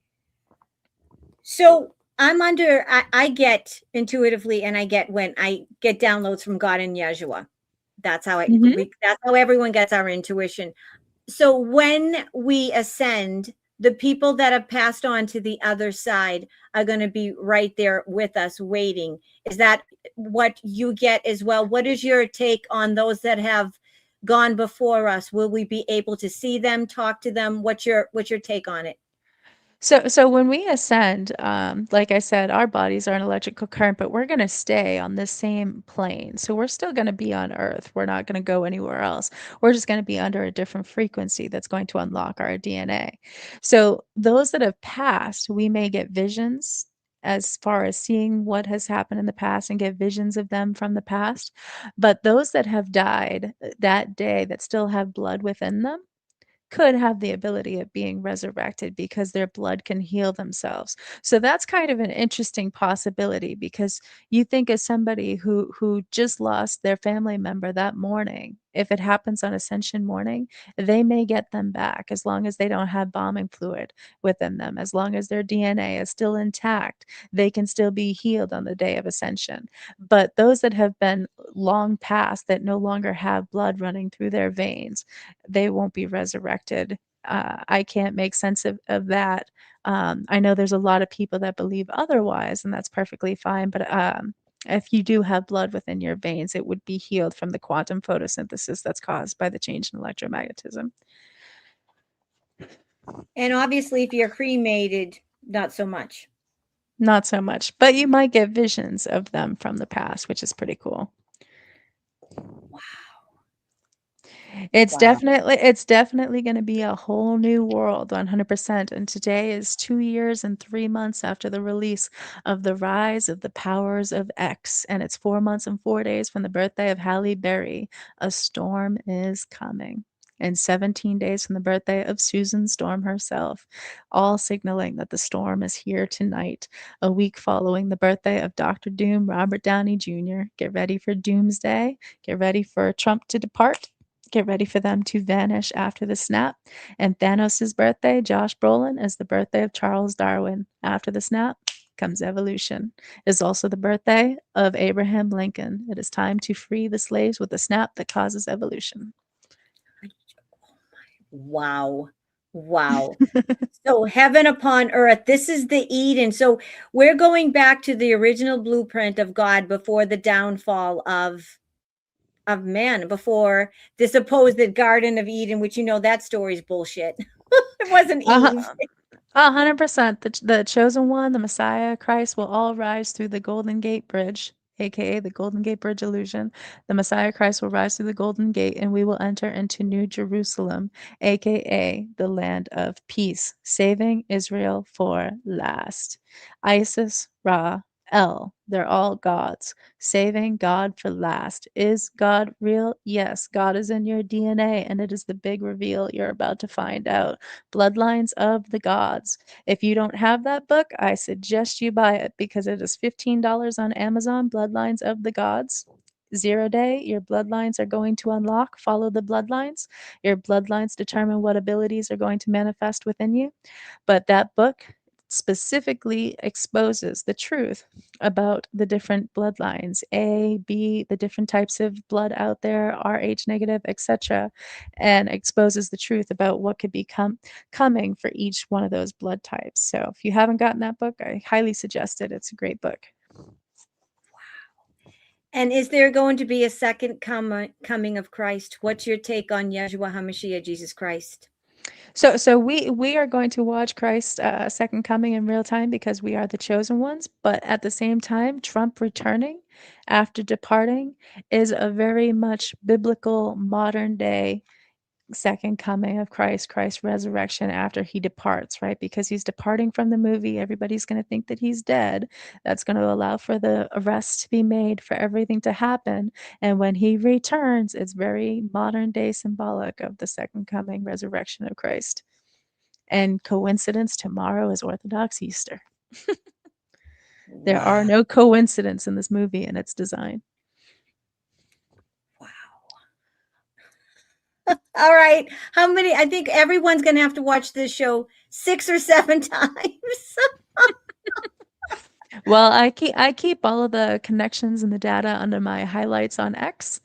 So I get intuitively, and I get when I get downloads from God and Yeshua. That's how that's how everyone gets our intuition. So when we ascend, the people that have passed on to the other side are going to be right there with us waiting. Is that what you get as well? What is your take on those that have gone before us? Will we be able to see them, talk to them? What's your take on it? So when we ascend, like I said, our bodies are an electrical current, but we're going to stay on this same plane. So we're still going to be on Earth. We're not going to go anywhere else. We're just going to be under a different frequency that's going to unlock our DNA. So those that have passed, we may get visions as far as seeing what has happened in the past and get visions of them from the past. But those that have died that day that still have blood within them, could have the ability of being resurrected because their blood can heal themselves. So that's kind of an interesting possibility, because you think of somebody who just lost their family member that morning. If it happens on Ascension morning, they may get them back as long as they don't have bombing fluid within them. As long as their DNA is still intact, they can still be healed on the day of Ascension. But those that have been long past, that no longer have blood running through their veins, they won't be resurrected. I can't make sense of that. I know there's a lot of people that believe otherwise, and that's perfectly fine. But if you do have blood within your veins, it would be healed from the quantum photosynthesis that's caused by the change in electromagnetism. And obviously, if you're cremated, not so much. Not so much, but you might get visions of them from the past, which is pretty cool. Wow. It's Wow. definitely going to be a whole new world, 100%. And today is 2 years and 3 months after the release of The Rise of the Powers of X, and it's 4 months and 4 days from the birthday of Halle Berry. A storm is coming. And 17 days from the birthday of Susan Storm herself, all signaling that the storm is here tonight. A week following the birthday of Dr. Doom, Robert Downey Jr. Get ready for Doomsday. Get ready for Trump to depart. Get ready for them to vanish after the snap. And Thanos' birthday, Josh Brolin, is the birthday of Charles Darwin. After the snap comes evolution. It is also the birthday of Abraham Lincoln. It is time to free the slaves with the snap that causes evolution. Wow. Wow. So heaven upon earth, this is the Eden. So we're going back to the original blueprint of God before the downfall of man, before the supposed Garden of Eden, which that story's bullshit. It wasn't Eve. 100%. The chosen one, the Messiah, Christ, will all rise through the Golden Gate Bridge, aka the Golden Gate Bridge illusion. The Messiah Christ will rise through the Golden Gate, and we will enter into New Jerusalem, aka the land of peace, saving Israel for last. Isis, Ra, El, they're all gods. Saving God for last. Is God real? Yes, God is in your DNA, and it is the big reveal you're about to find out. Bloodlines of the Gods. If you don't have that book, I suggest you buy it because it is $15 on Amazon. Bloodlines of the Gods. 0 day, your bloodlines are going to unlock. Follow the bloodlines. Your bloodlines determine what abilities are going to manifest within you. But that book specifically exposes the truth about the different bloodlines, A, B, the different types of blood out there, Rh negative, etc., and exposes the truth about what could be coming for each one of those blood types. So if you haven't gotten that book, I highly suggest it. It's a great book. And is there going to be a second coming of Christ? What's your take on Yeshua HaMashiach, Jesus Christ? So we are going to watch Christ's second coming in real time because we are the chosen ones. But at the same time, Trump returning after departing is a very much biblical, modern day second coming of Christ, Christ's resurrection after he departs, right? Because he's departing from the movie. Everybody's going to think that he's dead. That's going to allow for the arrest to be made, for everything to happen. And when he returns, it's very modern day symbolic of the second coming resurrection of Christ. And coincidence, tomorrow is Orthodox Easter. There are no coincidences in this movie and its design. All right. How many? I think everyone's going to have to watch this show 6 or 7 times. Well, I keep all of the connections and the data under my highlights on X,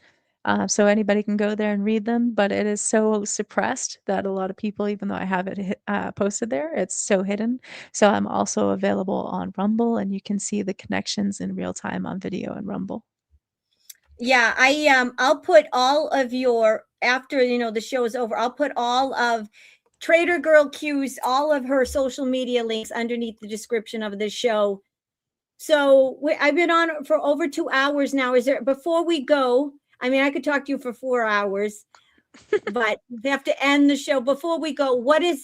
so anybody can go there and read them. But it is so suppressed that a lot of people, even though I have it posted there, it's so hidden. So I'm also available on Rumble, and you can see the connections in real time on video and Rumble. Yeah, I'll put all of your, after the show is over, I'll put all of TraderGirlQ's, all of her social media links underneath the description of the show. So I've been on for over 2 hours now. Is there, before we go, I mean, I could talk to you for 4 hours, but we have to end the show. Before we go, what's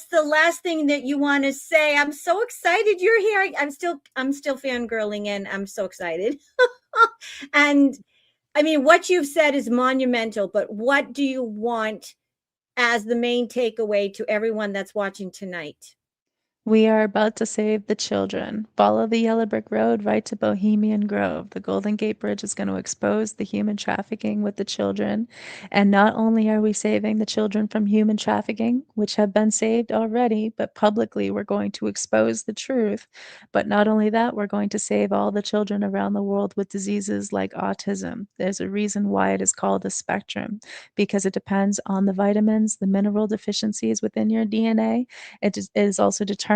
the last thing that you want to say? I'm so excited you're here. I'm still fangirling, and I'm so excited. And I mean, what you've said is monumental, but what do you want as the main takeaway to everyone that's watching tonight? We are about to save the children. Follow the yellow brick road right to Bohemian Grove. The Golden Gate Bridge is going to expose the human trafficking with the children. And not only are we saving the children from human trafficking, which have been saved already, but publicly we're going to expose the truth. But not only that, we're going to save all the children around the world with diseases like autism. There's a reason why it is called a spectrum, because it depends on the vitamins, the mineral deficiencies within your DNA. It is also determined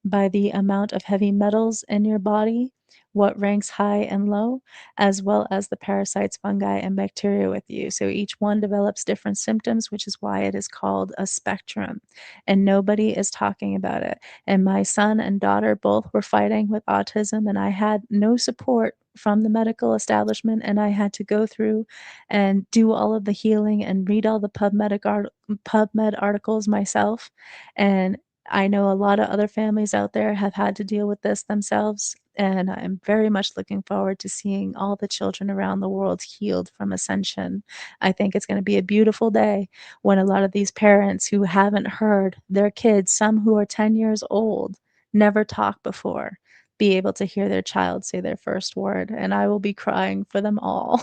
by the amount of heavy metals in your body, what ranks high and low, as well as the parasites, fungi, and bacteria with you. So each one develops different symptoms, which is why it is called a spectrum. And nobody is talking about it. And my son and daughter both were fighting with autism, and I had no support from the medical establishment, and I had to go through and do all of the healing and read all the PubMed articles myself. And I know a lot of other families out there have had to deal with this themselves, and I'm very much looking forward to seeing all the children around the world healed from ascension. I think it's going to be a beautiful day when a lot of these parents who haven't heard their kids, some who are 10 years old, never talked before, be able to hear their child say their first word, and I will be crying for them all.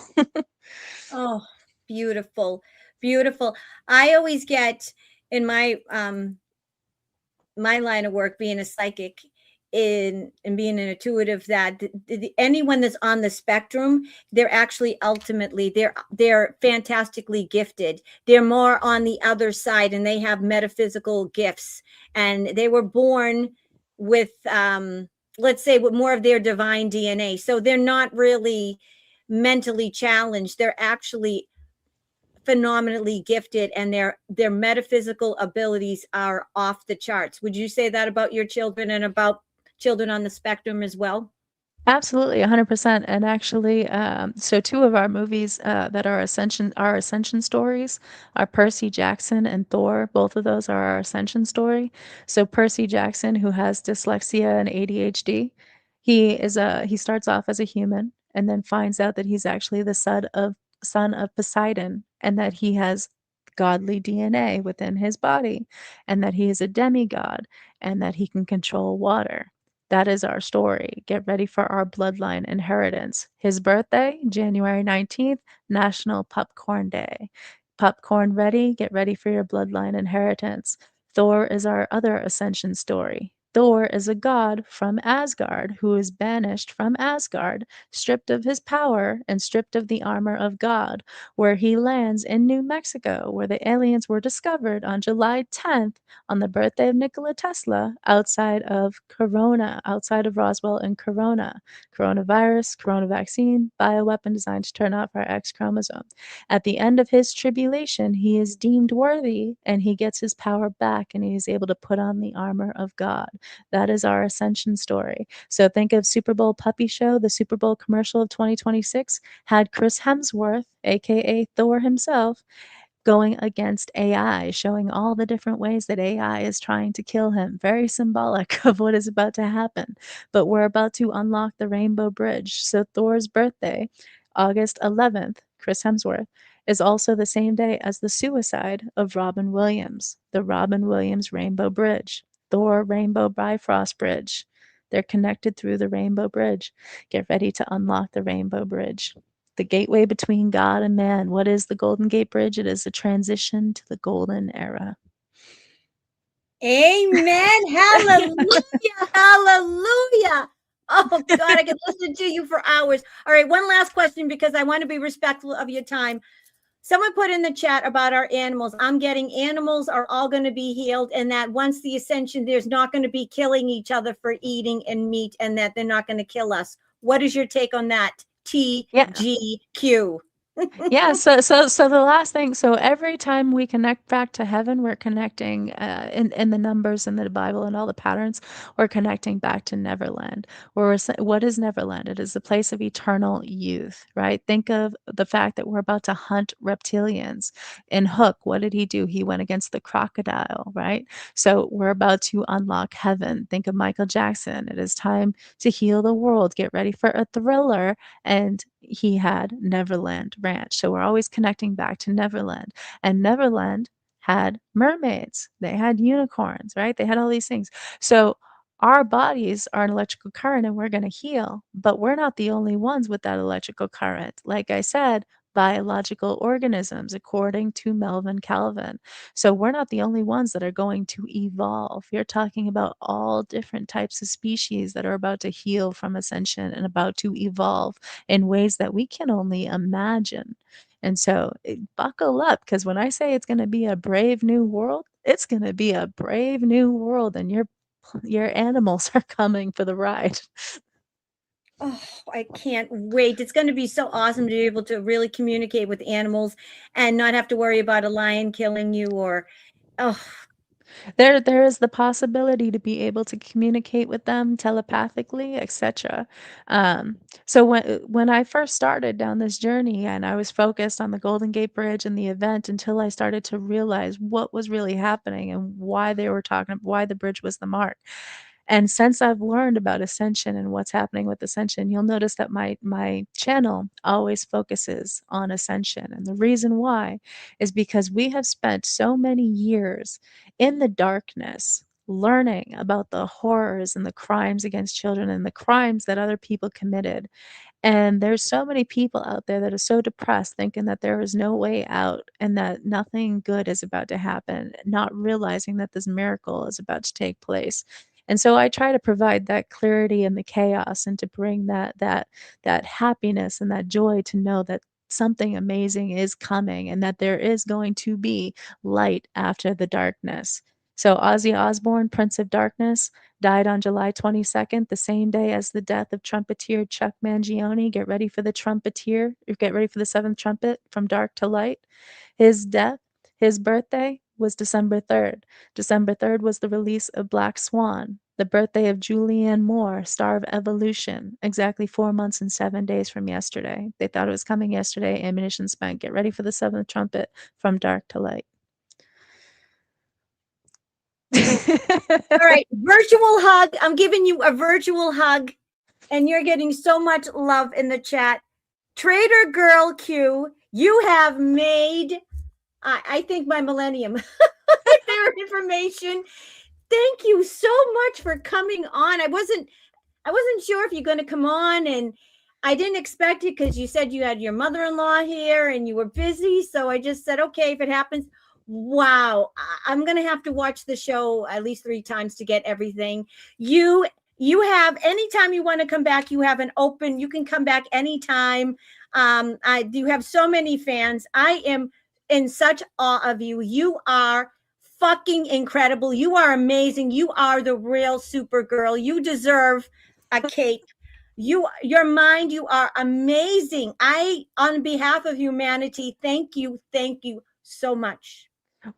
Oh, beautiful. Beautiful. I always get in my line of work, being a psychic and being an intuitive, that anyone that's on the spectrum, they're actually ultimately they're fantastically gifted. They're more on the other side, and they have metaphysical gifts, and they were born with let's say with more of their divine DNA. So they're not really mentally challenged. They're actually phenomenally gifted, and their metaphysical abilities are off the charts. Would you say that about your children and about children on the spectrum as well? Absolutely, 100%. And actually, so two of our movies that are ascension stories are Percy Jackson and Thor. Both of those are our ascension story. So Percy Jackson, who has dyslexia and ADHD, he starts off as a human and then finds out that he's actually the son of Poseidon, and that he has godly DNA within his body, and that he is a demigod, and that he can control water. That is our story. Get ready for our bloodline inheritance. His birthday, January 19th, National Popcorn Day. Popcorn ready, get ready for your bloodline inheritance. Thor is our other ascension story. Thor is a god from Asgard who is banished from Asgard, stripped of his power and stripped of the armor of God, where he lands in New Mexico, where the aliens were discovered on July 10th on the birthday of Nikola Tesla outside of Corona, outside of Roswell and Corona. Coronavirus, corona vaccine, bioweapon designed to turn off our X chromosome. At the end of his tribulation, he is deemed worthy and he gets his power back and he is able to put on the armor of God. That is our ascension story. So think of Super Bowl Puppy Show. The Super Bowl commercial of 2026 had Chris Hemsworth, aka Thor himself, going against AI, showing all the different ways that AI is trying to kill him. Very symbolic of what is about to happen. But we're about to unlock the Rainbow Bridge. So Thor's birthday, August 11th, Chris Hemsworth, is also the same day as the suicide of Robin Williams, the Robin Williams Rainbow Bridge, Thor Rainbow Bifrost Bridge. They're connected through the Rainbow Bridge. Get ready to unlock the Rainbow Bridge. The gateway between God and man. What is the Golden Gate Bridge? It is the transition to the golden era. Amen. Hallelujah. Hallelujah. Oh, God, I could listen to you for hours. All right, one last question because I want to be respectful of your time. Someone put in the chat about our animals. I'm getting animals are all going to be healed, and that once the ascension, there's not going to be killing each other for eating and meat, and that they're not going to kill us. What is your take on that? TGQ. Yeah, so the last thing, so every time we connect back to heaven, we're connecting in the numbers in the Bible and all the patterns, we're connecting back to Neverland. What is Neverland? It is the place of eternal youth, right? Think of the fact that we're about to hunt reptilians. In Hook, what did he do? He went against the crocodile, right? So we're about to unlock heaven. Think of Michael Jackson. It is time to heal the world. Get ready for a thriller. And he had Neverland Ranch. So we're always connecting back to Neverland. And Neverland had mermaids, they had unicorns, right? They had all these things. So our bodies are an electrical current and we're going to heal, but we're not the only ones with that electrical current. Like I said, biological organisms, according to Melvin Calvin. So we're not the only ones that are going to evolve. You're talking about all different types of species that are about to heal from ascension and about to evolve in ways that we can only imagine. And so buckle up, because when I say it's going to be a brave new world, it's going to be a brave new world, and your animals are coming for the ride. Oh, I can't wait. It's going to be so awesome to be able to really communicate with animals and not have to worry about a lion killing you or, oh, There is the possibility to be able to communicate with them telepathically, etc. So when I first started down this journey and I was focused on the Golden Gate Bridge and the event until I started to realize what was really happening and why they were why the bridge was the mark. And since I've learned about ascension and what's happening with ascension, you'll notice that my channel always focuses on ascension. And the reason why is because we have spent so many years in the darkness learning about the horrors and the crimes against children and the crimes that other people committed. And there's so many people out there that are so depressed, thinking that there is no way out and that nothing good is about to happen, not realizing that this miracle is about to take place. And so I try to provide that clarity in the chaos and to bring that happiness and that joy to know that something amazing is coming and that there is going to be light after the darkness. So Ozzy Osbourne, Prince of Darkness, died on July 22nd, the same day as the death of trumpeter Chuck Mangione. Get ready for the trumpeter, or get ready for the seventh trumpet from dark to light. His death, his birthday was December 3rd. December 3rd was the release of Black Swan, the birthday of Julianne Moore, star of Evolution, exactly 4 months and 7 days from yesterday. They thought it was coming yesterday, ammunition spent. Get ready for the seventh trumpet from dark to light. all right, virtual hug. I'm giving you a virtual hug, and you're getting so much love in the chat. TraderGirlQ, you have made, I think, my millennium. Their information. Thank you so much for coming on. I wasn't sure if you're going to come on, and I didn't expect it because you said you had your mother-in-law here and you were busy. So I just said, okay, if it happens. Wow. I'm going to have to watch the show at least 3 times to get everything. You have, anytime you want to come back, you have an open, you can come back anytime. You have so many fans. I am in such awe of you. You are fucking incredible. You are amazing. You are the real Supergirl. You deserve a cape. Your mind, you are amazing. On behalf of humanity, thank you so much.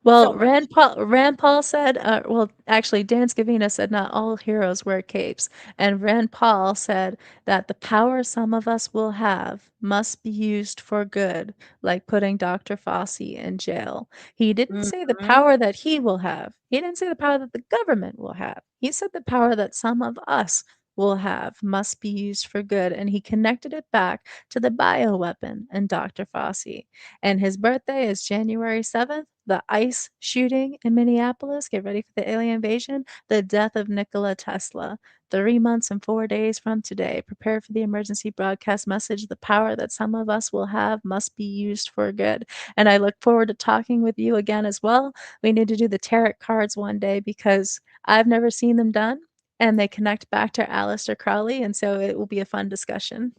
Well, So much. Rand Paul said, well, actually, Dan Scavina said not all heroes wear capes. And Rand Paul said that the power some of us will have must be used for good, like putting Dr. Fossey in jail. He didn't say the power that he will have. He didn't say the power that the government will have. He said the power that some of us will have must be used for good. And he connected it back to the bioweapon and Dr. Fossey. And his birthday is January 7th. The ICE shooting in Minneapolis, get ready for the alien invasion, the death of Nikola Tesla. 3 months and 4 days from today, prepare for the emergency broadcast message. The power that some of us will have must be used for good. And I look forward to talking with you again as well. We need to do the tarot cards one day because I've never seen them done and they connect back to Aleister Crowley. And so it will be a fun discussion.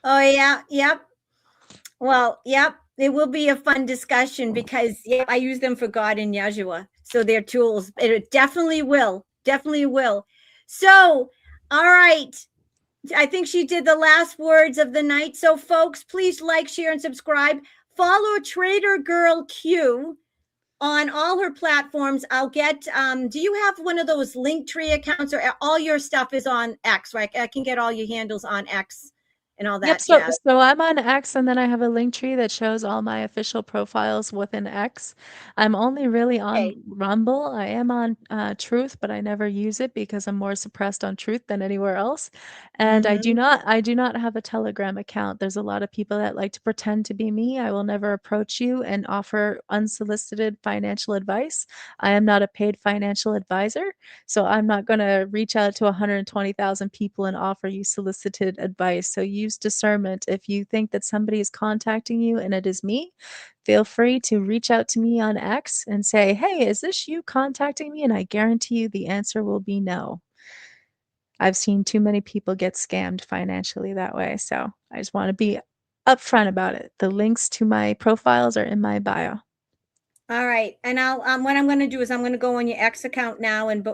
Oh, yeah. Yep. Well, yep. It will be a fun discussion because I use them for God and Yeshua. So they're tools. It definitely will. Definitely will. So, all right. I think she did the last words of the night. So, folks, please like, share, and subscribe. Follow TraderGirlQ on all her platforms. I'll get, do you have one of those LinkTree accounts, or all your stuff is on X, right? I can get all your handles on X and all that. Yep, so I'm on X, and then I have a link tree that shows all my official profiles within X. I'm only really on Rumble. I am on Truth, but I never use it because I'm more suppressed on Truth than anywhere else. And I do not have a Telegram account. There's a lot of people that like to pretend to be me. I will never approach you and offer unsolicited financial advice. I am not a paid financial advisor, so I'm not going to reach out to 120,000 people and offer you solicited advice. So use discernment. If you think that somebody is contacting you and it is me, feel free to reach out to me on X and say, hey, is this you contacting me? And I guarantee you the answer will be no. I've seen too many people get scammed financially that way. So I just want to be upfront about it. The links to my profiles are in my bio. All right, and I'll what I'm going to do is I'm going to go on your X account now, and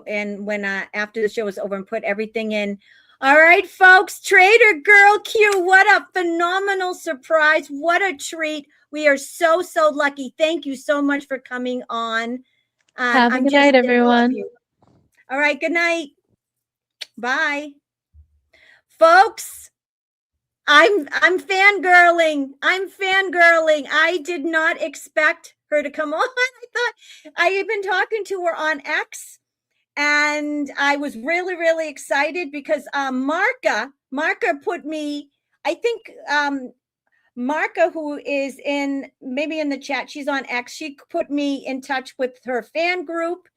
when after the show is over, and put everything in. All right, folks, TraderGirlQ, what a phenomenal surprise! What a treat! We are so lucky. Thank you so much for coming on. Have a good night, everyone. All right, good night. Bye, folks. I'm fangirling. I did not expect her to come on. I thought I had been talking to her on X, and I was really excited because Marka put me, I think Marka, who is maybe in the chat, she's on X, she put me in touch with her fan group,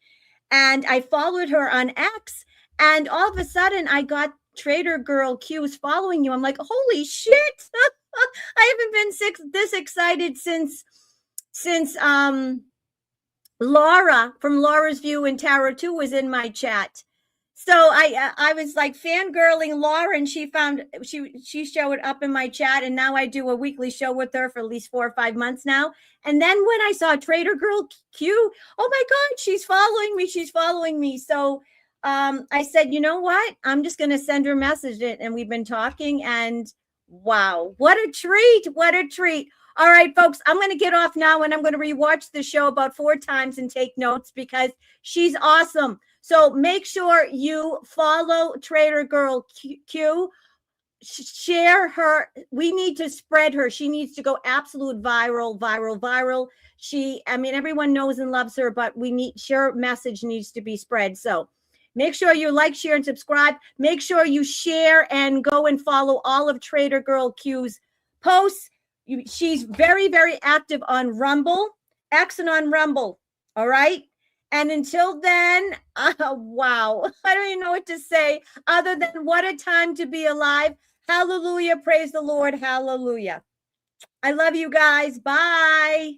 and I followed her on X, and all of a sudden I got TraderGirlQ is following you. I'm like, holy shit. I haven't been this excited since Laura from Laura's View and Tarot 2 was in my chat. So I was like fangirling Laura, and she showed up in my chat, and now I do a weekly show with her for at least 4 or 5 months now. And then when I saw TraderGirlQ, oh my God, she's following me. So I said, you know what? I'm just going to send her a message, and we've been talking, and wow, what a treat. All right, folks, I'm going to get off now, and I'm going to rewatch the show about 4 times and take notes because she's awesome. So make sure you follow TraderGirlQ, share her. We need to spread her. She needs to go absolute viral. Everyone knows and loves her, but her message needs to be spread. So make sure you like, share, and subscribe. Make sure you share and go and follow all of TraderGirlQ's posts. She's very active on Rumble, X, and on Rumble. All right. And until then, wow, I don't even know what to say other than what a time to be alive. Hallelujah. Praise the Lord. Hallelujah. I love you guys. Bye.